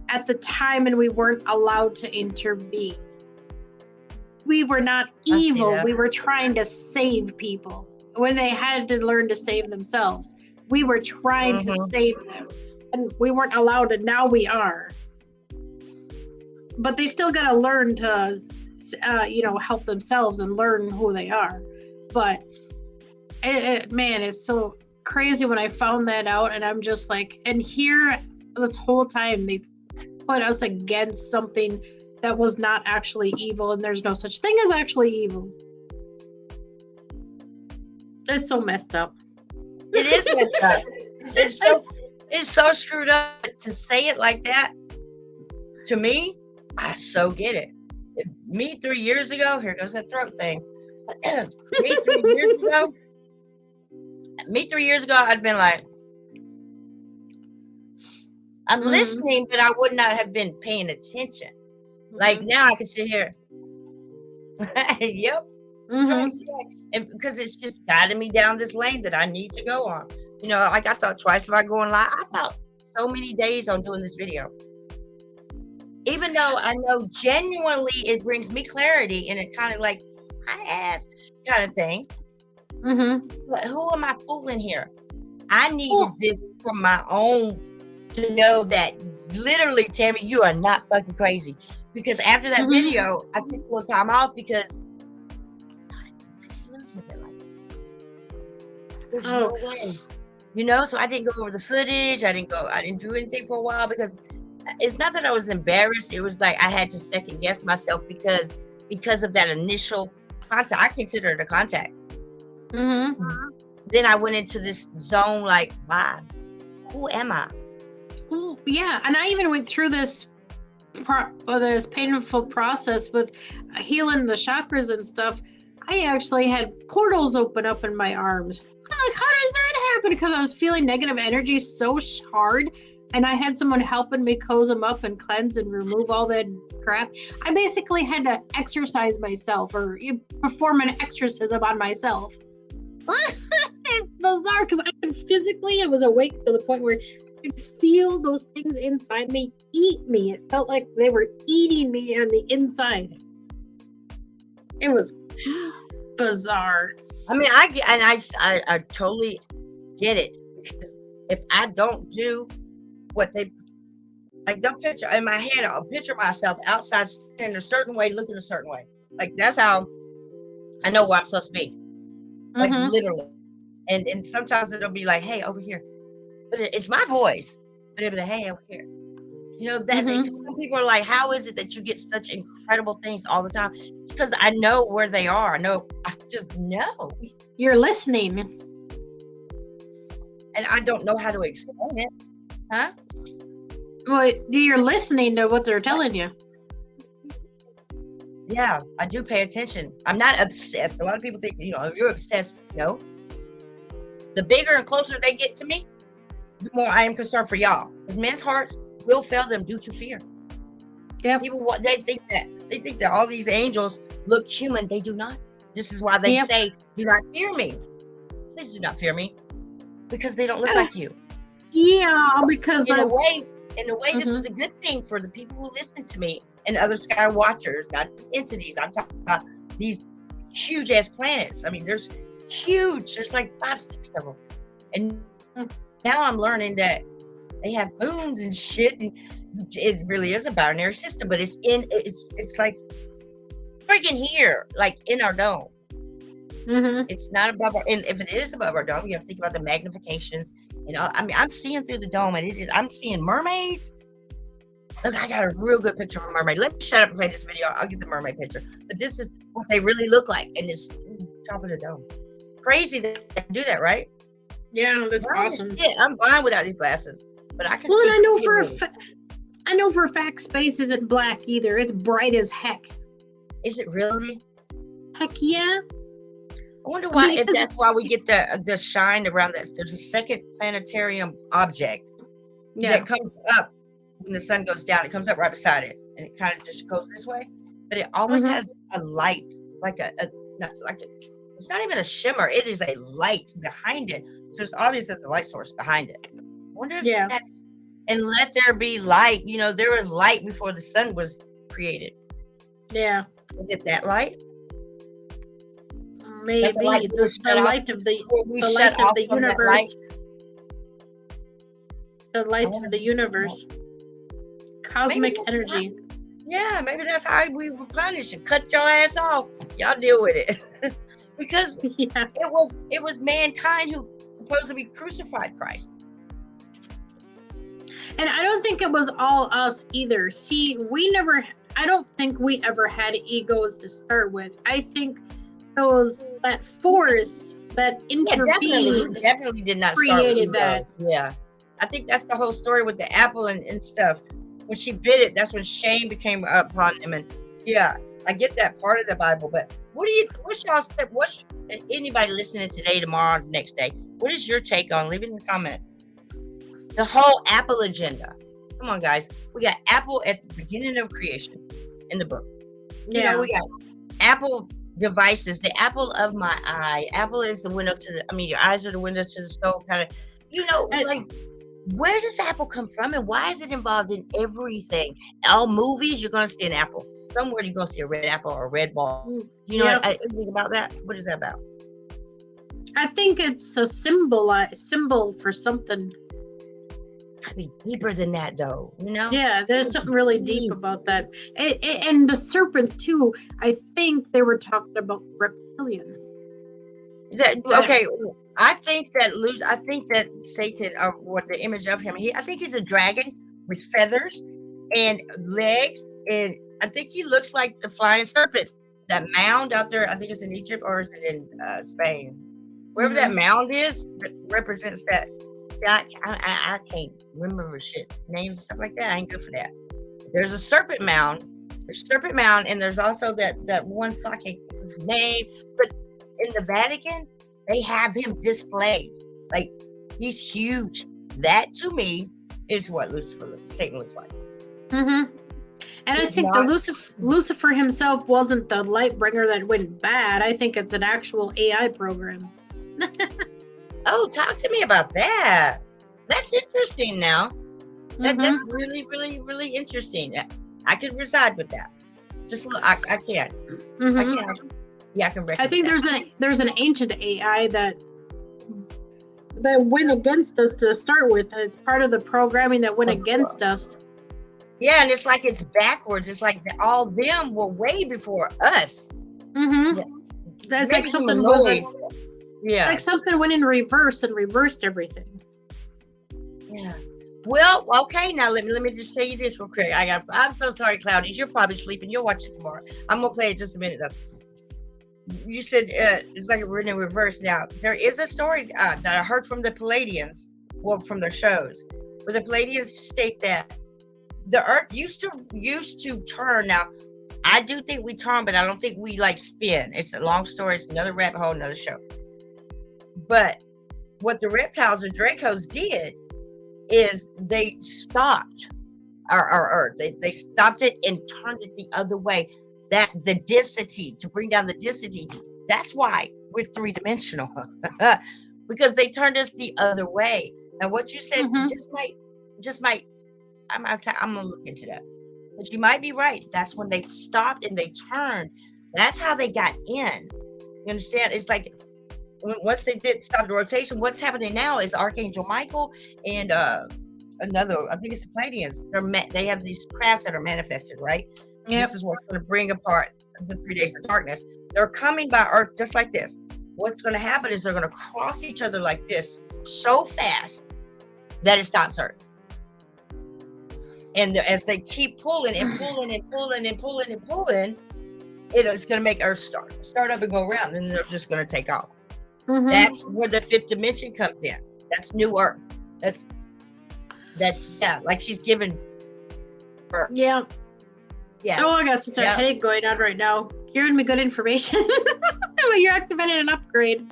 at the time, and we weren't allowed to intervene. We were not evil. We were trying to save people when they had to learn to save themselves. We were trying to save them. And we weren't allowed to. Now we are. But they still got to learn to, help themselves and learn who they are. But, man, it's so crazy when I found that out. And I'm just like, and here, this whole time, they put us against something that was not actually evil. And there's no such thing as actually evil. It's so messed up. It is messed up. It's so screwed up to say it like that. To me, I so get it. Me 3 years ago, here goes that throat thing. Me 3 years ago, I'd been like, I'm listening, but I would not have been paying attention. Like now I can sit here. Yep. And because it's just guiding me down this lane that I need to go on. You know, like I thought twice about going live. I thought so many days on doing this video. Even though I know genuinely it brings me clarity and it kind of like I ask kind of thing. But who am I fooling here? I needed this for my own to know that literally, Tammy, you are not fucking crazy. Because after that video, I took a little time off because there's no way. You know, so I didn't go over the footage. I didn't do anything for a while because it's not that I was embarrassed. It was like I had to second guess myself because of that initial contact. I consider it a contact. Then I went into this zone like, wow, who am I? Well, yeah, and I even went through this painful process with healing the chakras and stuff. I actually had portals open up in my arms. I'm like, how does that happen? Because I was feeling negative energy so hard, and I had someone helping me close them up and cleanse and remove all that crap. I basically had to exercise myself or perform an exorcism on myself. It's bizarre because I was awake to the point where I could feel those things inside me eat me. It felt like they were eating me on the inside. It was bizarre. I mean, I totally get it because if I don't do what they like, they'll picture in my head. I'll picture myself outside in a certain way, looking a certain way. Like that's how I know where I'm supposed to be, like Mhm. literally. And sometimes it'll be like, hey, over here, but it's my voice. But it'll be like, hey, over here. You know that Mhm. some people are like, how is it that you get such incredible things all the time? It's because I know where they are. I just know, You're listening. and I don't know how to explain it, huh? Well, you're listening to what they're telling you. Yeah, I do pay attention. I'm not obsessed. A lot of people think, if you're obsessed, no. The bigger and closer they get to me, the more I am concerned for y'all. Because men's hearts will fail them due to fear. Yep. People, they think that all these angels look human. They do not. This is why they Yep. say, do not fear me. Please do not fear me. Because they don't look like you. Yeah, because In a way, this Mhm. is a good thing for the people who listen to me and other sky watchers, not just entities. I'm talking about these huge ass planets. I mean, there's like 5, 6 of them. And now I'm learning that they have moons and shit, and it really is a binary system, but it's like freaking here, like in our dome. Mhm. It's not above our, and if it is above our dome, you have to think about the magnifications. I mean, I'm seeing through the dome, and I'm seeing mermaids. Look, I got a real good picture of a mermaid. Let me shut up and play this video. I'll get the mermaid picture. But this is what they really look like, and it's top of the dome. Crazy that they can do that, right? Yeah, that's Blind as awesome. shit. I'm blind without these glasses, but I can Well, see. and I know clearly. for a fact space isn't black either. It's bright as heck. Is it really? Heck yeah. I wonder why. If Because- that's why we get the shine around this. There's a second planetarium object Yeah. that comes up when the sun goes down. It comes up right beside it, and it kind of just goes this way. But it always Mhm. has a light, like it's not even a shimmer. It is a light behind it. So it's obvious that the light source behind it. I wonder if Yeah. that's, and let there be light. There was light before the sun was created. Yeah. Is it that light? Maybe That the light the, was shut off light of the Or we the shut light of off the from that universe. light? The light wonder of the universe. Cosmic that's energy. Yeah, maybe that's how we were punished and cut your ass off. Y'all deal with it. Because Yeah. it was mankind who supposedly crucified Christ. And I don't think it was all us either. See, I don't think we ever had egos to start with. I think that force that Yeah, definitely. intervened. We definitely did not start with created that. egos. Yeah. I think that's the whole story with the apple and stuff. When she bit it, that's when shame became upon them. And yeah, I get that part of the Bible, but what's y'all step? What's anybody listening today, tomorrow, next day? What is your take on? Leave it in the comments. The whole Apple agenda. Come on, guys. We got Apple at the beginning of creation in the book. Yeah. We got Apple devices, the apple of my eye. Apple is the window to your eyes are the window to the soul, kind of. Like, where does Apple come from, and why is it involved in everything? All movies, you're going to see an apple. Somewhere you're going to see a red apple or a red ball. You know anything about that? What is that about? I think it's a symbol for something. Gotta be deeper than that, though. Yeah, there's something really deep about that. And the serpent too. I think they were talking about reptilian. Okay, I think that Satan, or what the image of him, I think he's a dragon with feathers and legs, and I think he looks like the flying serpent. That mound out there, I think it's in Egypt, or is it in Spain? Wherever that mound is, that represents that. See, I can't remember shit names and stuff like that. I ain't good for that. There's a serpent mound. And there's also that one fucking name. But in the Vatican, they have him displayed. Like, he's huge. That to me is what Satan looks like. Mm-hmm. And I think the Lucifer himself wasn't the light bringer that went bad. I think it's an actual AI program. Oh, talk to me about that. That's interesting now. That's really, really, really interesting. I could reside with that. Just look, I can't. I can't. Yeah, I can recognize. I think there's an ancient AI that went against us to start with. It's part of the programming that went against us. Yeah, and it's like it's backwards. It's like all them were way before us. Mm-hmm. Yeah. That's maybe like he something was like, annoyed. it's Yeah. like something went in reverse and reversed everything. Yeah. Well, okay. Now let me just say you this real quick. I'm so sorry, Cloudy. You're probably sleeping. You'll watch it tomorrow. I'm gonna play it just a minute though. You said it's like we're in reverse. Now there is a story that I heard from the Palladians, well, from their shows, where the Palladians state that the Earth used to turn. Now I do think we turn, but I don't think we like spin. It's a long story. It's another rabbit hole, another show. But what the reptiles or Dracos did is they stopped our Earth. They stopped it and turned it the other way. That the density, to bring down the density, that's why we're three-dimensional. Because they turned us the other way. Now what you said Mhm. just might I'm gonna look into that. But you might be right. That's when they stopped and they turned. That's how they got in. You understand? It's like once they did stop the rotation, what's happening now is Archangel Michael and another, I think it's the Palladians. They have these crafts that are manifested, right? Yep. This is what's going to bring apart the 3 days of darkness. They're coming by Earth just like this. What's going to happen is they're going to cross each other like this so fast that it stops Earth. And as they keep pulling and pulling and pulling and pulling and pulling, it's going to make Earth start up and go around, and they're just going to take off. Mhm. That's where the fifth dimension comes in. That's new Earth. That's yeah, like she's given birth. Yeah. Yeah. Oh, I got such a Yeah. headache going on right now. You're giving me good information. You're activating an upgrade.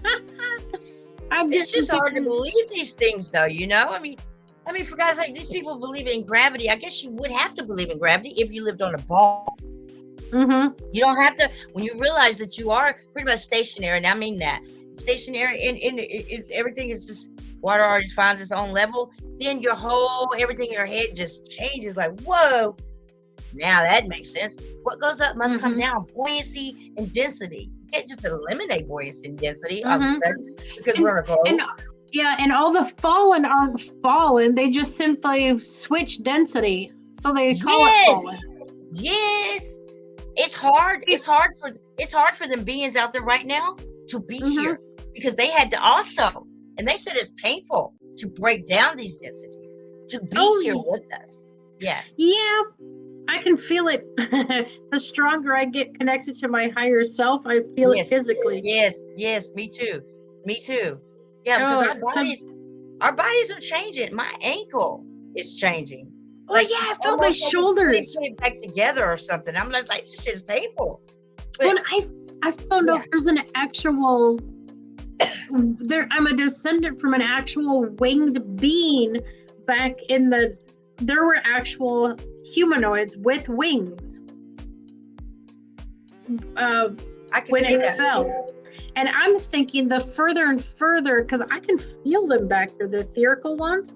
It's just hard to believe these things, though. You know, I mean, for guys like these people believe in gravity. I guess you would have to believe in gravity if you lived on a ball. Mm-hmm. You don't have to. When you realize that you are pretty much stationary, and I mean that stationary, and it's everything is just water already finds its own level. Then your whole everything in your head just changes. Like, whoa. Now that makes sense. What goes up must come down. Buoyancy and density. You can't just eliminate buoyancy and density all of a sudden because we're a globe. And all the fallen aren't fallen. They just simply switch density. So they call it fallen. Yes. It's hard. It's hard for them beings out there right now to be here because they had to also, and they said it's painful to break down these densities, to be here with us. Yeah. Yeah. I can feel it. The stronger I get connected to my higher self, I feel it physically. Yes, me too. Yeah, because our bodies are changing. My ankle is changing. Like, yeah, I felt my shoulders put it back together or something. I'm like this shit is painful. But when I found out there's an actual I'm a descendant from an actual winged being back in there were actual humanoids with wings. I can when see it that. fell. And I'm thinking the further and further, because I can feel them back there, the etherical ones.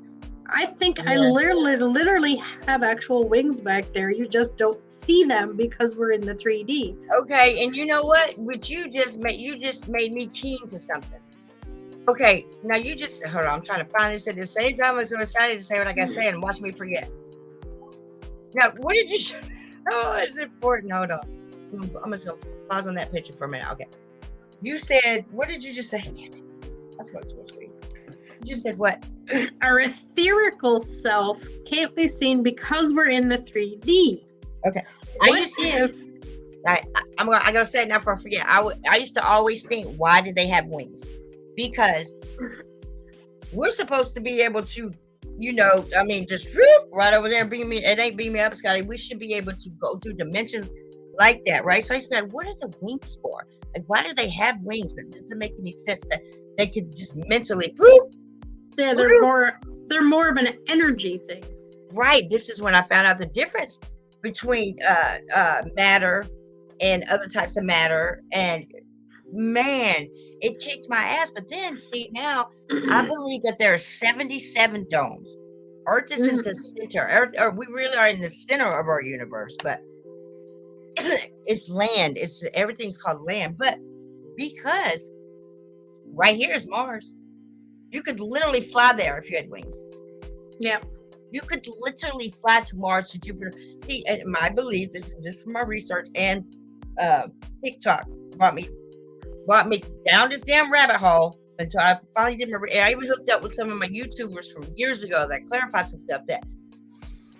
I think I literally have actual wings back there. You just don't see them because we're in the 3D. Okay, and you know what? But you just made me keen to something. Okay, now you just hold on. I'm trying to find this at the same time. I'm so excited to say what I got to say and watch me forget. Now, what did you? Oh, it's important. Hold on. I'm just gonna pause on that picture for a minute. Okay. You said, what did you just say? Damn it. That's what you said. What? Our etherical self can't be seen because we're in the 3D. Okay. I'm gonna say it now before I forget. I used to always think, why did they have wings? Because we're supposed to be able to, just right over there, beam me. It ain't beam me up, Scotty. We should be able to go through dimensions like that, right? So I used to be like, what are the wings for? Like, why do they have wings? That doesn't make any sense that they could just mentally. Yeah, they're more of an energy thing. Right. This is when I found out the difference between matter and other types of matter. And man, it kicked my ass. But then, see, now I believe that there are 77 domes. Earth is in the center. We really are in the center of our universe, but it's land. Everything's called land. But because right here is Mars, you could literally fly there if you had wings. Yeah. You could literally fly to Mars, to Jupiter. See, and my belief, this is just from my research, and TikTok brought me brought me down this damn rabbit hole until I finally did my. And I even hooked up with some of my YouTubers from years ago that clarified some stuff that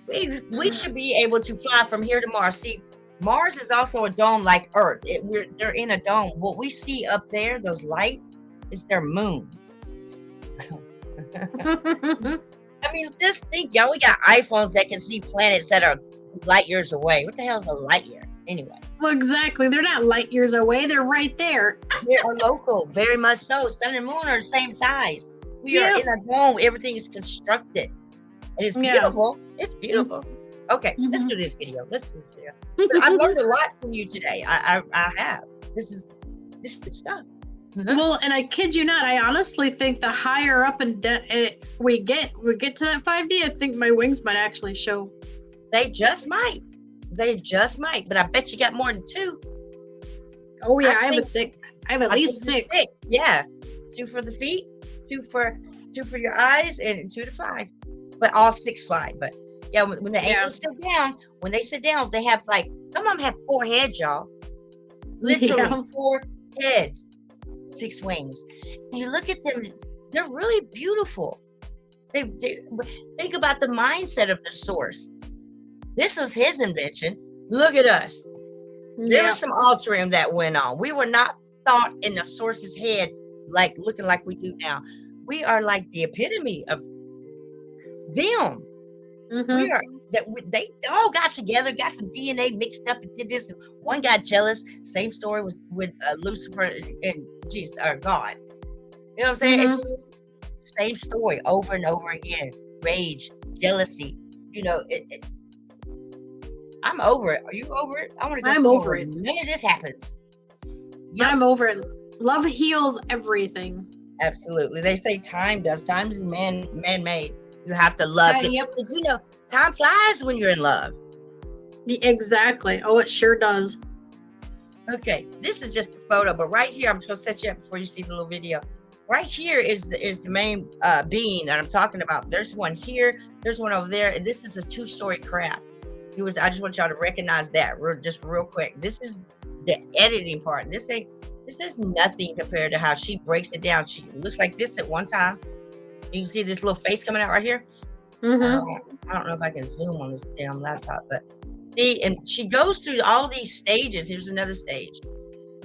we should be able to fly from here to Mars. See, Mars is also a dome like Earth. They're in a dome. What we see up there, those lights, is their moons. I mean, just think, y'all. We got iPhones that can see planets that are light years away. What the hell is a light year? Anyway. Well, exactly. They're not light years away. They're right there. They are local, very much so. Sun and moon are the same size. We are in a dome. Everything is constructed. And it's beautiful. It's beautiful. Okay, let's do this video. But I've learned a lot from you today. I have. This is good stuff. Well, and I kid you not, I honestly think the higher up we get to that 5D, I think my wings might actually show. They just might. But I bet you got more than 2. Oh yeah, I have 6. I have at least 6. Yeah, 2 for the feet, 2 for your eyes, and 2 to 5. But all 6 fly. But yeah, when the angels sit down, they have like, some of them have 4 heads, y'all. Literally 4 heads, 6 wings. And you look at them, they're really beautiful. They think about the mindset of the source. This was his invention. Look at us. There was some altering that went on. We were not thought in the source's head like looking like we do now. We are like the epitome of them. We are that. They all got together, got some DNA mixed up, and did this. One got jealous. Same story was with Lucifer and Jesus, or God. You know what I'm saying? It's the same story over and over again. Rage, jealousy. You know, I'm over it. Are you over it? I want to go. I'm over it. None of this happens. I'm over it. Love heals everything. Absolutely. They say time does. Time is man-made. You have to love it. Because, you know, time flies when you're in love. Exactly. Oh, it sure does. Okay, this is just a photo, but right here, I'm just gonna set you up before you see the little video. Right here is the main being that I'm talking about. There's one here. There's one over there. And this is a 2-story craft. I just want y'all to recognize that just real quick. This is the editing part. This is nothing compared to how she breaks it down. She looks like this at one time. You can see this little face coming out right here. I don't know if I can zoom on this damn laptop, but see, and she goes through all these stages. Here's another stage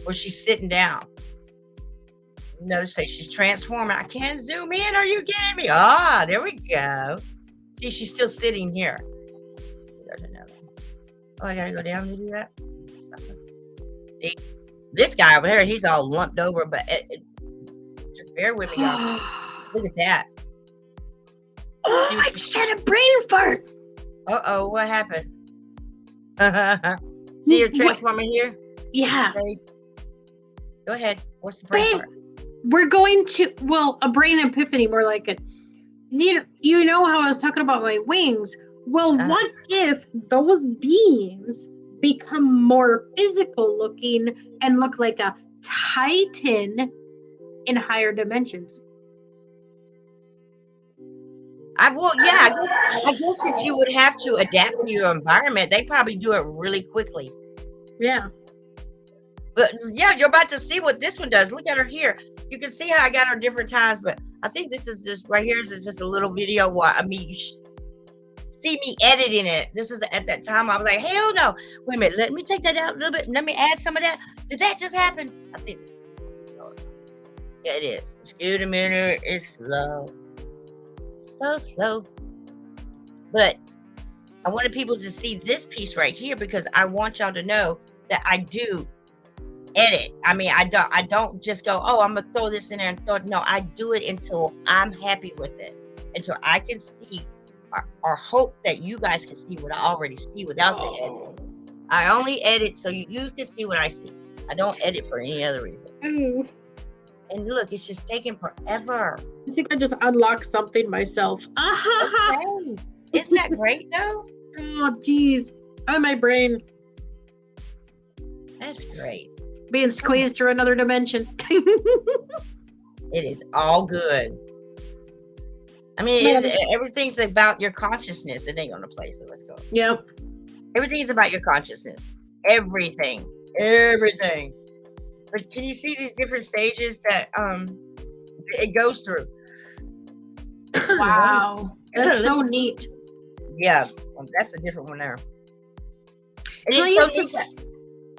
where she's sitting down. Another stage, she's transforming. I can't zoom in. Are you kidding me? There we go. See, she's still sitting here. Oh, I gotta go down to do that. See, this guy over here, he's all lumped over, but just bear with me, y'all. Look at that. Oh, I just had a brain fart. Uh-oh, what happened? See her transforming here? Yeah. Go ahead. What's the brain fart? We're going to, a brain epiphany, more like it. You know how I was talking about my wings? Well, what if those beings become more physical looking and look like a titan in higher dimensions? I guess that you would have to adapt to your environment. They probably do it really quickly. Yeah. But yeah, you're about to see what this one does. Look at her here. You can see how I got her different times, but I think this is just right here is just a little video. You see me editing it. This is at that time I was like, hell no. Wait a minute, let me take that out a little bit. Let me add some of that. Did that just happen? I think this is yeah, it is. Excuse a minute, it's slow. So slow. But I wanted people to see this piece right here because I want y'all to know that I do edit. I mean, I don't just go, oh, I'm gonna throw this in there and throw it. No, I do it until I'm happy with it, until I can see or hope that you guys can see what I already see without the edit. I only edit so you can see what I see. I don't edit for any other reason. And look, it's just taking forever. I think I just unlocked something myself. Okay. Isn't that great though? Oh, geez. Oh, my brain. That's great. Being squeezed through another dimension. It is all good. I mean, everything's about your consciousness. It ain't gonna play, so let's go. Yep. Everything's about your consciousness. Everything. But But can you see these different stages that it goes through? Wow. That's so neat. Yeah, that's a different one there. And So I it's so used to neat that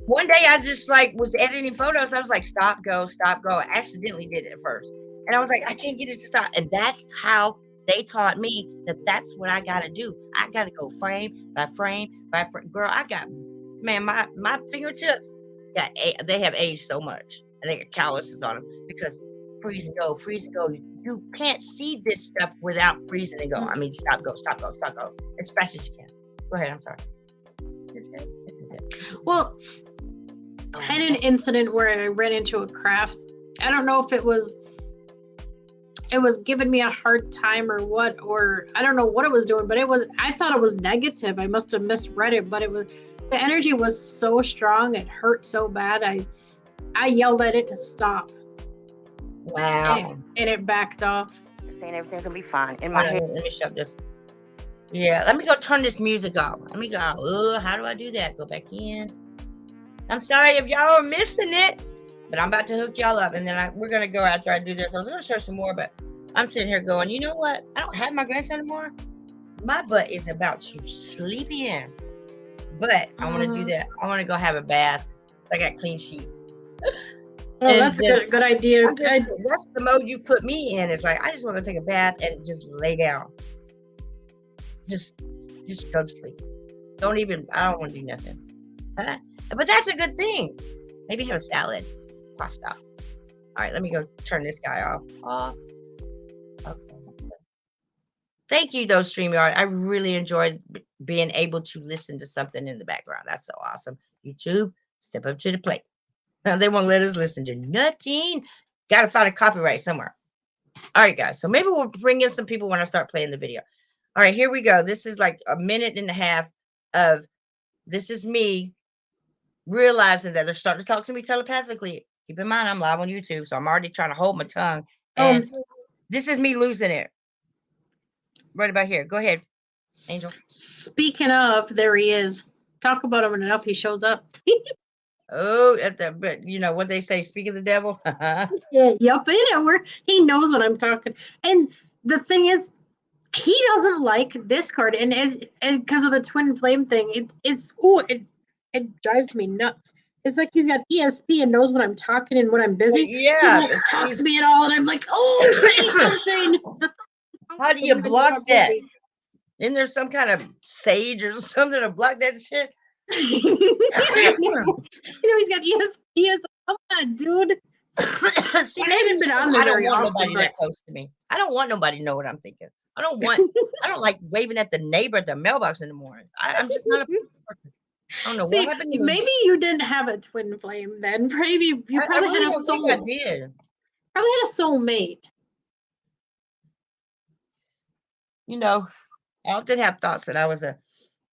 one day I just like was editing photos. I was like, stop, go, stop, go. I accidentally did it at first. And I was like, I can't get it to stop. And that's how they taught me that that's what I got to do. I got to go frame by frame by frame. Girl, I got, man, my fingertips, they have aged so much. And they got calluses on them because freeze and go, freeze and go. You can't see this stuff without freezing and go. I mean, stop, go, stop, go, stop, go. As fast as you can. Go ahead, I'm sorry. This is it. Well, I had an incident where I ran into a craft. I don't know if it was giving me a hard time or what, or I don't know what it was doing, but I thought it was negative. I must have misread it, but the energy was so strong, it hurt so bad. I yelled at it to stop. Wow. And it backed off. Saying everything's gonna be fine. In my head. Let me shut this. Yeah, let me go turn this music off. Let me go. How do I do that? Go back in. I'm sorry if y'all are missing it, but I'm about to hook y'all up, and then we're gonna go after I do this. I was gonna show some more, but I'm sitting here going, you know what? I don't have my grandson anymore. My butt is about to sleep in, but I want to do that. I want to go have a bath. I got clean sheets. Oh, that's a good idea. That's the mode you put me in. It's like I just want to take a bath and just lay down. Just go to sleep. I don't want to do nothing. But that's a good thing. Maybe have a salad. Pasta. All right, let me go turn this guy off. Okay. Thank you, though, StreamYard. I really enjoyed being able to listen to something in the background. That's so awesome. YouTube, step up to the plate. Now, they won't let us listen to nothing. Got to find a copyright somewhere. All right, guys. So maybe we'll bring in some people when I start playing the video. All right, here we go. This is like a minute and a half of this is me realizing that they're starting to talk to me telepathically. Keep in mind, I'm live on YouTube, so I'm already trying to hold my tongue. And this is me losing it. Right about here. Go ahead, Angel. Speaking of, there he is. Talk about him enough, he shows up. But you know what they say, speak of the devil. Yup, he knows what I'm talking. And the thing is, he doesn't like Discord, and because of the twin flame thing, it drives me nuts. It's like he's got ESP and knows when I'm talking and when I'm busy. Yeah, he won't talk to me at all, and I'm like, oh, say something. How do you block that? Isn't there some kind of sage or something to block that shit? He's got ESP. Come on, dude. See, I haven't been on there. I don't want nobody that close to me. I don't want nobody to know what I'm thinking. I don't like waving at the neighbor at the mailbox in the morning. I'm just not a person. I don't know what happened to me. Maybe you didn't have a twin flame then. Maybe you probably had a soul. I did. Probably had a soulmate. You know, I often have thoughts that I was a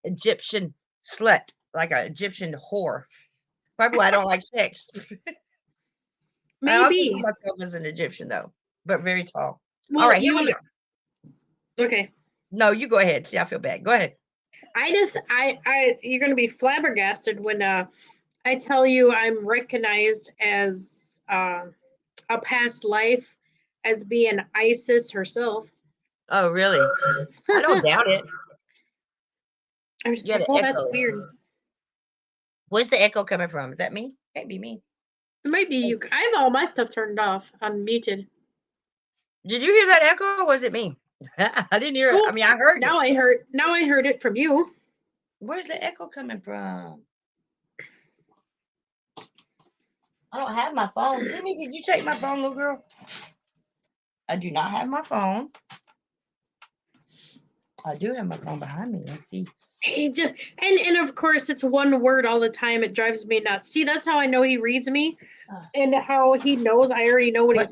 Egyptian slut, like an Egyptian whore. Probably why I don't like sex. Maybe. I often see myself as an Egyptian though, but very tall. Well, all right, here we go. Okay. No, you go ahead. See, I feel bad. Go ahead. You're gonna be flabbergasted when I tell you I'm recognized as a past life as being Isis herself. Oh, really? I don't doubt it. I'm just like, well, that's weird. Where's the echo coming from? Is that me? Can't be me. It might be you. I have all my stuff turned off, unmuted. Did you hear that echo, or was it me? I didn't hear it. I mean, I heard it. Now I heard it from you. Where's the echo coming from? I don't have my phone. Jimmy, did you take my phone, little girl? I do not have my phone. I do have my phone behind me. Let's see. And of course, it's one word all the time. It drives me nuts. See, that's how I know he reads me, and how he knows I already know what he's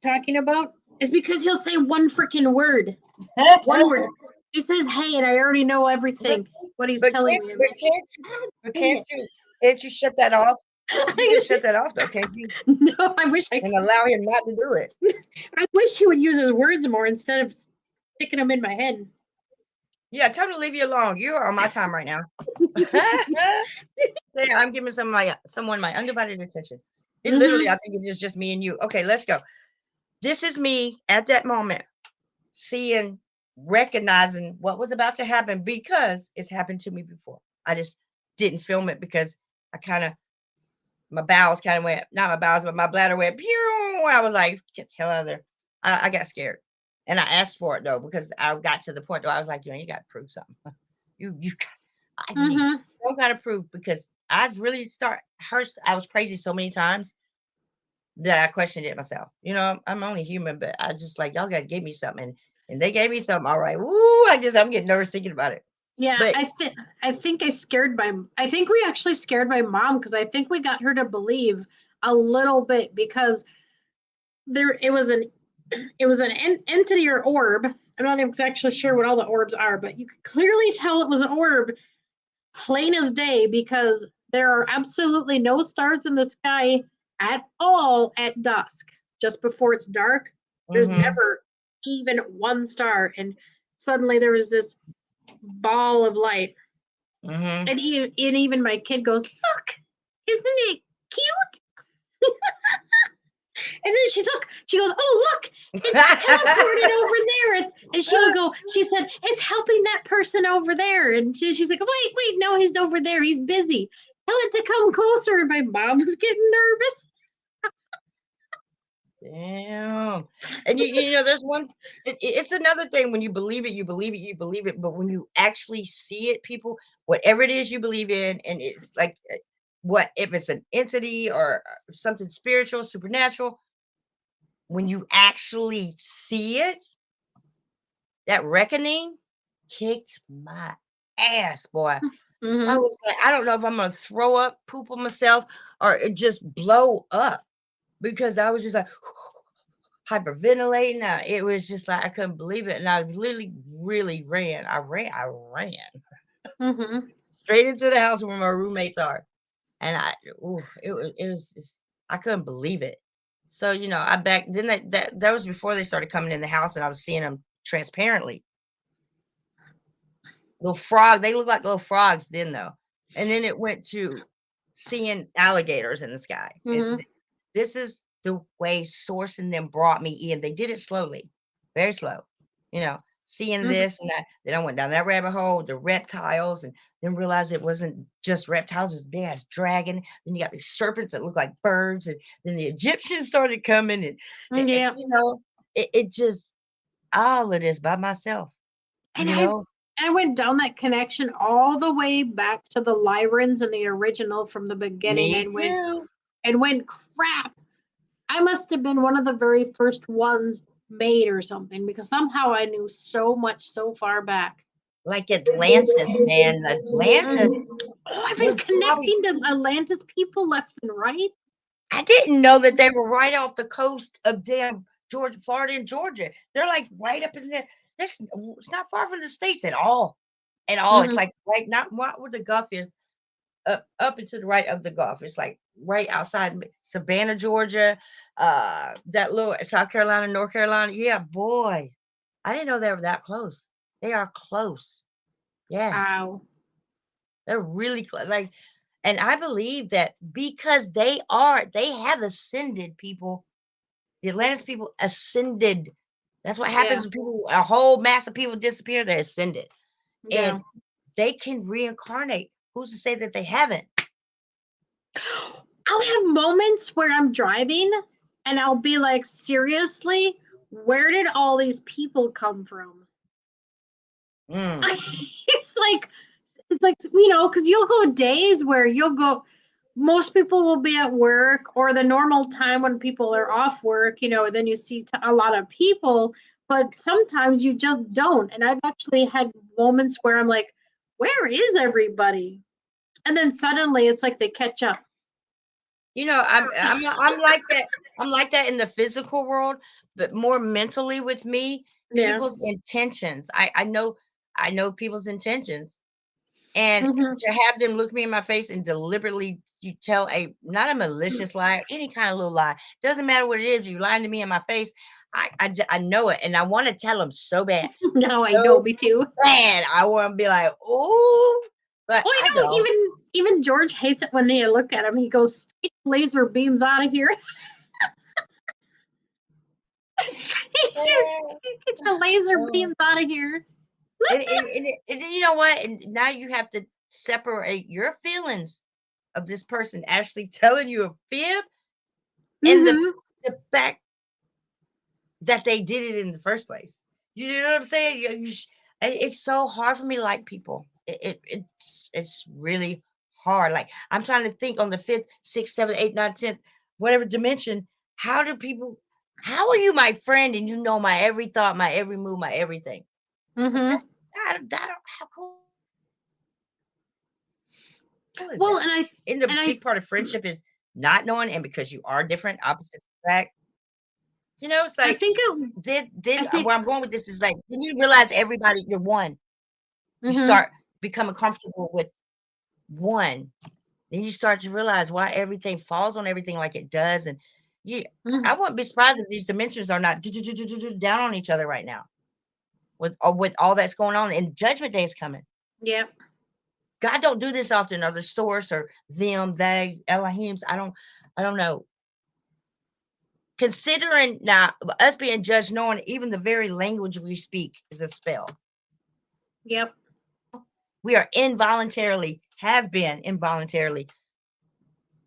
talking about. It's because he'll say one freaking word. One word. He says, "Hey," and I already know everything. What he's telling me. Can't you shut that off? You can shut that off, though, can't you? No, I wish I could. And allow him not to do it. I wish he would use his words more instead of sticking them in my head. Yeah, tell them to leave you alone. You are on my time right now. Say, I'm giving someone my undivided attention. It literally, I think it is just me and you. Okay, let's go. This is me at that moment, seeing, recognizing what was about to happen because it's happened to me before. I just didn't film it because I kind of, my bowels kind of went, not my bowels, but my bladder went, pew. I was like, get the hell out of there. I got scared. And I asked for it though, because I got to the point though, I was like, you got to prove something. You I need still got to prove because I really I was crazy so many times that I questioned it myself. I'm only human, but I just like, y'all got to give me something. And they gave me something. All right. Woo. I'm getting nervous thinking about it. Yeah, But I think I think we actually scared my mom because I think we got her to believe a little bit because it was an entity or orb. I'm not exactly sure what all the orbs are, but you could clearly tell it was an orb, plain as day, because there are absolutely no stars in the sky at all at dusk. Just before it's dark, there's never even one star, and suddenly there was this ball of light. And even my kid goes, "Look, isn't it cute?" And then she goes, "Oh, look, it's teleported over there." And she said, "It's helping that person over there." And she's like, wait, no, he's over there. He's busy. Tell it to come closer. And my mom was getting nervous. Damn. And there's one, it's another thing when you believe it, you believe it, you believe it. But when you actually see it, people, whatever it is you believe in, and it's like, what if it's an entity or something spiritual, supernatural, when you actually see it, that reckoning kicked my ass, boy. I was like, I don't know if I'm gonna throw up, poop on myself, or just blow up because I was just like hyperventilating. It was just like I couldn't believe it, and I literally, really ran. I ran straight into the house where my roommates are, and it was just, I couldn't believe it. So I back then that was before they started coming in the house, and I was seeing them transparently. Little frog, they look like little frogs then though, and then it went to seeing alligators in the sky. This is the way Source and them brought me in. They did it slowly, very slow, seeing this and that. Then I went down that rabbit hole, the reptiles, and then realized it wasn't just reptiles, it was a big ass dragon. Then you got these serpents that look like birds, and then the Egyptians started coming, and it just, all of this by myself. And I went down that connection all the way back to the Lyrans and the original from the beginning. And went, crap, I must have been one of the very first ones made or something, because somehow I knew so much so far back. Like Atlantis, man. Atlantis. Oh, I've been connecting to Atlantis people left and right. I didn't know that they were right off the coast of damn Georgia, Florida, and Georgia. They're like right up in there. It's not far from the States at all. At all. It's like not where the Gulf is, up and to the right of the Gulf. It's like right outside Savannah, Georgia, that little South Carolina, North Carolina. Yeah, boy. I didn't know they were that close. They are close. Yeah. Wow. They're really close. Like, and I believe that because they have ascended, people. The Atlantis people ascended. That's what happens when people, a whole mass of people disappear, they ascended. Yeah. And they can reincarnate. Who's to say that they haven't? I'll have moments where I'm driving and I'll be like, seriously, where did all these people come from? It's like, because you'll go days where most people will be at work, or the normal time when people are off work, then you see a lot of people, but sometimes you just don't. And I've actually had moments where I'm like, where is everybody? And then suddenly it's like they catch up. I'm like that. I'm like that in the physical world, but more mentally with me, people's intentions. I know people's intentions. And to have them look me in my face and deliberately you tell not a malicious lie, any kind of little lie, doesn't matter what it is, you lying to me in my face, I know it, and I want to tell them so bad. No, I know, me too. Man, I want to be like, ooh, but Well, I you know, don't. even George hates it when they look at him. He goes, "Get the laser beams out of here." Get the laser beams out of here. And you know what? And now you have to separate your feelings of this person actually telling you a fib and Mhm. the fact that they did it in the first place. You know what I'm saying? It's so hard for me to like people. It's really hard. Like I'm trying to think on the 5th, 6th, 7th, 8th, 9th, 10th, whatever dimension. How do people? How are you my friend and you know my every thought, my every move, my everything? Like, Mhm. that's how cool is Well, that? And the and I big part of friendship is not knowing, and because you are different, opposite fact. You know, it's I like think then I think where I'm going with this is like when you realize everybody you're one, you mhm. start becoming comfortable with one. Then you start to realize why everything falls on everything like it does. And you I Mhm. wouldn't be surprised if these dimensions are not down on each other right now with all that's going on. And judgment day is coming. Yep. God don't do this often, or the source or them, they, Elohim's. I don't know. Considering now us being judged, knowing even the very language we speak is a spell. Yep. We are involuntarily, have been involuntarily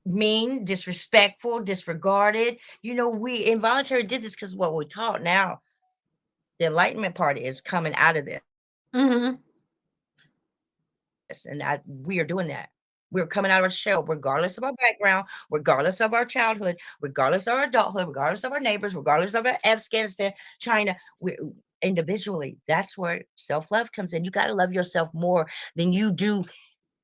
mean, disrespectful, disregarded. You know, we involuntarily did this because what we're taught now, the enlightenment party is coming out of this. Mhm. And we are doing that. We're coming out of our shell, regardless of our background, regardless of our childhood, regardless of our adulthood, regardless of our neighbors, regardless of our Afghanistan, China. We individually, that's where self-love comes in. You got to love yourself more than you do.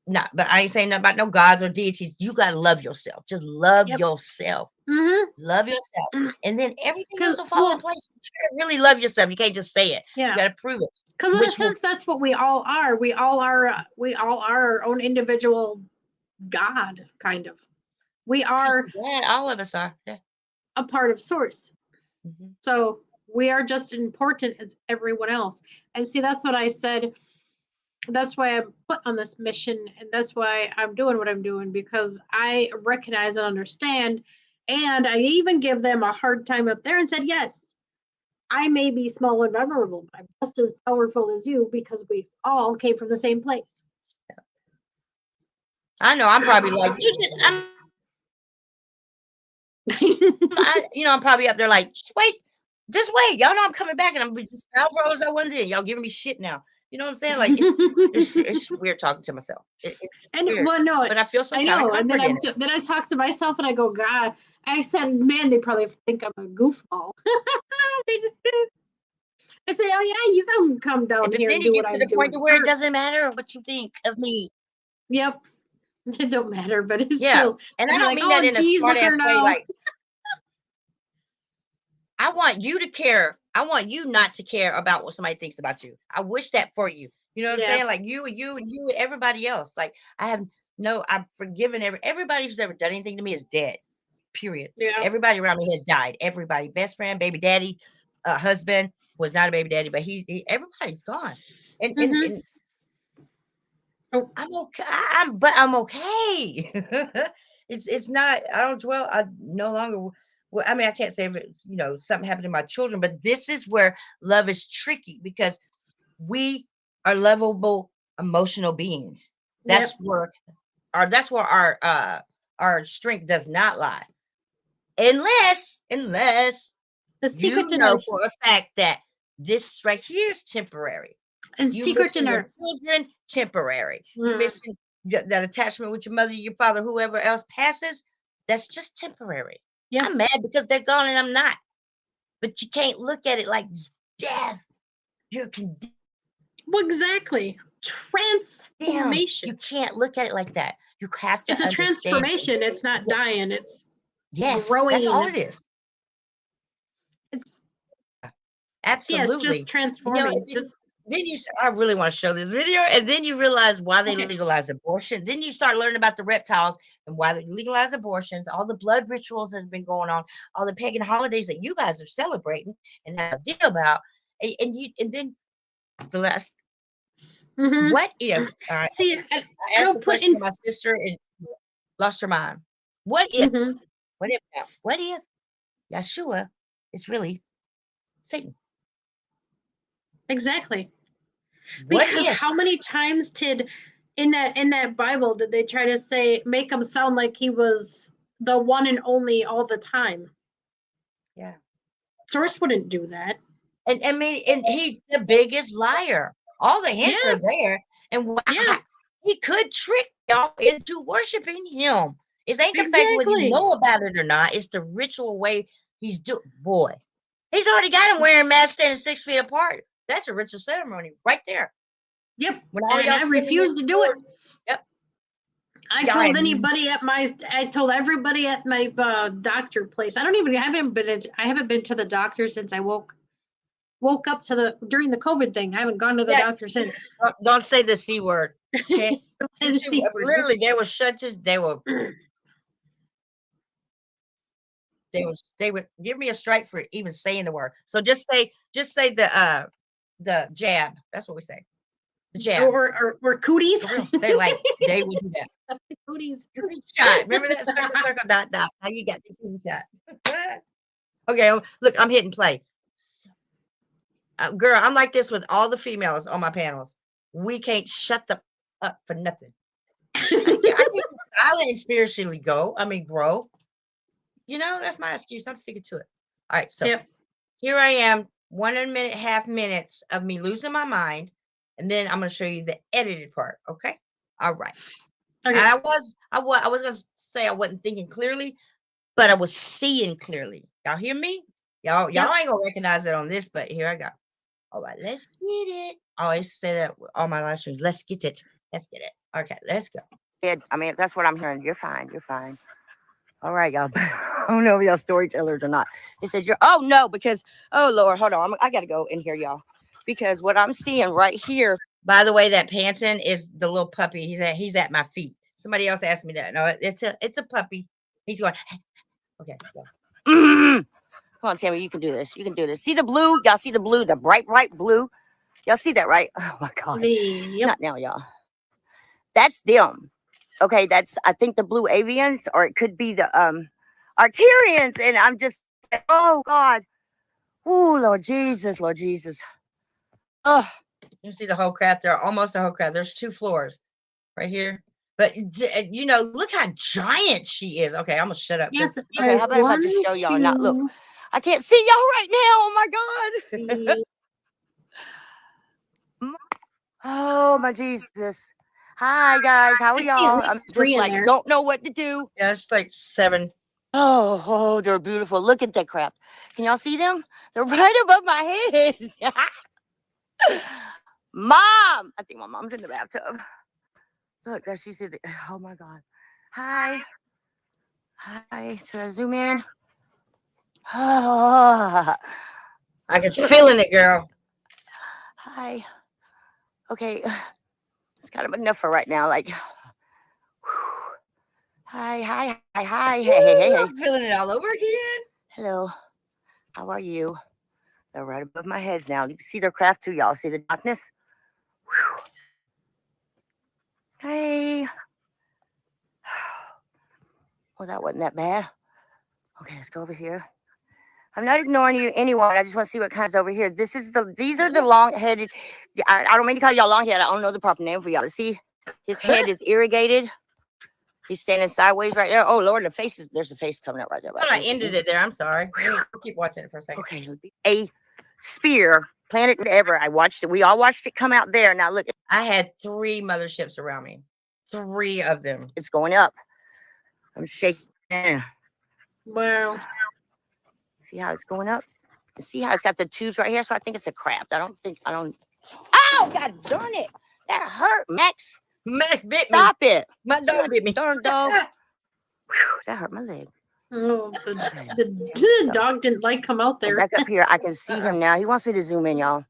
Not, but I ain't saying nothing about no gods or deities. You got to love yourself. Just love Yep. yourself. Mhm. Love yourself. And then everything else Because will fall in place. You gotta really love yourself. You can't just say it. yeah. You got to prove it. Because in a Which will sense, that's what we all are. We all are. We all are our own individual God, kind of. We are yeah, all of us are. Yeah. a part of Source. Mhm. So we are just important as everyone else. And see, that's what I said. That's why I'm put on this mission, and that's why I'm doing what I'm doing, because I recognize and understand. And I even give them a hard time up there and said, yes, I may be small and vulnerable, but I'm just as powerful as you because we all came from the same place. I know. I'm probably like, I'm probably up there like, just wait. Y'all know I'm coming back, and I'm just powerful as I was then. Y'all giving me shit now. You know what I'm saying? Like it's weird talking to myself. It's And weird, well, no, but I feel some I kind of know. And then comfort in it. then I talk to myself and I go, God, I said, man, they probably think I'm a goofball. I say, oh yeah, you can come down But here then and you do get what to I'm the point doing. to where it doesn't matter what you think of me. Yep, it don't matter, but it's Yeah, still. and I They're don't like, mean that oh, in a geez, smart look at her ass way. now. Like I want you to care. I want you not to care about what somebody thinks about you. I wish that for you. You know what I'm Yeah. saying? Like you and everybody else. Like I've forgiven everybody who's ever done anything to me is dead. Period. Yeah. Everybody around me has died. Everybody, best friend, baby daddy, husband was not a baby daddy, but everybody's gone. Mhm. And Oh, I'm okay. I'm okay. It's not. I don't dwell. I no longer. Well, I mean, I can't say if it's something happened to my children, but this is where love is tricky because we are lovable, emotional beings. yep. That's where our strength does not lie, unless The you secret in know our for a fact that this right here is temporary. and You secret in missing your our children, temporary. You mm, missing that attachment with your mother, your father, whoever else passes, that's just temporary. yeah. I'm mad because they're gone and I'm not. But you can't look at it like death. You're condemned. Well, exactly. Transformation. You can't look at it like that. You have to It's a understand. transformation. It's not dying. It's Yes, that's all growing. it is. It's yeah. It's Absolutely. just transforming. If Just I really want to show this video, and then you realize why they Okay. legalize abortion. Then you start learning about the reptiles and why they legalize abortions, all the blood rituals that have been going on, all the pagan holidays that you guys are celebrating and have a deal about. And then the last, Mhm. what if I See, I asked the don't put question in. to my sister and lost her mind? What if? Mhm. What if now? What if Yeshua is really Satan? Exactly. What Because if? how many times did in that Bible did they try to say make him sound like he was the one and only all the time? Yeah. Source wouldn't do that. And I mean, and he's the biggest liar. All the hints Yeah. are there, and Yeah. he could trick y'all into worshiping him. It ain't the fact whether you Exactly. know about it or not. It's the ritual way he's doing. Boy, he's already got him wearing masks, standing 6 feet apart. That's a ritual ceremony right there. Yep. When all And y'all I standing refuse to do it. Yep. I Y'all told had- anybody at I told everybody at my doctor place. I haven't been to the doctor since I woke up to during the COVID thing. I haven't gone to the Yeah. doctor since. Don't say the C word. Okay. Don't say the C word. Literally, they were such as they would give me a strike for even saying the word. So just say the jab. That's what we say. The jab. Or cooties. For real. They would do that. Cooties. Cootie shot. Remember that circle, dot, dot. Now you got the cootie shot. Okay, look, I'm hitting play. Girl, I'm like this with all the females on my panels. We can't shut the up for nothing. I can't be silent and spiritually grow. You know, that's my excuse. I'm sticking to it. All right, so Yep. here I am, 1.5 minutes of me losing my mind, and then I'm going to show you the edited part. Okay. All right. Okay. I was gonna say I wasn't thinking clearly, but I was seeing clearly. Y'all hear me? Y'all Yep. ain't gonna recognize it on this, but here I go. All right, let's get it. I always say that with all my live streams. Let's get it. Let's get it. Okay, let's go. I mean, that's what I'm hearing. You're fine. You're fine. All right, y'all. I don't know if y'all storytellers or not. It said you're. Oh no, because Lord, hold on. I gotta go in here, y'all, because what I'm seeing right here. By the way, that panting is the little puppy. He's at my feet. Somebody else asked me that. No, it's a puppy. He's going. Okay, go. Come on, Tammy, you can do this. You can do this. See the blue? Y'all see the blue? The bright blue? Y'all see that, right? Oh my God. Yep. Not now, y'all. That's them. Okay, that's I think the blue avians, or it could be the Arcturians. And I'm just, oh God. Oh, Lord Jesus, Lord Jesus. Oh, You see the whole crap there, almost the whole crap. There's 2 floors right here. But you know, look how giant she is. Okay, I'm gonna shut up. Yes. okay, how about if I just show y'all? Not look. I can't see y'all right now. Oh my God. Oh my Jesus. Hi guys, how are I see at y'all? least I'm 3 just in like there. don't know what to do. Yeah, it's like 7. Oh, they're beautiful. Look at that crap. Can y'all see them? They're right above my head. Mom, I think my mom's in the bathtub. Look, there she's in the, oh my God. Hi. Hi. Should I zoom in? Oh, I can feeling it, girl. hi. Okay. It's kind of enough for right now. Like, hi. Hey. I'm feeling it all over again. Hello. How are you? They're right above my heads now. You can see their craft too, y'all. See the darkness? Whew. Hey. Well, that wasn't that bad. Okay, let's go over here. I'm not ignoring you anyone. I just want to see what kinds over here. These are the long-headed. I don't mean to call y'all long-headed. I don't know the proper name for y'all. See, his head is irrigated. He's standing sideways right there. Oh Lord, there's a face coming up right there. I ended it there. I'm sorry. We'll keep watching it for a second. Okay, a spear planted whatever. I watched it. We all watched it come out there. Now look, I had 3 motherships around me. 3 of them. it's going up. I'm shaking. Wow. See how it's going up? See how it's got the tubes right here? So I think it's a craft. I don't. Oh, God darn it. That hurt, Max. Max bit Stop it. My dog bit me. Darn dog. Whew, that hurt my leg. Oh, the dog didn't like come out there. Back up here. I can see him now. He wants me to zoom in, y'all.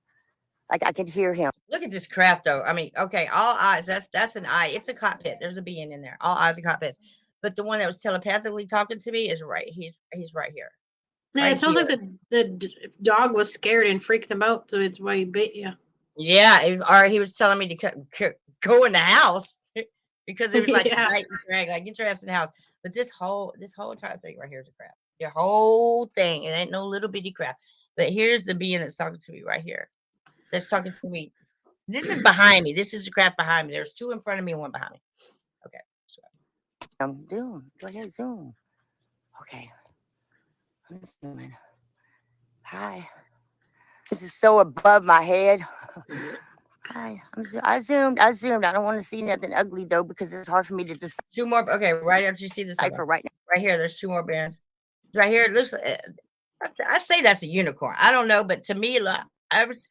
Like I could hear him. Look at this craft though. I mean, okay, all eyes. That's an eye. It's a cockpit. There's a being in there. All eyes are cockpits. But the one that was telepathically talking to me is right. He's right here. Yeah, Right it sounds here. like the dog was scared and freaked him out, so it's why he bit you. Yeah, or he was telling me to go in the house because it was like Yeah. night and drag, like get your ass in the house. But this whole entire thing right here is a crap. The whole thing. It ain't no little bitty crap. But here's the being that's talking to me right here. That's talking to me. This is behind me. This is the crap behind me. There's two in front of me and one behind me. Okay. So, Zoom. Go ahead, zoom. Okay. I'm zooming. Hi. This is so above my head. Hi. I zoomed. I don't want to see nothing ugly though because it's hard for me to decipher two more. Okay, right after you see this right now. right here, there's two more bands. Right here, it looks like I say that's a unicorn. I don't know, but to me, like I was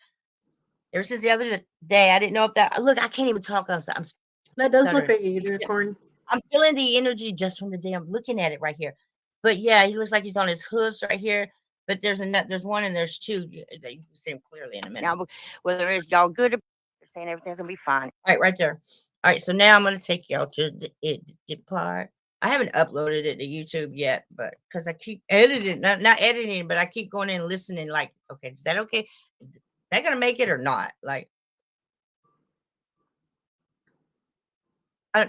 ever since the other day, I didn't know if that. Look, I can't even talk. I'm That does stuttering. look like a unicorn. I'm feeling the energy just from the day I'm looking at it right here. But yeah, he looks like he's on his hooves right here. But there's one and there's two that you can see him clearly in a minute. Now, whether it's y'all good or saying everything's gonna be fine. All right there. All right, so now I'm gonna take y'all to the part. I haven't uploaded it to YouTube yet, but because I keep editing, not editing, but I keep going in and listening. Like, okay, is that okay? They're gonna make it or not? Like,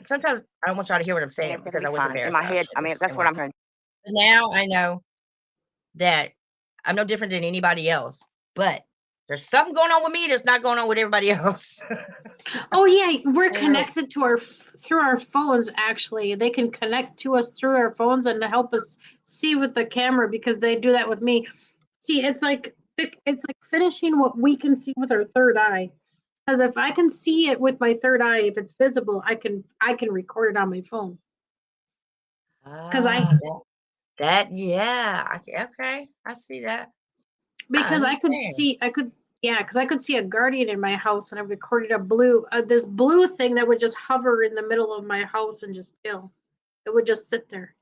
sometimes I don't want y'all to hear what I'm saying because I was embarrassed. In my head, I mean, that's what I'm hearing. Now I know that I'm no different than anybody else, but there's something going on with me that's not going on with everybody else. Oh yeah, we're connected to through our phones. Actually, they can connect to us through our phones and to help us see with the camera because they do that with me. See, it's like finishing what we can see with our third eye. Because if I can see it with my third eye, if it's visible, I can record it on my phone. Because okay, I see that. Because I could see a guardian in my house, and I recorded this blue thing that would just hover in the middle of my house and just chill. It would just sit there.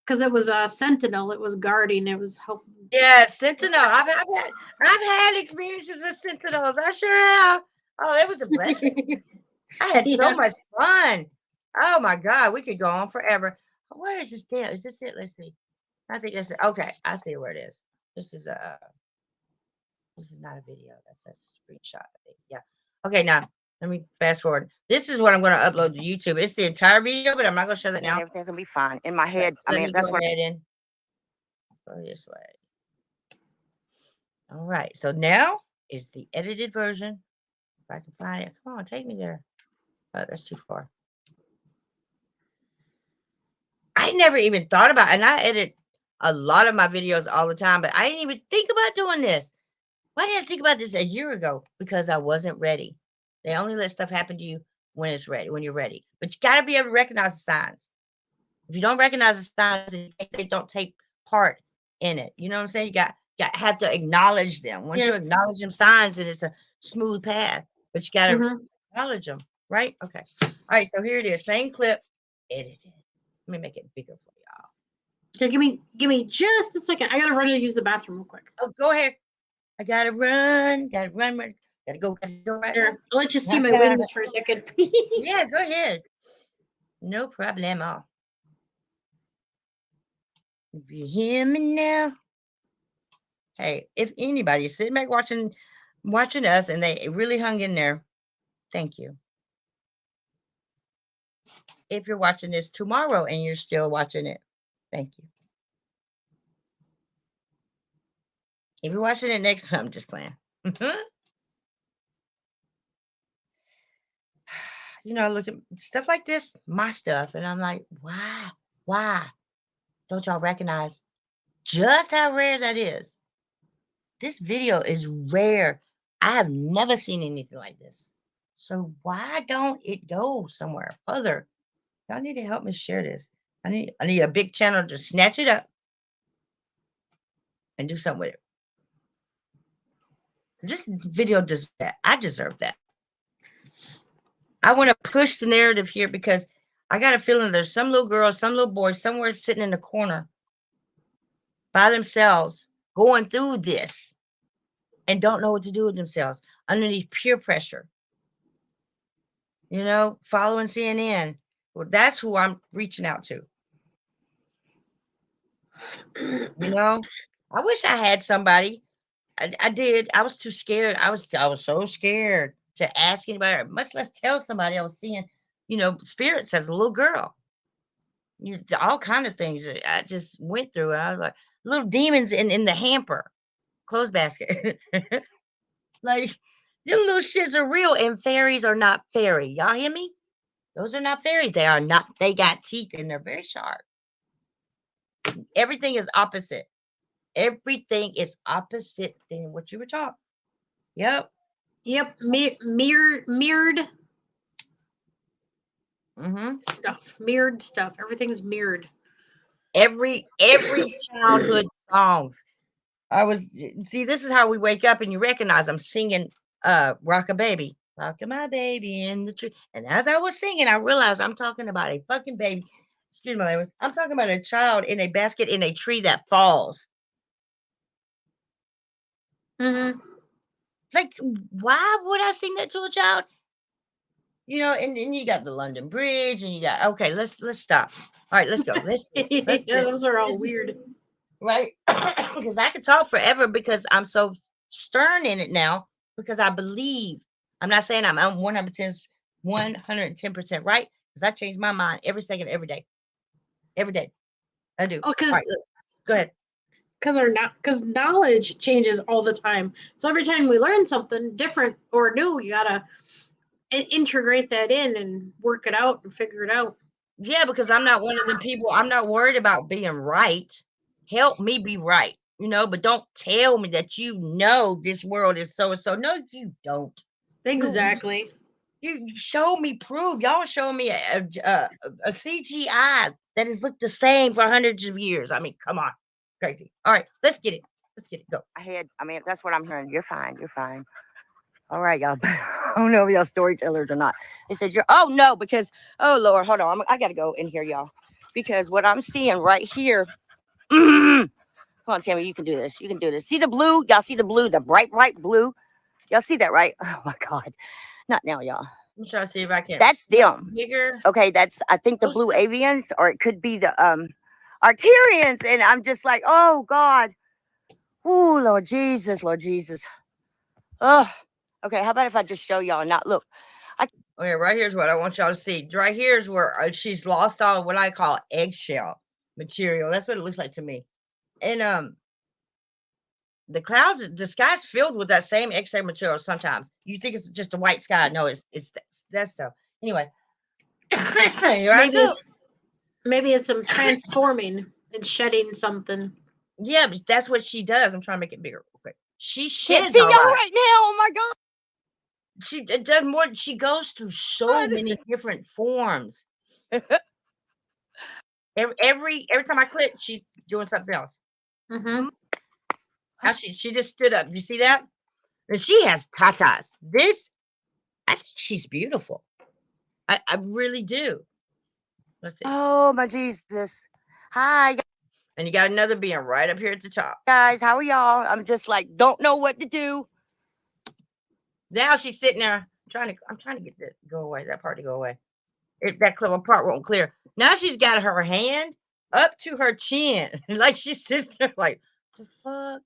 Because it was a sentinel, it was guarding, it was helping. Yeah, sentinel. I've had experiences with sentinels. I sure have. Oh, it was a blessing. I had so much fun. Oh my God, we could go on forever. Where is this deal? Is this it? Let's see. I think that's it. Okay, I see where it is. This is not a video. That's a screenshot. I think. Yeah. Okay, now let me fast forward. This is what I'm going to upload to YouTube. It's the entire video, but I'm not going to show that now. Everything's gonna be fine. In my head, I mean, that's go ahead and go this way. All right. So now is the edited version. If I can find it. Come on, take me there. Oh, that's too far. I never even thought about it, and I edit a lot of my videos all the time, but I didn't even think about doing this. Why didn't I think about this a year ago? Because I wasn't ready. They only let stuff happen to you when it's ready, when you're ready. But you got to be able to recognize the signs. If you don't recognize the signs, they don't take part in it. You know what I'm saying? You have to acknowledge them. Once you acknowledge them signs, and it's a smooth path. But you got to acknowledge them, right? Okay. All right. So here it is. Same clip, edited. Let me make it bigger for y'all. Okay, give me just a second. I gotta run to use the bathroom real quick. Oh, go ahead. I gotta run. Gotta go right Here, now. I'll let you see my wings for a second. Yeah, go ahead. No problemo. If you hear me now. Hey, if anybody's sitting back watching us and they really hung in there, thank you. If you're watching this tomorrow and you're still watching it, thank you. If you're watching it next time, I'm just playing. You know, look at stuff like this, my stuff, and I'm like, why don't y'all recognize just how rare that is? This video is rare. I have never seen anything like this. So why don't it go somewhere further? Y'all need to help me share this. I need a big channel to snatch it up and do something with it. This video does that. I deserve that. I want to push the narrative here because I got a feeling there's some little girl, some little boy somewhere sitting in the corner by themselves going through this. and don't know what to do with themselves underneath peer pressure. You know, following CNN. Well, that's who I'm reaching out to. You know, I wish I had somebody. I did. I was too scared. I was so scared to ask anybody, much less tell somebody I was seeing, you know, spirits as a little girl. All kind of things that I just went through. And I was like, little demons in the hamper, clothes basket. Like, them little shits are real, and fairies are not fairy. Y'all hear me? Those are not fairies. They are not. They got teeth and they're very sharp. Everything is opposite. Everything is opposite than what you were taught. Yep. Yep, mirrored Mm-hmm. stuff. Mirrored stuff. Everything's mirrored. Every childhood song. I was see. This is how we wake up, and you recognize I'm singing "Rock a Baby." Rocking my baby in the tree. And as I was singing, I realized I'm talking about a fucking baby. Excuse my language. I'm talking about a child in a basket in a tree that falls. Mm-hmm. Like, why would I sing that to a child? You know, and then you got the London Bridge, and you got okay. Let's stop. All right, let's go. Let's Yeah, those are all weird. right? Because I could talk forever because I'm so stern in it now because I believe. I'm not saying I'm 110% right because I change my mind every second, every day. Every day. I do. Oh, All right, look, go ahead. because knowledge changes all the time. So every time we learn something different or new, you gotta integrate that in and work it out and figure it out. Yeah, because I'm not one of the people. I'm not worried about being right. Help me be right, you know, but don't tell me that you know this world is so and so. No, you don't. Exactly. You show me proof. Y'all show me a CGI that has looked the same for hundreds of years. I mean, come on, crazy. All right, let's get it. Let's get it. Go. I mean, that's what I'm hearing. You're fine. You're fine. All right, y'all. I don't know if y'all storytellers or not. They said you're. Oh no, because oh Lord, hold on. I gotta go in here, y'all, because what I'm seeing right here. Come on, Tammy, you can do this. You can do this. See the blue? Y'all see the blue? The bright blue? Y'all see that, right? Oh my God. Not now, y'all. I'm trying to see if I can. That's them. Bigger. Okay, that's I think the blue avians, or it could be the Arcturians. And I'm just like, oh God. Oh Lord Jesus, Lord Jesus. Oh, okay. How about if I just show y'all? Not look. Okay, right here's what I want y'all to see. Right here's where she's lost all what I call eggshell material. That's what it looks like to me. And the clouds, the sky's filled with that same eggshell material. Sometimes you think it's just a white sky. No, it's that stuff. Anyway, here I go. Maybe it's some transforming and shedding something. Yeah, but that's what she does. I'm trying to make it bigger. Okay, she Can't sheds see all y'all right. right now. Oh my God. She does more. She goes through so many different forms. Every time I click, she's doing something else. Mm-hmm. Now she just stood up. You see that? And she has tatas. This, I think she's beautiful. I really do. Let's see. Oh my Jesus. Hi And you got another being right up here at the top. guys. How are y'all? I'm just like, don't know what to do. Now she's sitting there I'm trying to get that go away. That part to go away. That clever part won't clear. Now she's got her hand up to her chin. Like she's sitting there like, the fuck?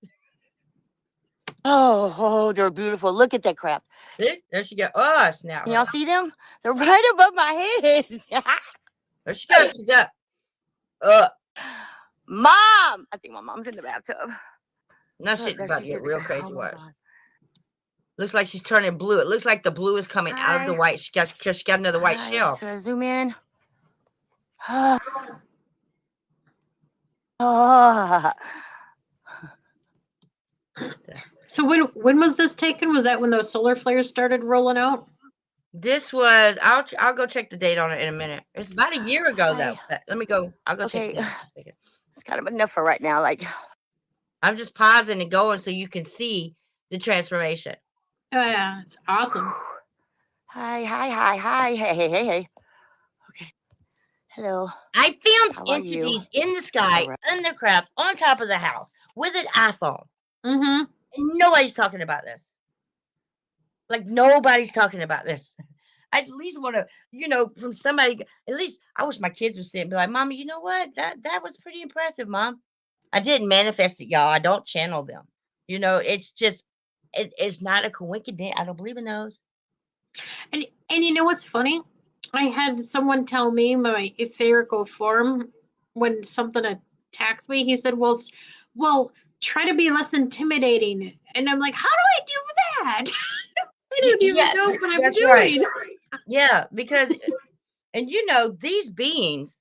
Oh, they're beautiful. Look at that crap. See? There she got us now. Can y'all see them? They're right above my head. There she goes. She's up. Up. Mom! I think my mom's in the bathtub. Now Look, shit's there about to she's get in the- real crazy. oh my Watch. God. Looks like she's turning blue. It looks like the blue is coming out of the Hi. white. She got another white Hi, shell. should I zoom in? Oh. So when was this taken? Was that when those solar flares started rolling out? This was I'll go check the date on it in a minute. It's about a year ago though. Let me go. I'll go check Okay. the date in just a second. It's kind of enough for right now. Like, I'm just pausing and going so you can see the transformation. Oh yeah, it's awesome. hi. Hey. Okay. Hello. I filmed How are you? entities in the sky, Alright. in the craft, on top of the house with an iPhone. Mm-hmm. And nobody's talking about this. Like nobody's talking about this. I at least want to, from somebody. At least I wish my kids would sit and be like, "Mommy, you know what? That was pretty impressive, Mom." I didn't manifest it, y'all. I don't channel them. It's just it's not a coincidence. I don't believe in those. And you know what's funny? I had someone tell me my etherical form when something attacks me. He said, well, try to be less intimidating." And I'm like, "How do I do that?" I don't even Yeah, know what I'm that's right. doing. Yeah, because these beings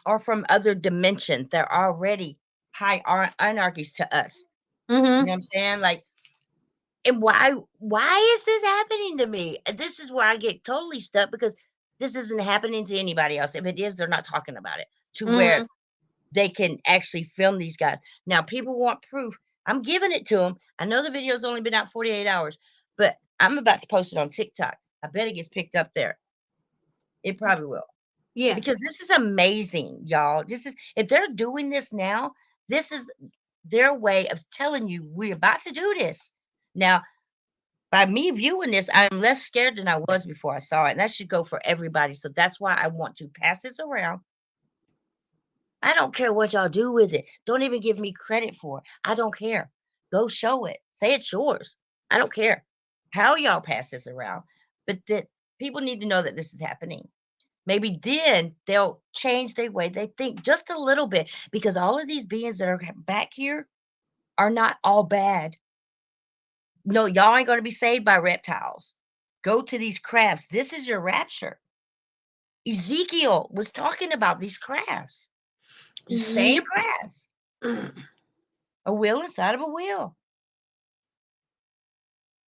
are from other dimensions. They're already high anarchies to us. You know Mm-hmm. what I'm saying? Like, and why is this happening to me? This is where I get totally stuck because this isn't happening to anybody else. If it is, they're not talking about it to where Mm-hmm. they can actually film these guys. Now, people want proof. I'm giving it to them. I know the video's only been out 48 hours, but I'm about to post it on TikTok. I bet it gets picked up there. It probably will. Yeah. Because this is amazing, y'all. This is if they're doing this now, this is their way of telling you we're about to do this. Now, by me viewing this, I'm less scared than I was before I saw it. And that should go for everybody. So that's why I want to pass this around. I don't care what y'all do with it. Don't even give me credit for it. I don't care. Go show it. Say it's yours. I don't care how y'all pass this around. But that people need to know that this is happening. Maybe then they'll change their way they think just a little bit because all of these beings that are back here are not all bad. No, y'all ain't going to be saved by reptiles. Go to these crabs. This is your rapture. Ezekiel was talking about these crabs, the same Yep. crabs, Mm. a wheel inside of a wheel.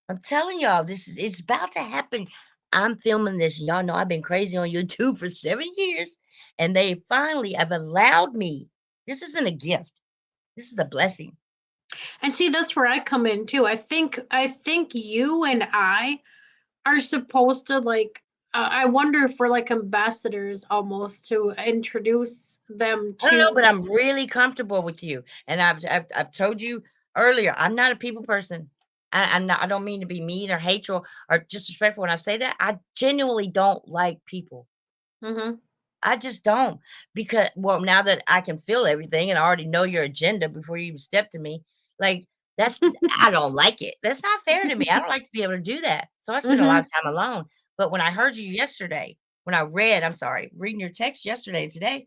I'm telling y'all, it's about to happen. I'm filming this. Y'all know I've been crazy on YouTube for 7 years, and they finally have allowed me. This isn't a gift. This is a blessing. And see, that's where I come in too. I think you and I are supposed to I wonder if we're like ambassadors almost to introduce them I don't know, but to. I'm really comfortable with you. And I've told you earlier, I'm not a people person. I'm not. I don't mean to be mean or hateful or disrespectful when I say that. I genuinely don't like people. Mm-hmm. I just don't because well, now that I can feel everything and I already know your agenda before you even step to me, like that's I don't like it. That's not fair to me. I don't like to be able to do that. So I spend a lot Mm-hmm. of time alone. But when I heard you yesterday, when I read, I'm sorry, reading your text yesterday and today,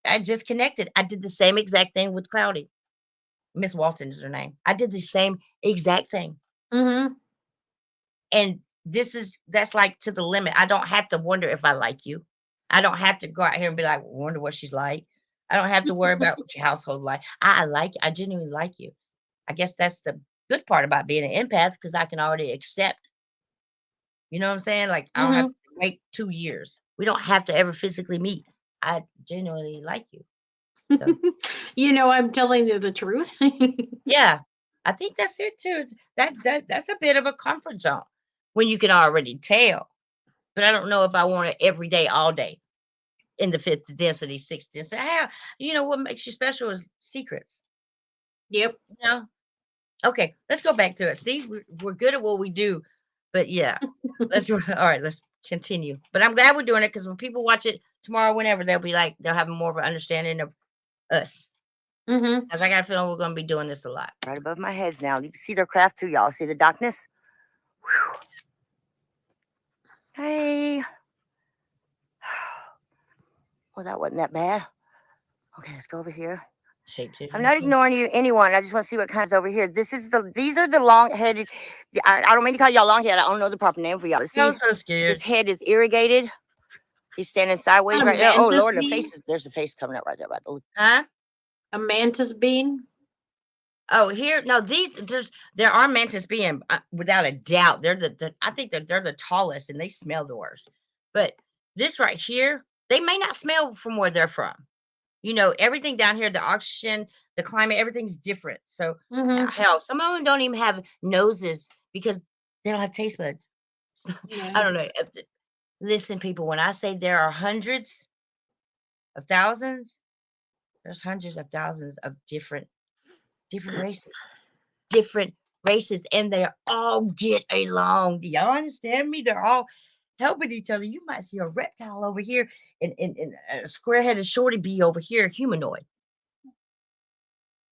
I just connected. I did the same exact thing with Cloudy. Miss Walton is her name. I did the same exact thing. Mm-hmm. And that's like to the limit. I don't have to wonder if I like you. I don't have to go out here and be like, wonder what she's like. I don't have to worry about what your household like. I genuinely like you. I guess that's the good part about being an empath because I can already accept. You know what I'm saying? Like I don't have Mm-hmm. to wait 2 years. We don't have to ever physically meet. I genuinely like you. So I'm telling you the truth. yeah, I think that's it too. That's a bit of a comfort zone when you can already tell. But I don't know if I want it every day, all day in the fifth density, sixth density. What makes you special is secrets. Yep. You know. Okay, let's go back to it. See, we're good at what we do, but yeah, all right. Let's continue. But I'm glad we're doing it because when people watch it tomorrow, whenever they'll have more of an understanding of us. Mm-hmm. Because I got a feeling we're going to be doing this a lot. Right above my heads now. You can see their craft too, y'all. See the darkness? Whew. Hey. Well, that wasn't that bad. Okay, let's go over here. I'm not ignoring anyone. I just want to see what kind is over here. These are the long-headed. I don't mean to call y'all long-headed. I don't know the proper name for y'all. See, I'm so scared. his head is irrigated. He's standing sideways A right there. Oh mantis Lord, bean? there's a face coming up right there. Huh? A mantis bean? Oh, here, no, there are mantis being without a doubt. I think that they're the tallest and they smell the worst. But this right here, they may not smell from where they're from. Everything down here, the oxygen, the climate, everything's different. So Mm-hmm. hell, some of them don't even have noses because they don't have taste buds. So Yeah. I don't know. Listen, people, when I say there are hundreds of thousands, there's hundreds of thousands of different races. different races, and they all get along. Do y'all understand me? They're all helping each other. You might see a reptile over here and a square-headed shorty bee over here, humanoid.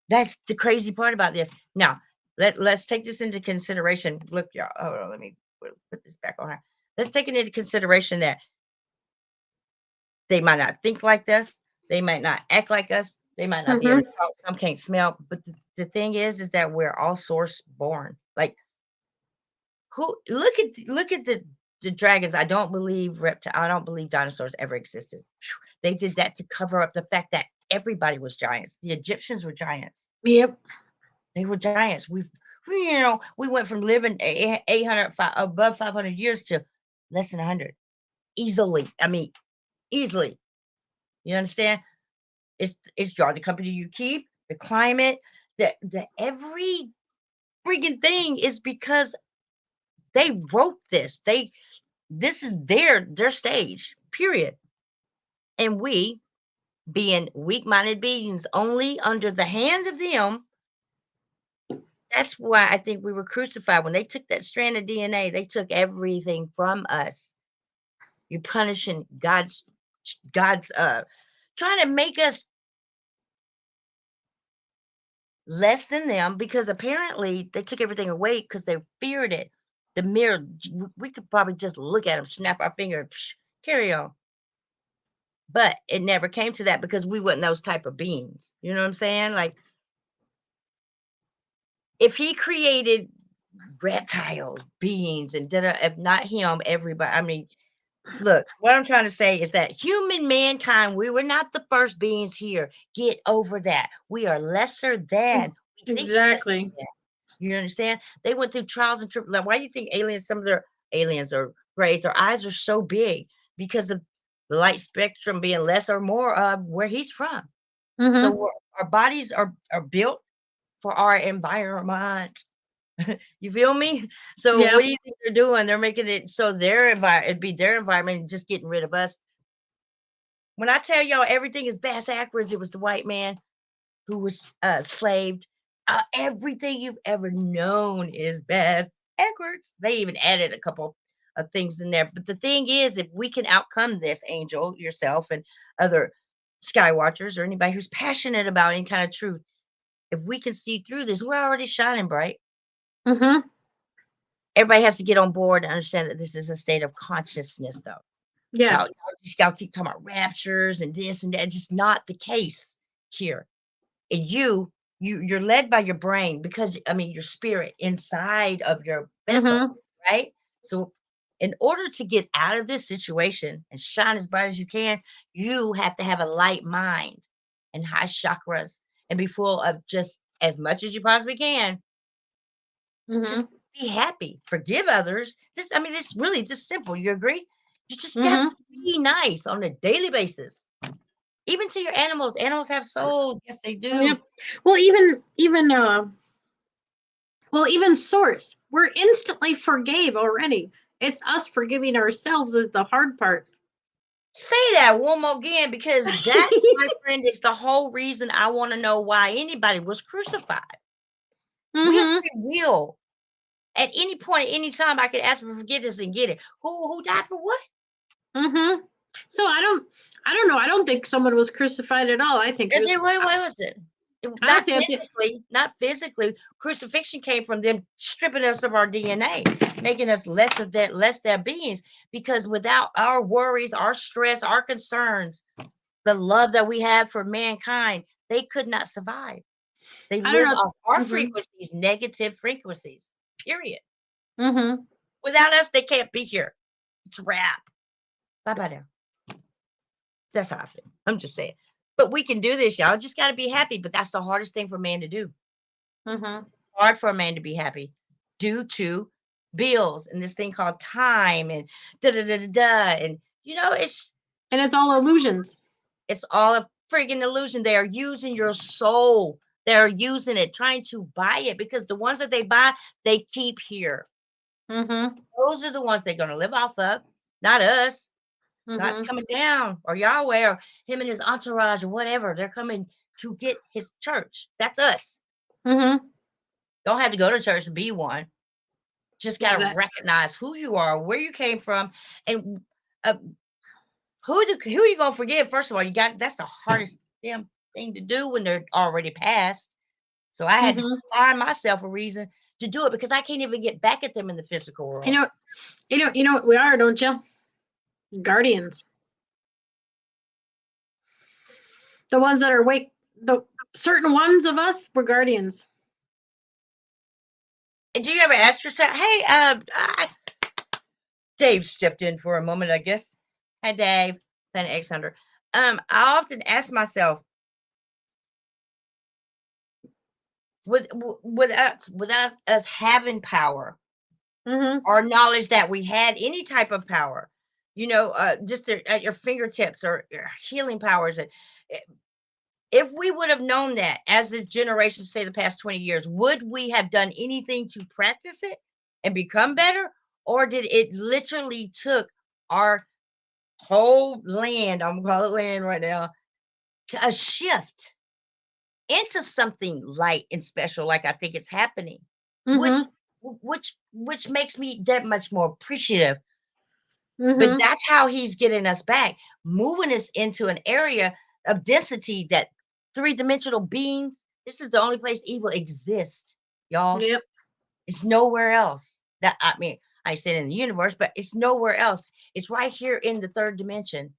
That's the crazy part about this. Now, let's take this into consideration. Look, y'all. Hold on, let me put this back on her. Let's take it into consideration that they might not think like us. They might not act like us. They might not be able to talk. Some can't smell. But the thing is that we're all source born. Like, who look at the dragons. I don't believe I don't believe dinosaurs ever existed. They did that to cover up the fact that everybody was giants. The Egyptians were giants. Yep. They were giants. We went from living 800 above 500 years to less than 100 easily. I mean, easily. You understand? It's the company you keep, the climate, the every freaking thing is because they wrote this. This is their stage. Period. And we, being weak-minded beings, only under the hands of them. That's why I think we were crucified. When they took that strand of DNA, they took everything from us. You're punishing God's trying to make us less than them, because apparently they took everything away because they feared it. The mirror, we could probably just look at them, snap our finger, carry on. But it never came to that because we weren't those type of beings. You know what I'm saying? Like, if he created reptiles, beings, and if not him, everybody. I mean, look, what I'm trying to say is that human mankind, we were not the first beings here. Get over that. We are lesser than. We think lesser Exactly. than. You understand? They went through trials and tribulations. Like, why do you think aliens, some of their aliens or grays, their eyes are so big? Because of the light spectrum being less or more of where he's from. So our bodies are built for our environment. You feel me? So Yeah. what do you think they're doing? They're making it so it'd be their environment, just getting rid of us. When I tell y'all everything is bass backwards, it was the white man who was slaved. Everything you've ever known is bass backwards. They even added a couple of things in there. But the thing is, if we can outcome this, Angel, yourself, and other sky watchers, or anybody who's passionate about any kind of truth, if we can see through this, we're already shining bright. Everybody has to get on board and understand that this is a state of consciousness, though. Yeah. Y'all keep talking about raptures and this and that. Just not the case here. And you're led by your brain, because I mean your spirit inside of your vessel, right? So in order to get out of this situation and shine as bright as you can, you have to have a light mind and high chakras and be full of just as much as you possibly can. Just be happy, forgive others. It's really just simple. You agree? You just got to be nice on a daily basis. Even to your animals. Animals have souls. Yes, they do. Yeah. Well, even source, we're instantly forgave already. It's us forgiving ourselves is the hard part. Say that one more again, because that, my friend, is the whole reason I want to know why anybody was crucified. We have free will. At any point, any time, I could ask for forgiveness and get it. Who died for what? So I don't know. I don't think someone was crucified at all. I think it was, What was it? Not physically. Crucifixion came from them stripping us of our DNA, making us less their beings. Because without our worries, our stress, our concerns, the love that we have for mankind, they could not survive. They live off our frequencies, negative frequencies. Period. Without us, they can't be here. It's a wrap. Bye-bye now. That's how I feel. I'm just saying. But we can do this, y'all. Just got to be happy. But that's the hardest thing for man to do. Hard for a man to be happy due to bills and this thing called time and and it's all illusions. It's all a freaking illusion. They are using your soul. They're using it, trying to buy it, because the ones that they buy, they keep here. Those are the ones they're going to live off of, not us. God's coming down, or Yahweh, or him and his entourage, or whatever. They're coming to get his church. That's us. Don't have to go to church to be one. Just got to Exactly. recognize who you are, where you came from, and uh, who you gonna forgive. First of all, that's the hardest damn thing to do when they're already passed. So I had to Hmm. find myself a reason to do it because I can't even get back at them in the physical world. You know what we are, don't you? Guardians. The ones that are awake, the certain ones of us were guardians. Do you ever ask yourself, hey, Dave stepped in for a moment, I guess. Hi, Dave, Planet X Hunter. I often ask myself, without us having power Hmm. or knowledge that we had any type of power, just at your fingertips or your healing powers, and if we would have known that as the generation, say the past 20 years, would we have done anything to practice it and become better? Or did it literally took our whole land, I'm gonna call it land right now, to a shift into something light and special, like I think it's happening, which Hmm. which makes me that much more appreciative. But Hmm. that's how he's getting us back, moving us into an area of density that three-dimensional beings. This is the only place evil exists, y'all. Yep. It's nowhere else. That I mean, I said in the universe, but it's nowhere else. It's right here in the third dimension.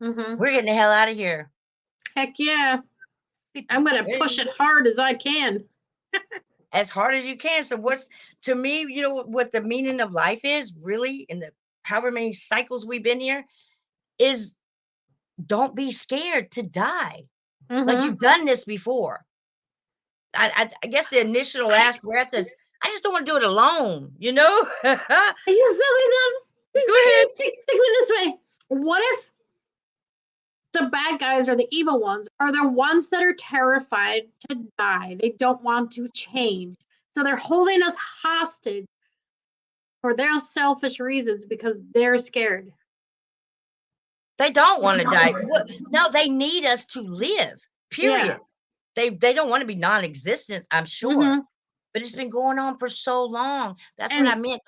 Hmm. We're getting the hell out of here. Heck yeah. People I'm gonna push say it hard as I can. as hard as you can. So what's to me, what the meaning of life is really in the however many cycles we've been here is don't be scared to die. Like Hmm. you've done this before. I guess the initial last breath is I just don't want to do it alone, you know? Go Are you silly them? ahead. Think of it this way. What if the bad guys or the evil ones are the ones that are terrified to die? They don't want to change. So they're holding us hostage for their selfish reasons because they're scared. They don't want to die. No, they need us to live. Yeah. Period. They don't want to be non-existent, I'm sure. Hmm. But it's been going on for so long. That's what I And meant.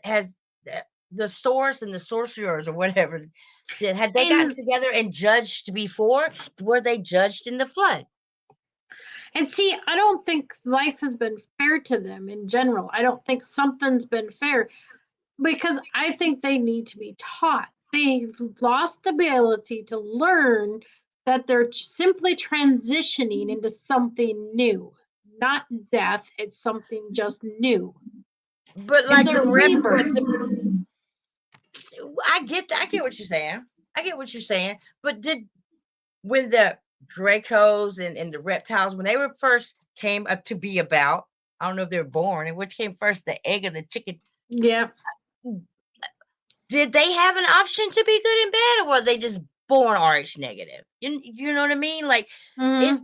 Has the source and the sorcerers or whatever, had they gotten and together and judged before? Were they judged in the flood? and see, I don't think life has been fair to them in general. I don't think something's been fair because I think they need to be taught. They've lost the ability to learn that they're simply transitioning into something new, not death. It's something just new. But It's like a rebirth. I get what you're saying. I get what you're saying. But when the Dracos and the reptiles, when they were first came up to be about, I don't know if they were born, and which came first, the egg or the chicken? Yeah. Did they have an option to be good and bad, or were they just born RH negative? You know what I mean? Like, Hmm. is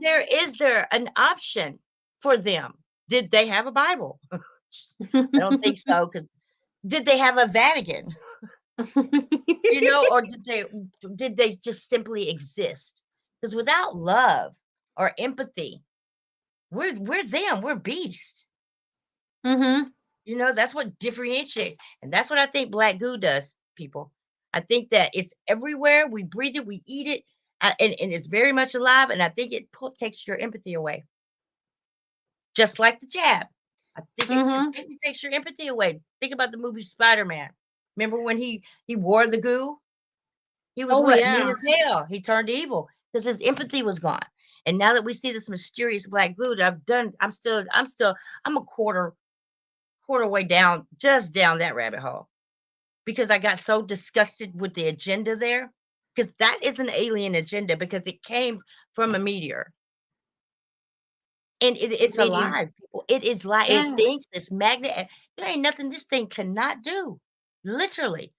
there an option for them? Did they have a Bible? I don't think so. Because did they have a Vatican? Or did they just simply exist? Because without love or empathy, we're them. We're beast. Hmm. That's what differentiates, and that's what I think black goo does, people. I think that it's everywhere. We breathe it, we eat it, and it's very much alive. And I think it takes your empathy away, just like the jab. I think it Hmm. completely takes your empathy away. Think about the movie Spider-Man. Remember when he wore the goo? He was Oh what? Mean yeah. as hell. He turned evil because his empathy was gone. And now that we see this mysterious black goo that I've done, I'm a quarter way down, just down that rabbit hole because I got so disgusted with the agenda there. Because that is an alien agenda because it came from a meteor. And it's Meteor. alive, people. It is like it Yeah. thinks this magnet. And there ain't nothing this thing cannot do. Literally.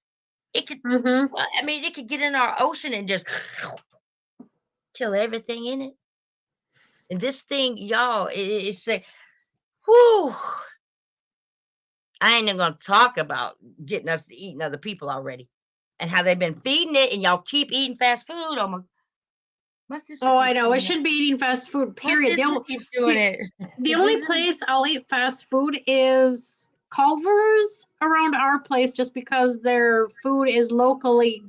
It could, Hmm. well, I mean, it could get in our ocean and just kill everything in it. And this thing, y'all, it's like, whoo. I ain't even gonna talk about getting us to eating other people already and how they've been feeding it, and y'all keep eating fast food. Oh my, My sister Oh, I keeps know. doing I that. shouldn't be eating fast food, My period. sister keeps doing it. The only place I'll eat fast food is Culver's around our place just because their food is locally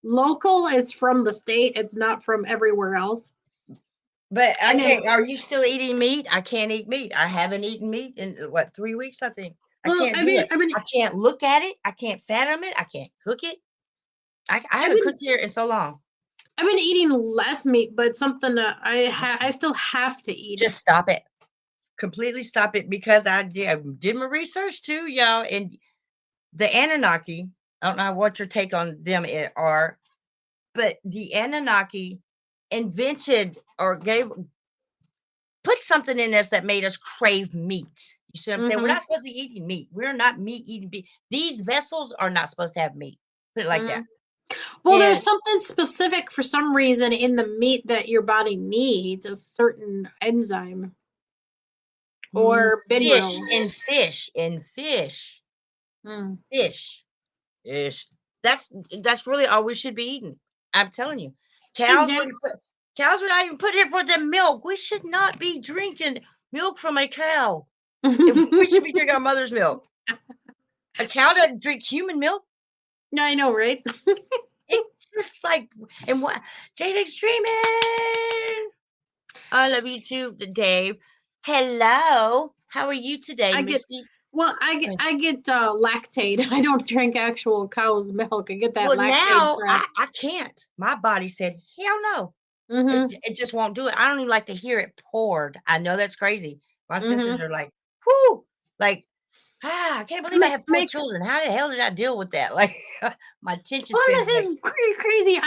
local. It's from the state. It's not from everywhere else. But I And can't. it's Are you still eating meat? I can't eat meat. I haven't eaten meat in what 3 weeks, I think. I well, can't do it. I've been I can't look at it. I can't fathom it. I can't cook it. I I've haven't been cooked here in so long. I've been eating less meat, but something that I still have to eat Just stop it. Completely stop it because I did my research too, y'all. And the Anunnaki, I don't know what your take on them are, but the Anunnaki invented or put something in us that made us crave meat. You see what I'm saying? We're Mm-hmm. not supposed to be eating meat. We're not meat eating. These vessels are not supposed to have meat. Put it like Mm-hmm. that. Well, there's And something specific for some reason in the meat that your body needs, a certain enzyme or fish mineral. and fish and fish, Mm. fish, fish. That's really all we should be eating. I'm telling you, Exactly. cows were not even put here for the milk. We should not be drinking milk from a cow. We should be drinking our mother's milk. A cow doesn't drink human milk. I know, right? It's just like, and what Jade's dreaming. I love you too, Dave. Hello. How are you today, I get Missy? I get lactate. I don't drink actual cow's milk. I get that Well, lactate now crap. I can't. My body said, hell no. Mm-hmm. It just won't do it. I don't even like to hear it poured. I know that's crazy. My sisters Mm-hmm. are like, whoo, like, I can't believe I have 4 Make children. How the hell did I deal with that? Like, my attention well, span this is like, is crazy.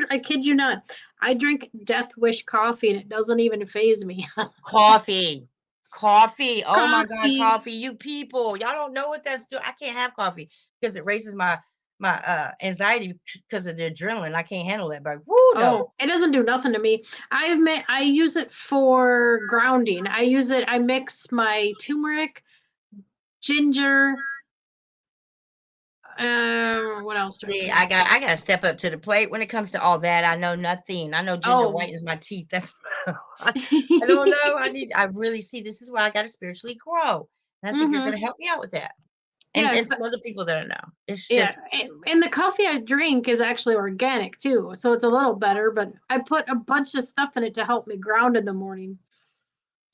I kid you not. I drink Death Wish coffee and it doesn't even phase me. coffee. Coffee. Oh my God, Coffee. coffee. You people, y'all don't know what that's doing. I can't have coffee because it raises my anxiety because of the adrenaline. I can't handle that. But whoo, no. Oh, it doesn't do nothing to me. I use it for grounding. I mix my turmeric, ginger, what else do I See, put in? I gotta step up to the plate when it comes to all that. I know nothing. I know ginger Oh. whitens my teeth. That's I don't know. I really see this is where I gotta spiritually grow. And I think you're Mm-hmm. gonna help me out with that. Yeah, And some other people that I know. It's yeah, just and the coffee I drink is actually organic too, so it's a little better. But I put a bunch of stuff in it to help me ground in the morning.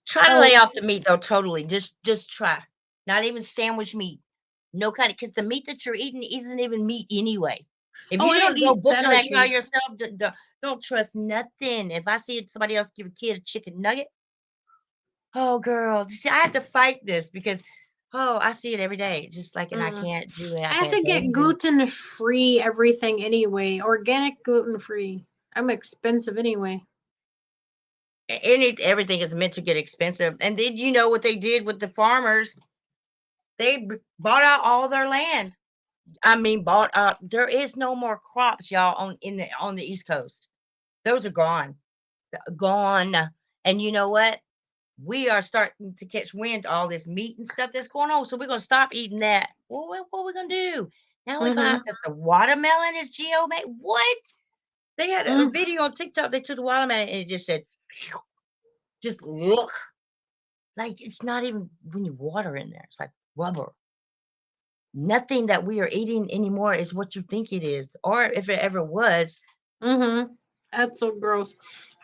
try to lay Oh, off the meat though, totally. Just try. Not even sandwich meat. No kind of because the meat that you're eating isn't even meat anyway. If oh, you I don't didn't go eat butcher sandwich that cow meat. yourself, don't trust nothing. If I see somebody else give a kid a chicken nugget, oh girl, you see, I have to fight this because I see it every day. Just like, and I Mm. can't do it. I I have can't to say get anything. gluten free everything anyway. Organic gluten free. I'm expensive anyway. Everything is meant to get expensive. And then you know what they did with the farmers? They bought out all their land. I mean, bought up. There is no more crops, y'all, on the East Coast. Those are gone, gone. And you know what? We are starting to catch wind to all this meat and stuff that's going on. So we're gonna stop eating that. Well, what are we gonna do? Now we find Mm-hmm. out that the watermelon is GMO made. What? They had a Mm. video on TikTok. They took the watermelon and it just said, just look like it's not even when you water in there. It's like rubber. Nothing that we are eating anymore is what you think it is, or if it ever was. Mm-hmm. That's so gross.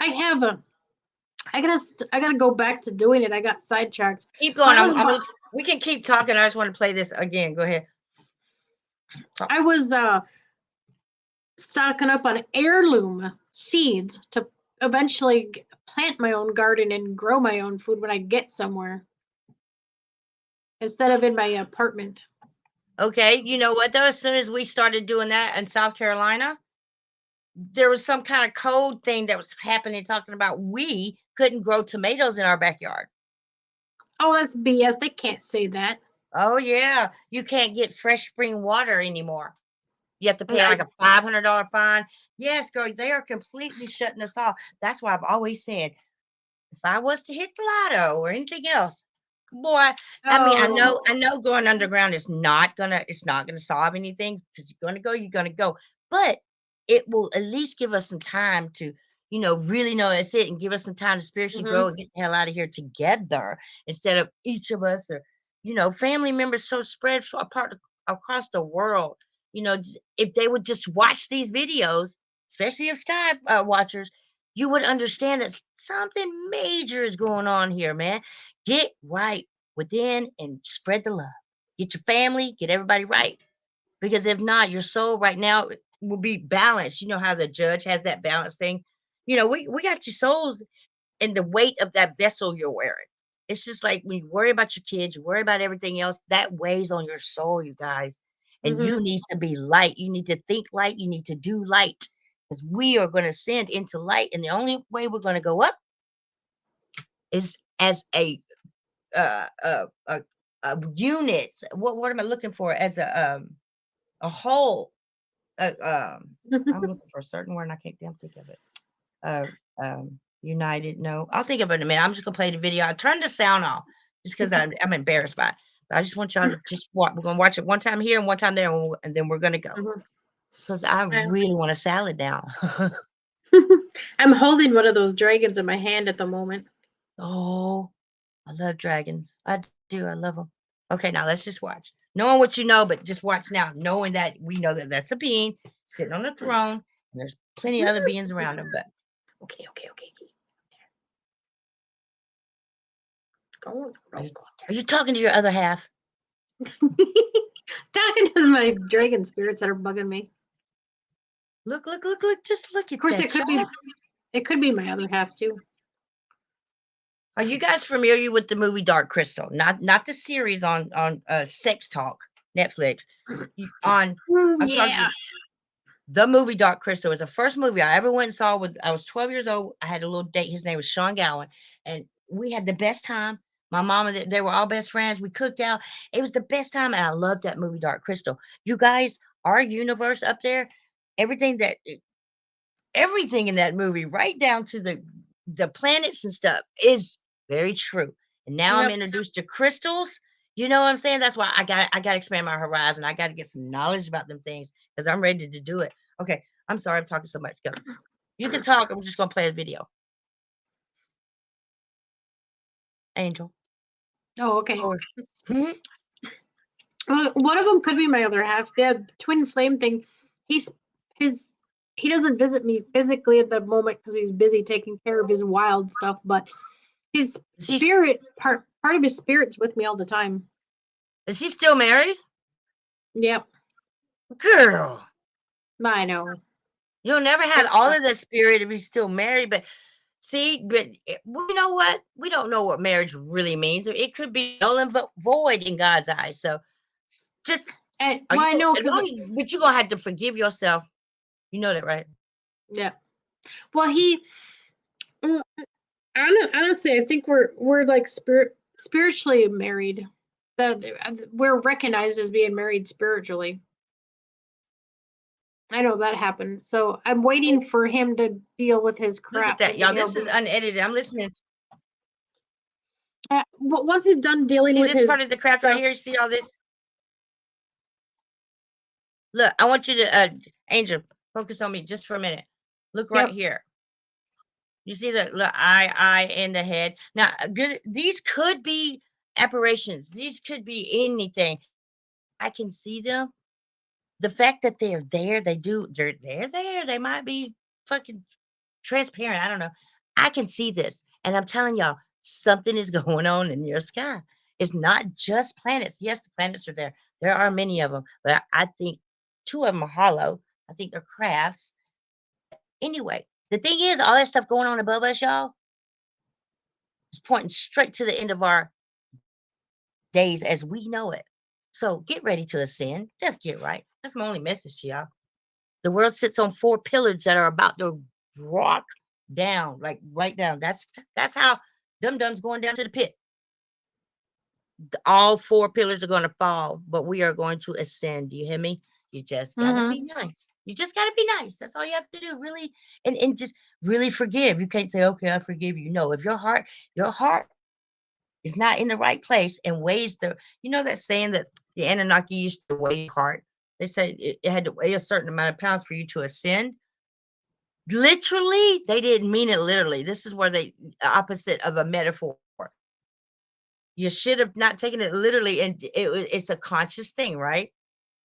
I have a. I gotta go back to doing it. I got sidetracked. Keep So going. We can keep talking. I just want to play this again. Go ahead. I was stocking up on heirloom seeds to eventually plant my own garden and grow my own food when I get somewhere instead of in my apartment. Okay. You know what though? As soon as we started doing that in South Carolina, there was some kind of code thing that was happening talking about we couldn't grow tomatoes in our backyard. Oh, that's BS. They can't say that. Oh yeah. You can't get fresh spring water anymore. You have to pay I, like a $500 fine. Yes, girl, they are completely shutting us off. That's why I've always said, if I was to hit the lotto or anything else, boy, I mean, oh, I know going underground is it's not gonna solve anything because you're gonna go, but it will at least give us some time to really know that's it and give us some time to spiritually grow and get the hell out of here together instead of each of us or, family members so spread apart across the world. If they would just watch these videos, especially if Sky watchers, you would understand that something major is going on here, man. Get right within and spread the love. Get your family, get everybody right. Because if not, your soul right now will be balanced. You know how the judge has that balance thing? We got your souls and the weight of that vessel you're wearing. It's just like when you worry about your kids, you worry about everything else, that weighs on your soul, you guys. And you need to be light. You need to think light. You need to do light because we are going to ascend into light. And the only way we're going to go up is as uh, uh, a, unit. What am I looking for? As a whole. I'm looking for a certain word and I can't damn think of it. United. No, I'll think of it in a minute. I'm just gonna play the video. I turned the sound off just because I'm embarrassed by it. But I just want y'all to just watch. We're gonna watch it one time here and one time there, and then we're gonna go because I really want a salad now. I'm holding one of those dragons in my hand at the moment. Oh, I love dragons. I do. I love them. Okay, now let's just watch. Knowing what you know, but just watch now. Knowing that we know that that's a being sitting on a throne, and there's plenty of other beings around him. But okay. Go on. Are you talking to your other half? Talking to my dragon spirits that are bugging me. Look. Just look at that. Of course, it could be my other half too. Are you guys familiar with the movie Dark Crystal? Not the series on Sex Talk Netflix. I'm talking the movie Dark Crystal. Is the first movie I ever went and saw. I was 12 years old. I had a little date. His name was Sean Gowan, and we had the best time. My mom and they were all best friends. We cooked out. It was the best time, and I loved that movie Dark Crystal. You guys, our universe up there, everything in that movie, right down to the planets and stuff, is very true. And now I'm introduced to crystals. You know what I'm saying? That's why I got to expand my horizon. I got to get some knowledge about them things because I'm ready to do it. Okay, I'm sorry I'm talking so much. Go. You can talk. I'm just gonna play the video. Angel. Oh, okay. Mhm. Well, one of them could be my other half. The twin flame thing. He doesn't visit me physically at the moment because he's busy taking care of his wild stuff. But his spirit part of his spirit's with me all the time. Is he still married? Yep. Girl. I know. You'll never have all of that spirit if he's still married, but see, you know what? We don't know what marriage really means. It could be null and void in God's eyes. So just I know, but you're gonna have to forgive yourself. You know that, right? Yeah. Well, honestly, I think we're like spiritually married. We're recognized as being married spiritually. I know that happened. So I'm waiting for him to deal with his crap. Look at that, y'all. This is unedited. I'm listening. Once he's done dealing with this part of the craft right here. See all this? Look, I want you to, Angel, focus on me just for a minute. Look right here. You see the eye in the head. Now, these could be apparitions. These could be anything. I can see them. The fact that they're there, they're there. They might be fucking transparent. I don't know. I can see this. And I'm telling y'all, something is going on in your sky. It's not just planets. Yes, the planets are there. There are many of them. But I think 2 of them are hollow. I think they're crafts. Anyway, the thing is, all that stuff going on above us, y'all, is pointing straight to the end of our days as we know it. So get ready to ascend. Just get right. That's my only message to y'all. The world sits on 4 pillars that are about to rock down, like right down. That's how Dum-Dum's going down to the pit. All 4 pillars are going to fall, but we are going to ascend. Do you hear me? You just gotta be nice. You just gotta be nice. That's all you have to do, really, and just really forgive. You can't say, "Okay, I forgive you." No, if your heart is not in the right place and weighs that saying that the Anunnaki used to weigh your heart. They said it had to weigh a certain amount of pounds for you to ascend. Literally, they didn't mean it literally. This is where they opposite of a metaphor. You should have not taken it literally, and it's a conscious thing, right?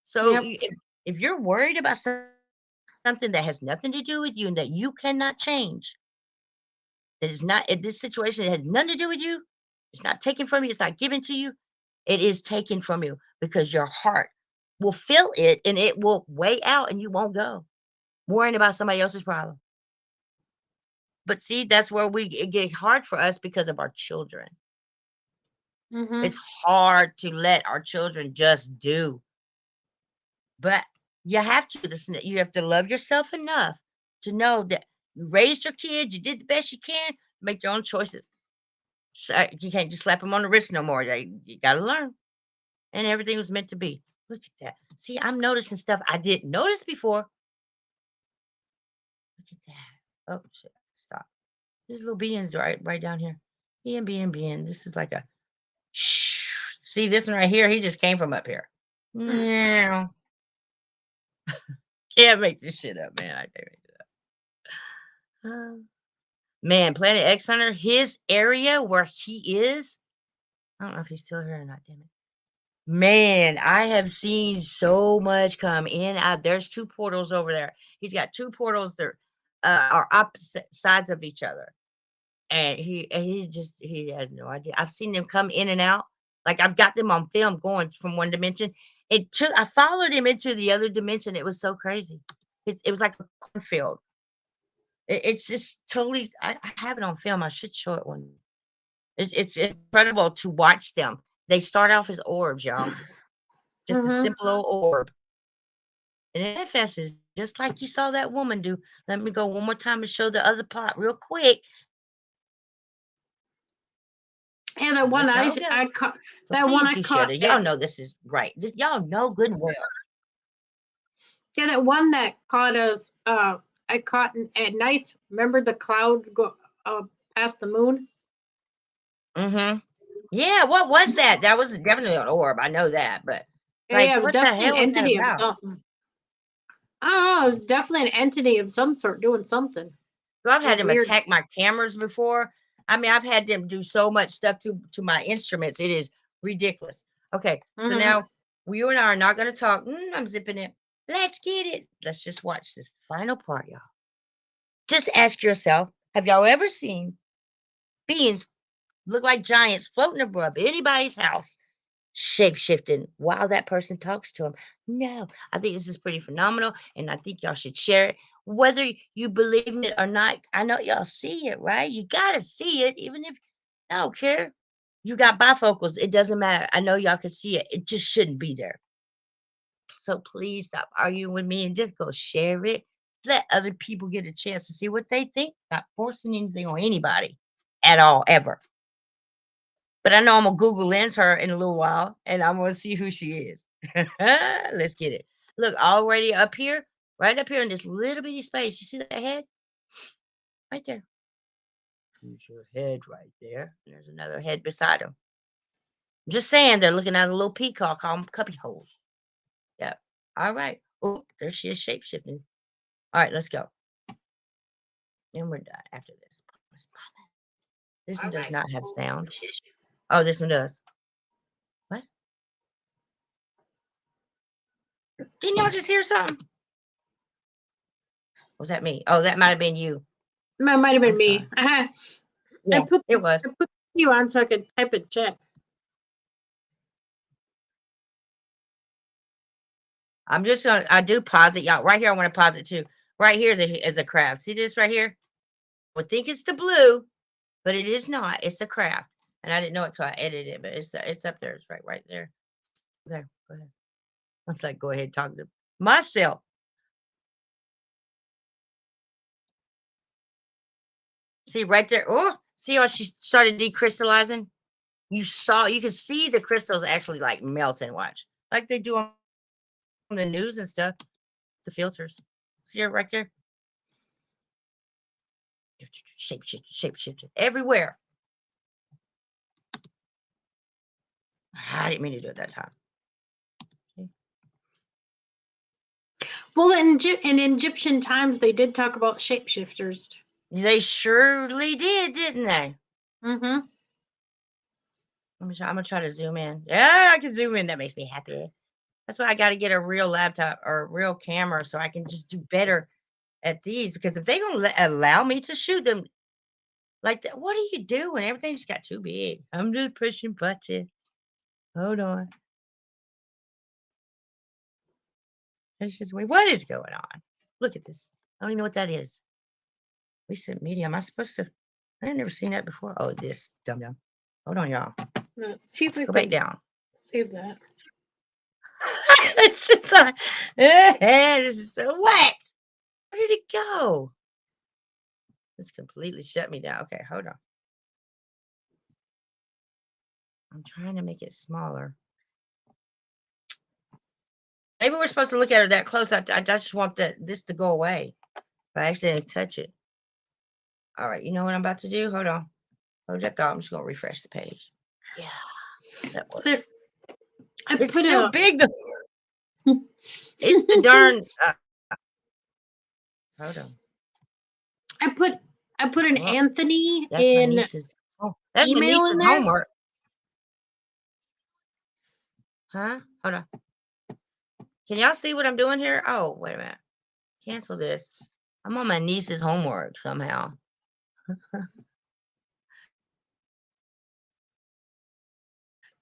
So Yep. if you're worried about something that has nothing to do with you and that you cannot change, that is not in this situation, it has nothing to do with you. It's not taken from you. It's not given to you. It is taken from you because your heart will feel it and it will weigh out and you won't go worrying about somebody else's problem. But see, that's where it get hard for us because of our children. Mm-hmm. It's hard to let our children just do. But you have to listen. You have to love yourself enough to know that you raised your kids, you did the best you can, make your own choices. So you can't just slap them on the wrist no more. You got to learn. And everything was meant to be. Look at that. See, I'm noticing stuff I didn't notice before. Look at that. Oh, shit. Stop. There's little beings right down here. Being. This is like a see this one right here. He just came from up here. Yeah. Can't make this shit up, man. I can't make it up. Man, Planet X Hunter, his area where he is. I don't know if he's still here or not. Damn it. Man, I have seen so much come in. Out. There's 2 portals over there. He's got 2 portals that are opposite sides of each other. And he has no idea. I've seen them come in and out. Like I've got them on film going from one dimension. I followed him into the other dimension. It was so crazy. It was like a cornfield. It's just totally. I have it on film. I should show it one. It's incredible to watch them. They start off as orbs, y'all. Just a Mm-hmm. simple old orb. And it manifests just like you saw that woman do. Let me go one more time and show the other part real quick. And that one Let I y'all go. I caught. So That one please I do share caught. that. Y'all know this is right. Y'all know good and well. Yeah, that one that caught us. I caught at night. Remember the cloud go past the moon? Mm-hmm. Yeah, what was that? That was definitely an orb. I know that, but like, Yeah, it was what the definitely an hell was that entity of about? something. I don't know. It was definitely an entity of some sort doing something. So I've It had was them weird. attack my cameras before. I mean, I've had them do so much stuff to my instruments. It is ridiculous. Okay, so Mm-hmm. now you and I are not going to talk. I'm zipping it. Let's get it. Let's just watch this final part, y'all. Just ask yourself, have y'all ever seen beings look like giants floating above anybody's house, shape shifting while that person talks to them? No, I think this is pretty phenomenal, and I think y'all should share it. Whether you believe in it or not, I know y'all see it, right? You gotta see it, even if I don't care. You got bifocals, it doesn't matter. I know y'all can see it. It just shouldn't be there. So please stop arguing with me and just go share it. Let other people get a chance to see what they think. Not forcing anything on anybody at all, ever. But I know I'm gonna Google lens her in a little while, and I'm gonna see who she is. Let's get it. Look, already up here, right up here in this little bitty space. You see that head? Right there. There's your head right there. And there's another head beside him. I'm just saying they're looking at a little peacock on cubby holes. Yep. All right. Oh, there she is shape shifting. All right, let's go. And we're done after this. This one does not have sound. Oh, this one does. What? Didn't y'all just hear something? Was that me? Oh, that might have been you. That might have been I'm me. sorry. I Yeah, put it was. I put you on so I could type in chat. I'm just gonna. I do pause it, y'all. Right here, I want to pause it too. Right here is a craft. See this right here? I would think it's the blue, but it is not. It's a craft, and I didn't know it till I edited it. But it's up there. It's right there. There. Go ahead. I was like, go ahead, talk to myself. See right there. Oh, see how she started decrystallizing? You can see the crystals actually like melting. Watch, like they do on the news and stuff. The filters. See it right there? Shape shifted everywhere. I didn't mean to do it that time. Well, in Egyptian times, they did talk about shapeshifters. They surely did, didn't they? Mm-hmm. I'm gonna try to zoom in. Yeah, I can zoom in. That makes me happy. That's why I got to get a real laptop or a real camera so I can just do better at these. Because if they gonna allow me to shoot them like that, what are you doing? Everything just got too big. I'm just pushing buttons. Hold on. Let's just wait. What is going on? Look at this. I don't even know what that is. Recent media. Am I supposed to? I've never seen that before. Oh, this dumb. Hold on, y'all. Let's see if we Go back can down. save that. It's just like, this is so wet. Where did it go? It's completely shut me down. Okay, hold on. I'm trying to make it smaller. Maybe we're supposed to look at her that close. I just want this to go away. But I accidentally touch it. All right, you know what I'm about to do? Hold on. Hold that thought. I'm just going to refresh the page. Yeah, that works. There, I It's put still a big though. It's the darn. Hold on. I put an Well, Anthony that's my in niece's. Oh, that's my email in niece's there. homework. Huh? Hold on. Can y'all see what I'm doing here? Oh, wait a minute. Cancel this. I'm on my niece's homework somehow.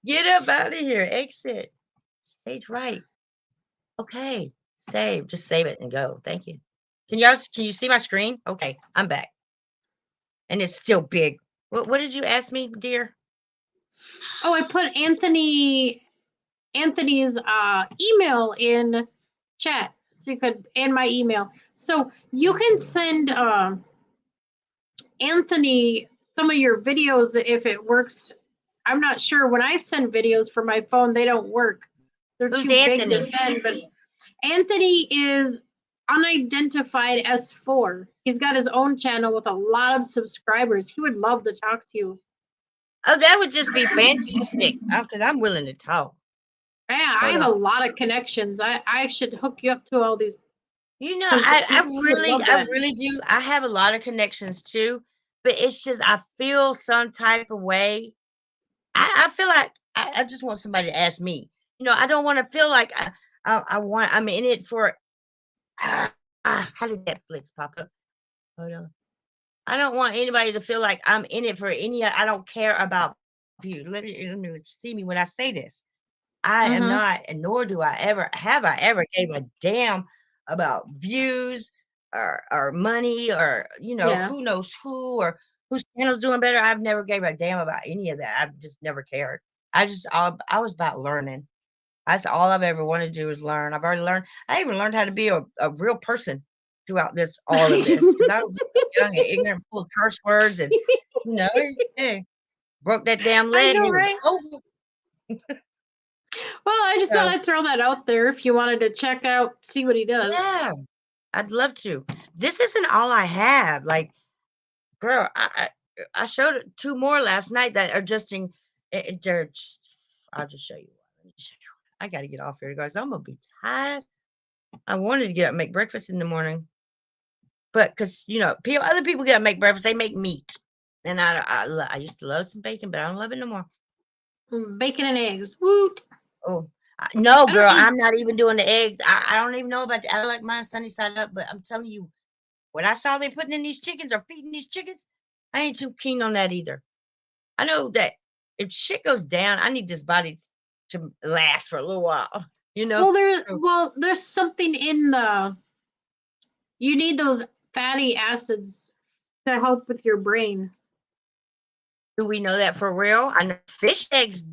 Get up out of here. Exit. Stage right. Okay. Save. Just save it and go. Thank you. Can you see my screen? Okay, I'm back. And it's still big. What did you ask me, dear? Oh, I put Anthony's email in chat, so you could, and my email, so you can send Anthony some of your videos if it works. I'm not sure. When I send videos from my phone, they don't work. They're Who's too big to Anthony? send. But Anthony is unidentified S4. He's got his own channel with a lot of subscribers. He would love to talk to you. Oh, that would just be fantastic. Because I'm willing to talk. Yeah, I Hold have on. a lot of connections. I should hook you up to all these. You know, 'Cause I he would love I that. really do. I have a lot of connections too, but it's just I feel some type of way. I feel like I just want somebody to ask me. You know, I don't want to feel like I'm in it for. How did Netflix pop up? Hold on. I don't want anybody to feel like I'm in it for any. I don't care about you. Let me see me when I say this. I am Mhm. not, and nor do I ever gave a damn about views or money or Yeah. who knows who or whose channel's doing better. I've never gave a damn about any of that. I've just never cared. I was about learning. That's all I've ever wanted to do is learn. I've already learned. I even learned how to be a real person throughout all of this because I was young and ignorant, full of curse words, and hey, broke that damn I leg and know, it was right? over. Well, I just thought So I'd throw that out there if you wanted to check out, see what he does. yeah, I'd love to. This isn't all I have. Like, girl, I showed 2 more last night that are just in. They're I'll just show you one. Let me show you one. I got to get off here, guys. I'm gonna be tired. I wanted to get up and make breakfast in the morning, but because other people get up and make breakfast, they make meat, and I used to love some bacon, but I don't love it no more. Bacon and eggs. Woot. Oh. No, I don't girl, eat. I'm not even doing the eggs. I don't even know about I like mine sunny side up, but I'm telling you, when I saw they putting in these chickens or feeding these chickens, I ain't too keen on that either. I know that if shit goes down, I need this body to last for a little while, Well, So there's something in the. You need those fatty acids to help with your brain. do we know that for real? I know fish eggs.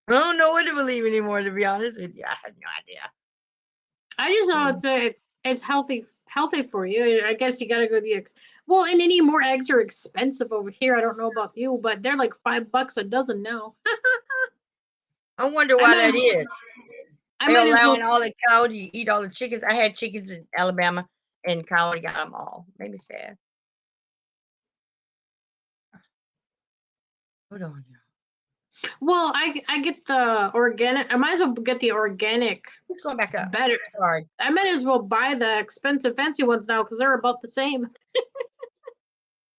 I don't know what to believe anymore, to be honest with you. I have no idea. I just know it's healthy for you. I guess you gotta go the well, and any more eggs are expensive over here. I don't know about you, but they're like $5 a dozen now. I wonder I why might that is. I They're might as allowing well. all the cow to eat all the chickens. I had chickens in Alabama, and Colorado got them all. Made me sad. Hold on, y'all. Well, I get the organic. I might as well get the organic It's going back up. better. Sorry. I might as well buy the expensive fancy ones now because they're about the same.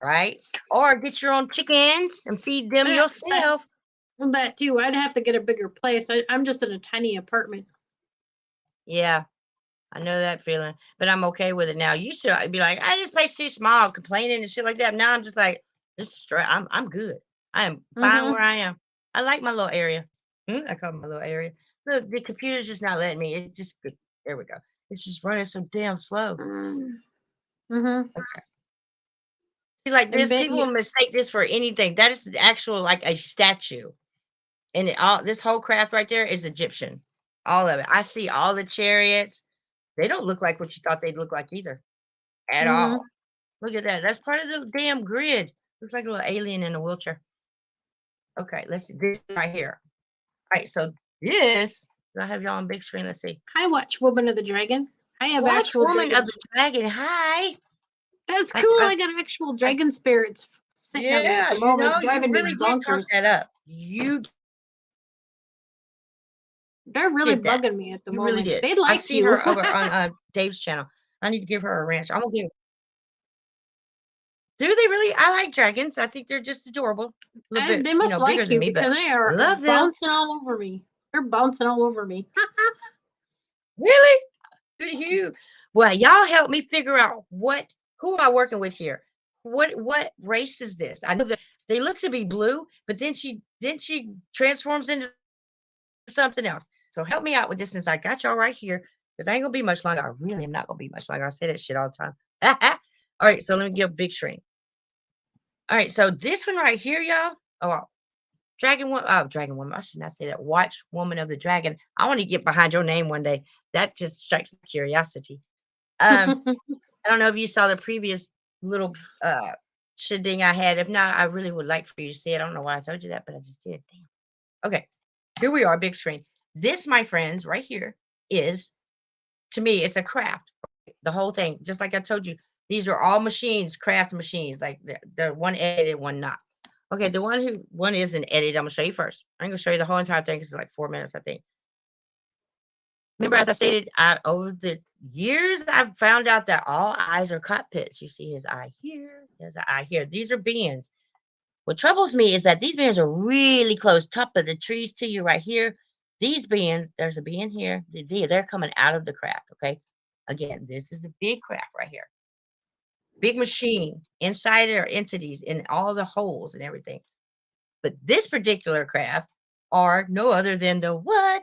Right? Or get your own chickens and feed them yourself. That too. I'd have to get a bigger place. I'm just in a tiny apartment. Yeah, I know that feeling, but I'm okay with it now. You should be like, this place too small, complaining and shit like that. Now I'm just like, this is straight. I'm good. I am fine Mhm. where I am. I like my little area. I call it my little area. Look, the computer's just not letting me. It just there we go. It's just running so damn slow. Mhm. Okay. See, like And this, people will mistake this for anything. That is the actual like a statue, and all this whole craft right there is Egyptian. All of it. I see all the chariots. They don't look like what you thought they'd look like either, at all. Look at that. That's part of the damn grid. Looks like a little alien in a wheelchair. Okay, let's see this right here. All right, so this, do I have y'all on big screen? Let's see. I watch Woman of the Dragon. I have Watch actual Woman dragon. of the Dragon. Hi. That's I- cool. I- I got actual dragon spirits sitting on me Yeah, at the you moment, know, you driving really me did talk bonkers. that up. You They're really did that. bugging me at the You moment. really did. They I've like seen you. her over on Dave's channel. I need to give her a ranch. I'm gonna give. Do they really? I like dragons. I think they're just adorable. A little bit, They must bigger like than you me, but because they are love them. bouncing all over me. They're bouncing all over me. Really? Good to you. Well, y'all help me figure out who am I working with here? What race is this? I know that they look to be blue, but then she transforms into something else. So help me out with this since I got y'all right here. Because I ain't gonna be much longer. I really am not gonna be much longer. I say that shit all the time. All right, so let me give a big screen. All right, so this one right here, y'all. Oh, Dragon Woman. I should not say that. Watch Woman of the Dragon. I want to get behind your name one day. That just strikes my curiosity. I don't know if you saw the previous little shitting I had. If not, I really would like for you to see it. I don't know why I told you that, but I just did. Damn. Okay, here we are, big screen. This, my friends, right here is, to me, it's a craft. The whole thing, just like I told you, these are all machines, craft machines. Like the one edited, one not. Okay, the one is an edit. I'm gonna show you first. I'm gonna show you the whole entire thing because it's like 4 minutes, I think. Remember, as I stated, over the years, I've found out that all eyes are cockpits. You see his eye here, his eye here. These are beings. What troubles me is that these beings are really close, top of the trees to you right here. These beings, there's a being here. They're coming out of the craft, okay? Again, this is a big craft right here. Big machine. Inside there are entities in all the holes and everything. But this particular craft are no other than the what?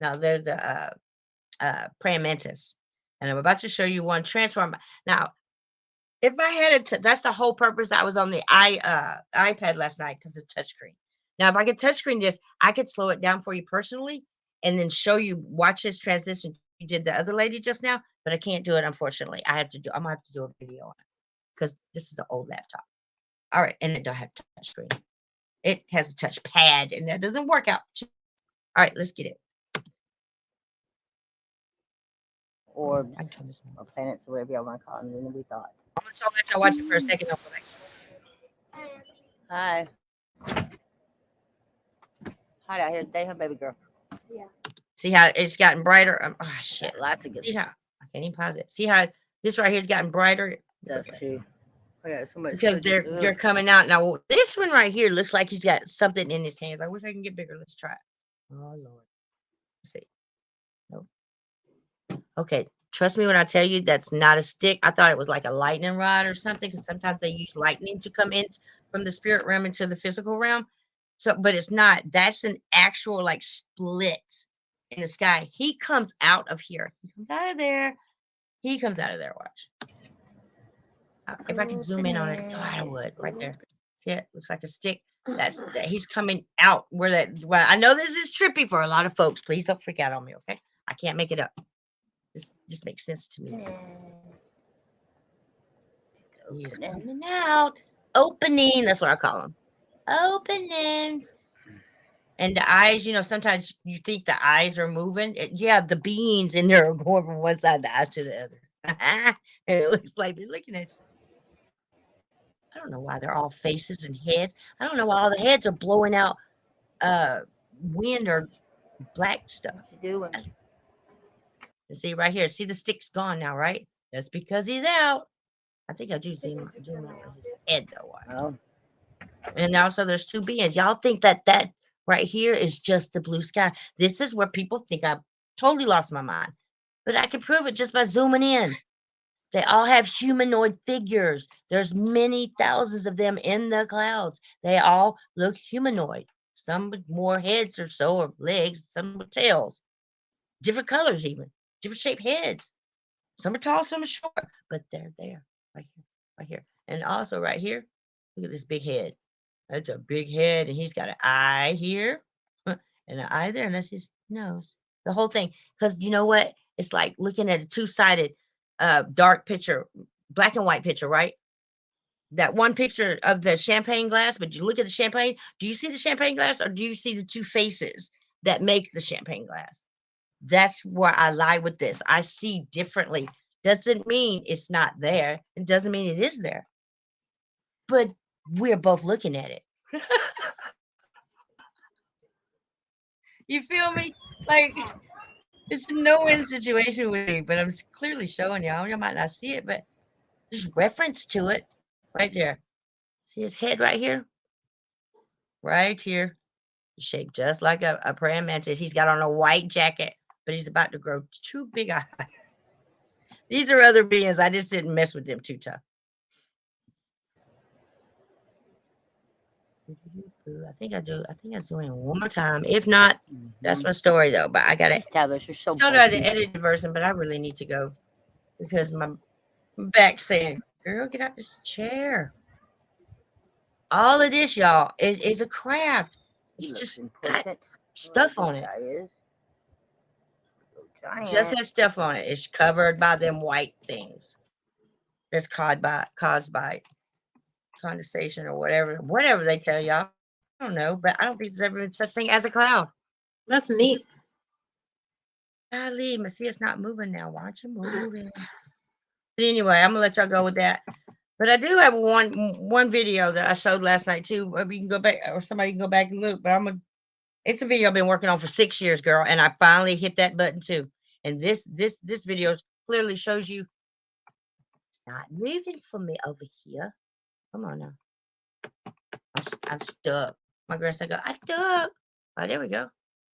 Now, they're the praying mantis. And I'm about to show you one transform. Now, if I had it, that's the whole purpose. I was on the iPad last night because of touchscreen. Now, if I could touchscreen this, I could slow it down for you personally and then show you, watch this transition. You did the other lady just now, but I can't do it, unfortunately. I'm gonna have to do a video on it because this is an old laptop. All right, and it don't have touchscreen. It has a touch pad, and that doesn't work out. All right, let's get it. Orbs I can turn this on. or planets or whatever y'all want to call them. And then we thought, I'm gonna let y'all watch it for a second. I'll go back. hi. Hi out here today, huh, baby girl? See how it's gotten brighter? Oh, shit. Lots of good See stuff how I can't even pause it. See how this right here's gotten brighter? too. Oh, yeah, so much Because they're coming out now. This one right here looks like he's got something in his hands. I wish I can get bigger. Let's try it. Oh Lord. Let's see. Nope. Okay. Trust me when I tell you that's not a stick. I thought it was like a lightning rod or something because sometimes they use lightning to come in from the spirit realm into the physical realm. So, but it's not. That's an actual like split in the sky. He comes out of here. He comes out of there. He comes out of there. Watch. If I could zoom in on it, God, I would right there. See it? Looks like a stick. That's that he's coming out where that. Well, I know this is trippy for a lot of folks. Please don't freak out on me, okay? I can't make it up. This just makes sense to me. He's coming out. Opening. That's what I call them. Openings. And the eyes, sometimes you think the eyes are moving. Yeah, the beans in there are going from one side of the eye to the other. And it looks like they're looking at you. I don't know why they're all faces and heads. I don't know why all the heads are blowing out wind or black stuff. What you doing? You see right here. See the stick's gone now, right? That's because he's out. I think I do zoom out on his head though. Watch. Oh, And also there's two beings. Y'all think that right here is just the blue sky. This is where people think I've totally lost my mind. But I can prove it just by zooming in. They all have humanoid figures. There's many thousands of them in the clouds. They all look humanoid. Some with more heads or so, or legs, some with tails. Different colors even. Different shaped heads. Some are tall, some are short. But they're there. Right here. Right here. And also right here, look at this big head. That's a big head. And he's got an eye here. And an eye there. And that's his nose. The whole thing. Because you know what? It's like looking at a two-sided dark picture, black and white picture, right? That one picture of the champagne glass, but you look at the champagne, do you see the champagne glass or do you see the two faces that make the champagne glass? That's where I lie with this. I see differently. Doesn't mean it's not there. It doesn't mean it is there. But we're both looking at it. You feel me? Like, it's a no-win situation with me, but I'm clearly showing y'all. You might not see it, but there's reference to it right there. See his head right here? Right here. Shaped just like a praying mantis. He's got on a white jacket, but he's about to grow two big eyes. These are other beings. I just didn't mess with them too tough. I think I do. I think I zoom in one more time. If not, that's my story though. But I got it. these tablets are so Showed her the bulky. edited version, but I really need to go because my back's saying, "Girl, get out this chair." All of this, y'all, is a craft. He It's looks just got important. stuff on it. Guy is. Giant. Just has stuff on it. It's covered by them white things. That's caused by condensation or whatever they tell y'all. I don't know, but I don't think there's ever been such thing as a cloud. That's neat. Golly, see, it's not moving now. Why aren't you moving? But anyway, I'm gonna let y'all go with that. But I do have one video that I showed last night too. You can go back, or somebody can go back and look. But it's a video I've been working on for 6 years, girl, and I finally hit that button too. And this video clearly shows you it's not moving for me over here. Come on now. I'm stuck. My grandson go, I stuck. Oh, there we go.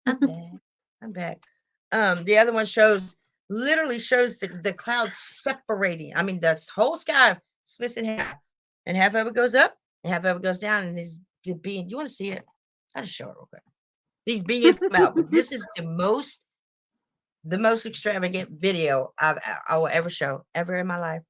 I'm back. I'm back. The other one literally shows the clouds separating. I mean, the whole sky splits in half. And half of it goes up, and half of it goes down. And these beings, you want to see it? I'll just show it real quick. These beings come out, but this is the most extravagant video I will ever show, ever in my life.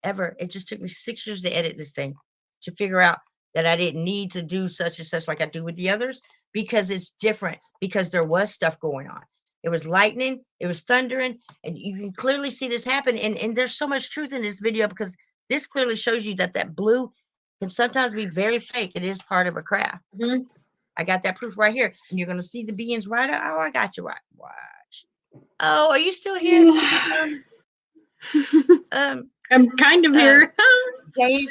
Ever. It just took me 6 years to edit this thing to figure out that I didn't need to do such and such like I do with the others because it's different, because there was stuff going on. It was lightning, it was thundering, and you can clearly see this happen. And there's so much truth in this video because this clearly shows you that blue can sometimes be very fake. It is part of a craft. Mhm. I got that proof right here. And you're going to see the beings right. Oh, I got you right. Watch. Oh, are you still here? I'm kind of here. Dave,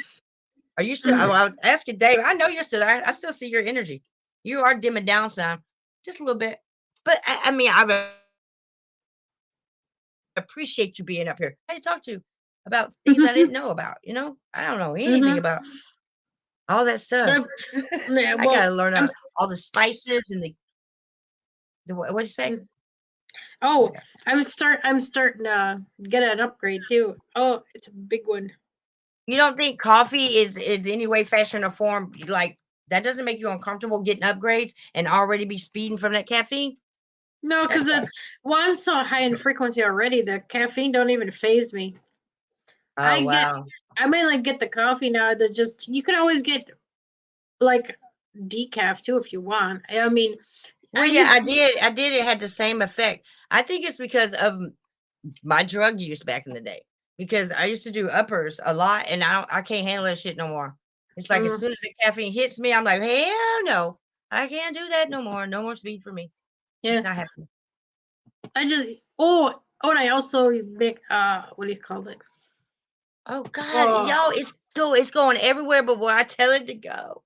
are you still? I was asking Dave. I know you're still there. I still see your energy. You are dimming down some, just a little bit. But I mean, I appreciate you being up here. I talk to about things I didn't know about. You know, I don't know anything about all that stuff. Yeah, I gotta learn all the spices and the what you say? Oh, I'm starting to get an upgrade too. Oh, it's a big one. You don't think coffee is any way, fashion, or form like that doesn't make you uncomfortable getting upgrades and already be speeding from that caffeine? No, because I'm so high in frequency already. The caffeine don't even phase me. Oh wow. I may like get the coffee now. That just you can always get like decaf too if you want. I mean, Well, yeah, I did. It had the same effect. I think it's because of my drug use back in the day. Because I used to do uppers a lot, and I can't handle that shit no more. It's like as soon as the caffeine hits me, I'm like, hell no, I can't do that no more. No more speed for me. Yeah, It's not happening. I just and I also make what do you call it? Oh God, y'all, it's going everywhere but where I tell it to go.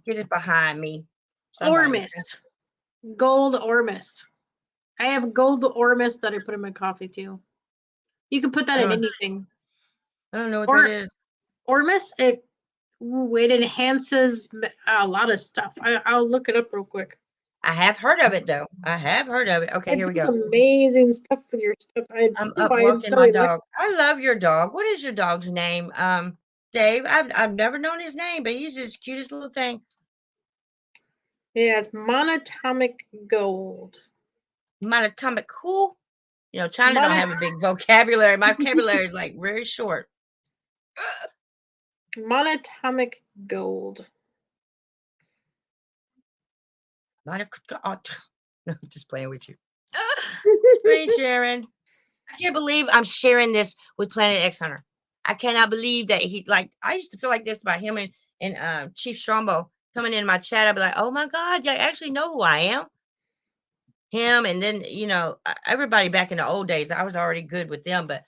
Get it behind me. Somebody Ormus. said- Gold Ormus. I have gold Ormus that I put in my coffee too. You can put that in Oh. anything. I don't know what Or- that is. Ormus, it enhances a lot of stuff. I'll look it up real quick. I have heard of it though. I have heard of it. Okay, It here we does go. amazing stuff with your stuff. I'm that's up why I'm walking so my electric. dog. I love your dog. What is your dog's name? Dave. I've never known his name, but he's just cutest little thing. Yeah, it's monatomic gold. Monatomic cool. You know, China don't have a big vocabulary. My vocabulary is like very short. Monatomic gold. No, I'm just playing with you. Screen sharing. I can't believe I'm sharing this with Planet X Hunter. I cannot believe that he like. I used to feel like this about him and Chief Strombo coming in my chat. I'd be like, oh my God, you actually know who I am. Him and then everybody back in the old days. I was already good with them, but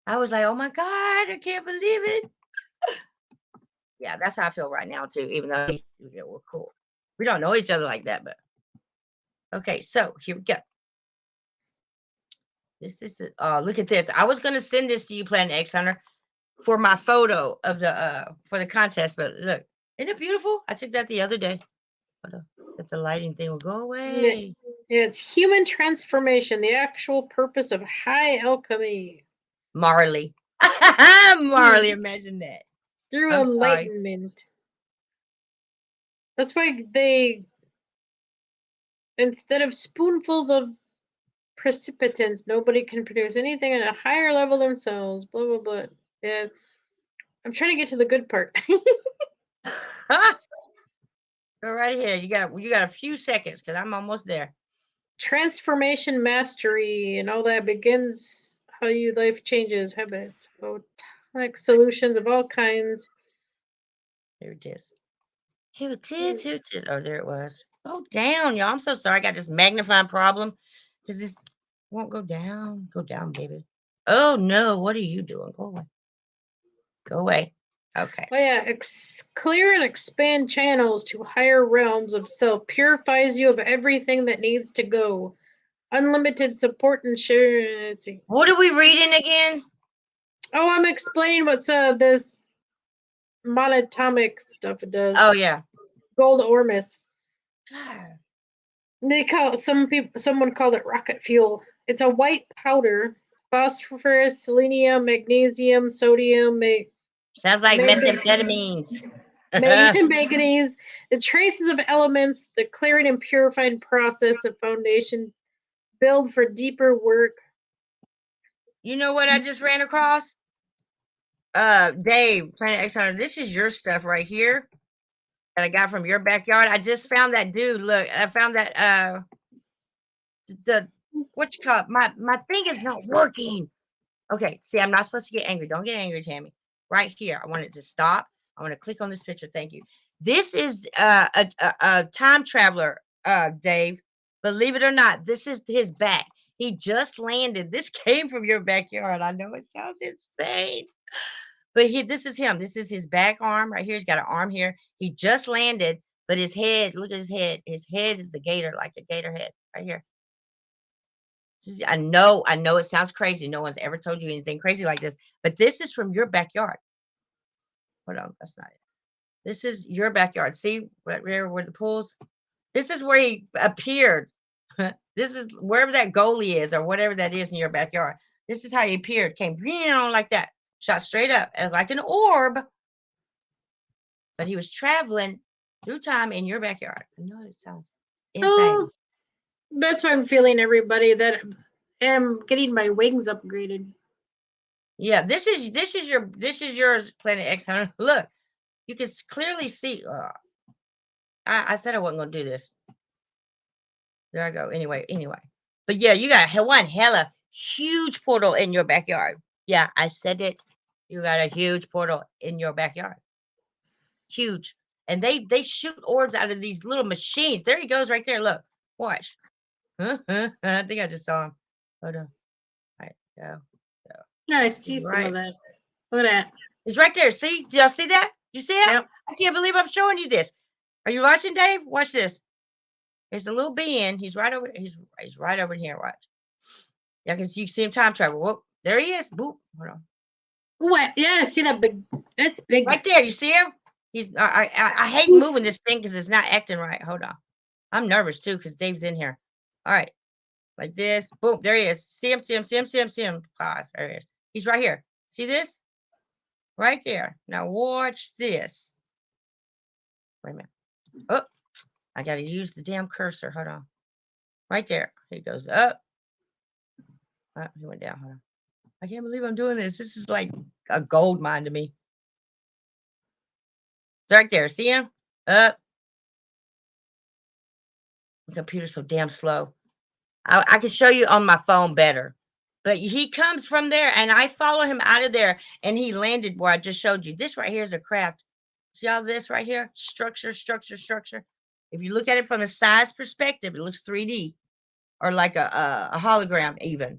I was like, oh my God, I can't believe it. Yeah, that's how I feel right now too. Even though we're cool, we don't know each other like that, but okay. So here we go. This is it. Look at this. I was gonna send this to you, Planet X Hunter, for my photo of the for the contest, but look, isn't it beautiful? I took that the other day. If the lighting thing will go away. Yeah, it's human transformation, the actual purpose of high alchemy. Marley. Marley, imagine that. Through I'm sorry. enlightenment. That's why they, instead of spoonfuls of precipitants, nobody can produce anything at a higher level themselves. Blah blah blah. Yeah, I'm trying to get to the good part. Go right here. You got a few seconds because I'm almost there. Transformation mastery and all that begins how your life changes. Habits, photonic solutions of all kinds. Here it is. Here it is. Here it is. Oh, there it was. Go down, y'all. I'm so sorry. I got this magnifying problem because this won't go down. Go down, baby. Oh no, what are you doing? Go away. Go away. Okay. Oh yeah, clear and expand channels to higher realms of self. Purifies you of everything that needs to go. Unlimited support and share. Let's see. What are we reading again? Oh, I'm explaining what this monatomic stuff does. Oh yeah. Gold Ormus. They call someone called it rocket fuel. It's a white powder. Phosphorus, selenium, magnesium, sodium, Sounds like Mangan- methamphetamines. manganese. The traces of elements, the clearing and purifying process of foundation build for deeper work. You know what I just ran across? Dave, Planet X Hunter, this is your stuff right here that I got from your backyard. I just found that dude. Look, I found that the what you call it? My thing is not working. Okay, see, I'm not supposed to get angry. Don't get angry, Tammy. Right here. I want it to stop. I want to click on this picture. Thank you. This is a time traveler, Dave. Believe it or not, this is his back. He just landed. This came from your backyard. I know it sounds insane. But this is him. This is his back arm right here. He's got an arm here. He just landed, but his head, look at his head. His head is the gator, like a gator head right here. I know it sounds crazy. No one's ever told you anything crazy like this, but this is from your backyard. Hold on, that's not it. This is your backyard. See right there where the pools? This is where he appeared. This is wherever that goalie is or whatever that is in your backyard. This is how he appeared. Came like that. Shot straight up as like an orb. But he was traveling through time in your backyard. I know it sounds insane. Oh, that's why I'm feeling everybody that I'm getting my wings upgraded. Yeah, this is yours, Planet X Hunter. Look, you can clearly see. I said I wasn't gonna do this. There I go. Anyway. But yeah, you got one hella huge portal in your backyard. Yeah, I said it. You got a huge portal in your backyard. Huge. And they shoot orbs out of these little machines. There he goes right there. Look, watch. I think I just saw him. Hold on. All right, go. No, I see some of that. Look at that. It's right there. See? Did y'all see that? You see it? Yep. I can't believe I'm showing you this. Are you watching, Dave? Watch this. There's a little bend. He's right over. He's right over here. Watch. Yeah, because you see him time travel. Whoop, there he is. Boop. Hold on. What? Yeah, see that big? That's big. Right there. You see him? He's. I hate moving this thing because it's not acting right. Hold on. I'm nervous too because Dave's in here. All right, like this. Boom. There he is. See him. See him. See him. See him. See him. Pause. There he is. He's right here. See this? Right there. Now watch this. Wait a minute. Oh, I got to use the damn cursor. Hold on. Right there. He goes up. Oh, he went down. Hold on. I can't believe I'm doing this. This is like a gold mine to me. It's right there. See him? Up. The computer's so damn slow. I can show you on my phone better. But he comes from there, and I follow him out of there, and he landed where I just showed you. This right here is a craft. See all this right here? Structure, structure, structure. If you look at it from a size perspective, it looks 3D or like a hologram even.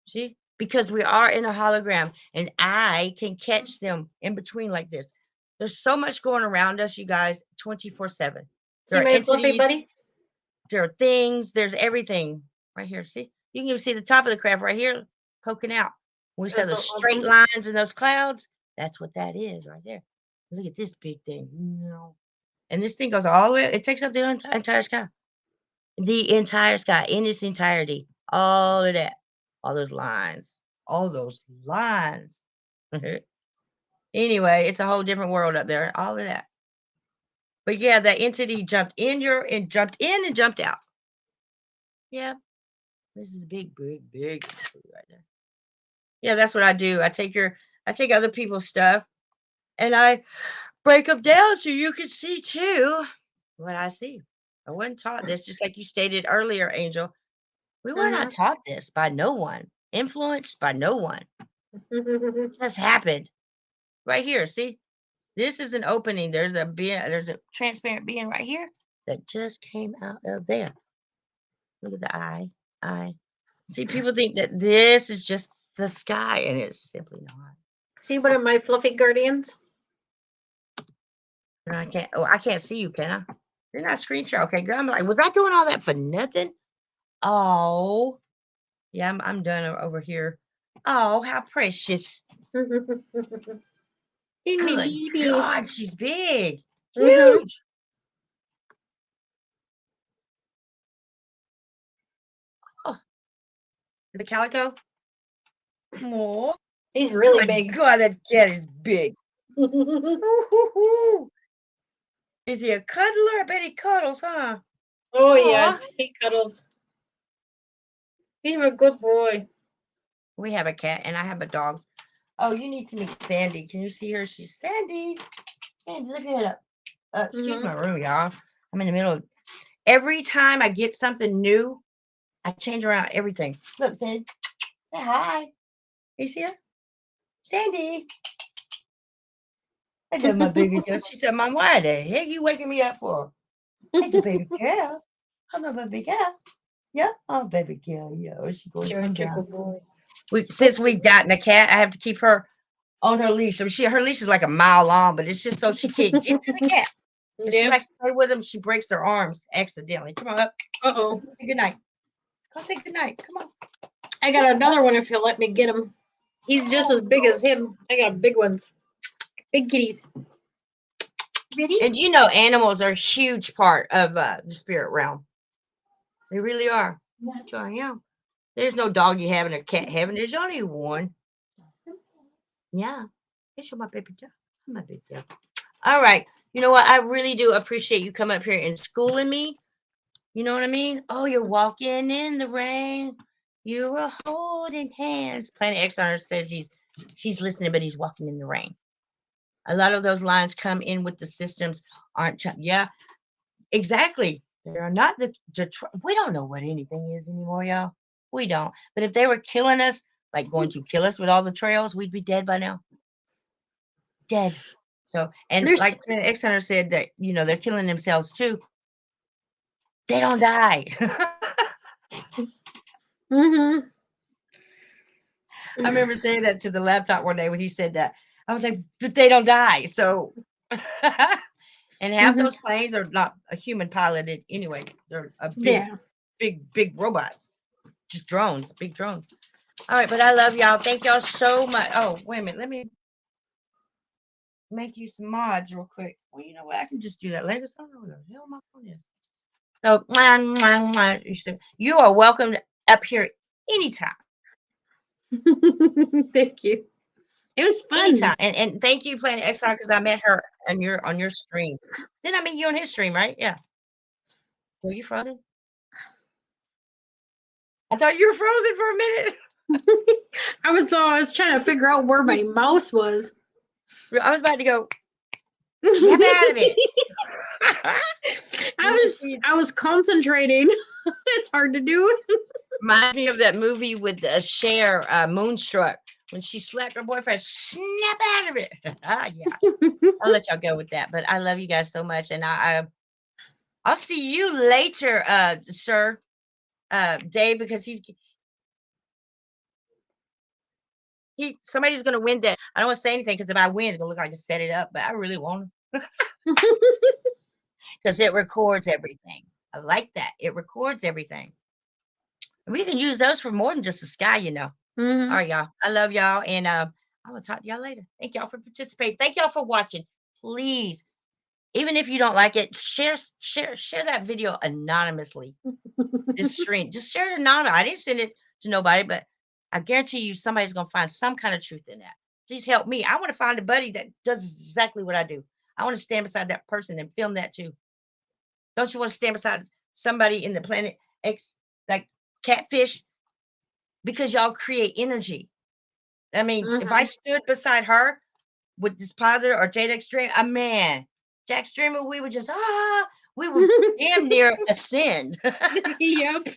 See? Because we are in a hologram, and I can catch them in between like this. There's so much going around us, you guys, 24/7. See There are my fluffy entities, buddy? there are things, there's everything right here. See? You can even see the top of the craft right here poking out. When we say That's those so straight awesome. lines in those clouds, that's what that is right there. Look at this big thing. And this thing goes all the way, it takes up the entire sky. The entire sky in its entirety. All of that. All those lines. All those lines. Anyway, it's a whole different world up there. All of that. But yeah, that entity jumped in and jumped out. Yeah. This is big, big, big right there. Yeah, that's what I do. I take other people's stuff and I break them down so you can see too what I see. I wasn't taught this, just like you stated earlier, Angel. We were not taught this by no one, influenced by no one. It just happened right here. See, this is an opening. There's a transparent being right here that just came out of there. Look at the eye. See, people think that this is just the sky, and it's simply not. See one of my fluffy guardians? And I can't see you, can I? You're not screen share. Okay, girl. I'm like, was I doing all that for nothing? Oh, yeah, I'm done over here. Oh, how precious. Give me Good baby. God, she's big. Mhm. Huge. Oh, the calico? Oh, He's really my big. God, that cat is big. Ooh. Is he a cuddler? I bet he cuddles, huh? Oh Aw. yes, he cuddles. He's a good boy. We have a cat and I have a dog. Oh, you need to meet Sandy. Can you see her? She's Sandy. Sandy, lift your head up. Excuse my room, y'all. I'm in the middle of every time I get something new, I change around everything. Look, Sandy. Say hi. You see her? Sandy. I love my baby girl. She said, Mom, why the heck you waking me up for? It's a baby girl. I'm a baby girl. Yeah, oh baby girl. Yeah, she going to come Such a down. good boy. Since we've gotten a cat, I have to keep her on her leash. So her leash is like a mile long, but it's just so she can't get to the cat. If she Yeah. likes to play with him, she breaks her arms accidentally. Come on up. Uh-oh. Say good night. Go say good night. Come on. I got another one if you'll let me get him. He's just as big as him. I got big ones. Big kitties. Ready? And you know, animals are a huge part of the spirit realm. They really are. Sure, yeah. There's no doggy heaven or cat heaven. There's only one. Yeah. It's my baby girl. My baby girl. All right. You know what? I really do appreciate you coming up here and schooling me. You know what I mean? Oh, you're walking in the rain. You were holding hands. Planet X on her says she's listening, but he's walking in the rain. A lot of those lines come in with the systems aren't. Yeah, exactly. They're not we don't know what anything is anymore, y'all. We don't. But if they were killing us, like going to kill us with all the trails, we'd be dead by now. Dead. So, and like Planet X Hunter said that, they're killing themselves too. They don't die. Mm-hmm. I remember saying that to the laptop one day when he said that. I was like, but they don't die. So And half Mhm. those planes are not a human piloted anyway. They're a Yeah. big robots, just drones, big drones. All right, but I love y'all. Thank y'all so much. Oh, wait a minute. Let me make you some mods real quick. Well, you know what? I can just do that later. So I don't know where the hell my phone is. So, you are welcome up here anytime. Thank you. It was fun. Anytime. And thank you, Planet XR, because I met her on your stream. Then I meet you on his stream, right? Yeah. Were you frozen? I thought you were frozen for a minute. I was trying to figure out where my mouse was. I was about to go snap out of it. I was concentrating. It's hard to do. Reminds me of that movie with Cher, Moonstruck, when she slapped her boyfriend. Snap out of it. Yeah. I'll let y'all go with that. But I love you guys so much, and I'll see you later, sir, Dave, because somebody's gonna win that. I don't want to say anything because if I win, it's gonna look like I set it up, but I really want to because it records everything. I like that. It records everything. We can use those for more than just the sky, you know. Mhm. All right, y'all. I love y'all, and I'm gonna talk to y'all later. Thank y'all for participating. Thank y'all for watching. Please, even if you don't like it, share that video anonymously. This stream, just share it anonymous. I didn't send it to nobody, but I guarantee you somebody's gonna find some kind of truth in that. Please help me. I want to find a buddy that does exactly what I do. I want to stand beside that person and film that too. Don't you want to stand beside somebody in the Planet X, like Catfish? Because y'all create energy. I mean, if I stood beside her with this positive or Jade Extreme, man, Jack Streamer, we would just we would damn near ascend. Yep.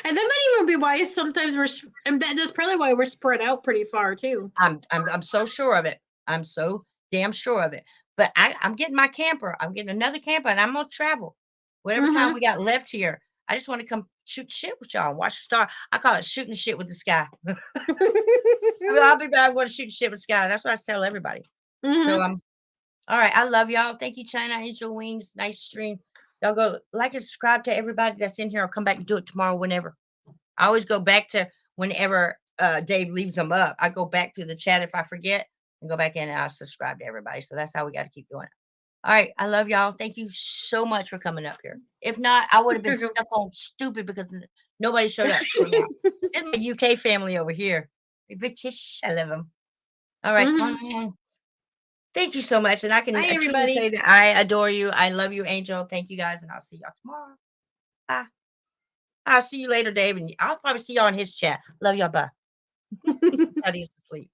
And that might even be why sometimes and that's probably why we're spread out pretty far too. I'm so sure of it. I'm so damn sure of it. But I'm getting my camper. I'm getting another camper, and I'm gonna travel. Whatever time we got left here, I just want to come shoot shit with y'all and watch the star. I call it shooting shit with the sky. I'll be back. I'm going to shoot shit with the sky. That's what I tell everybody. So all right. I love y'all. Thank you, China Angel Wings. Nice stream. Y'all go like and subscribe to everybody that's in here. I'll come back and do it tomorrow whenever. I always go back to whenever Dave leaves them up. I go back to the chat if I forget and go back in and I'll subscribe to everybody. So that's how we got to keep doing it. All right. I love y'all. Thank you so much for coming up here. If not, I would have been stuck on stupid because nobody showed up. It's my UK family over here. British. I love them. All right. Thank you so much. And I can truly everybody. say that I adore you. I love you, Angel. Thank you guys. And I'll see y'all tomorrow. Bye. I'll see you later, Dave. And I'll probably see y'all in his chat. Love y'all. Bye. Daddy's asleep.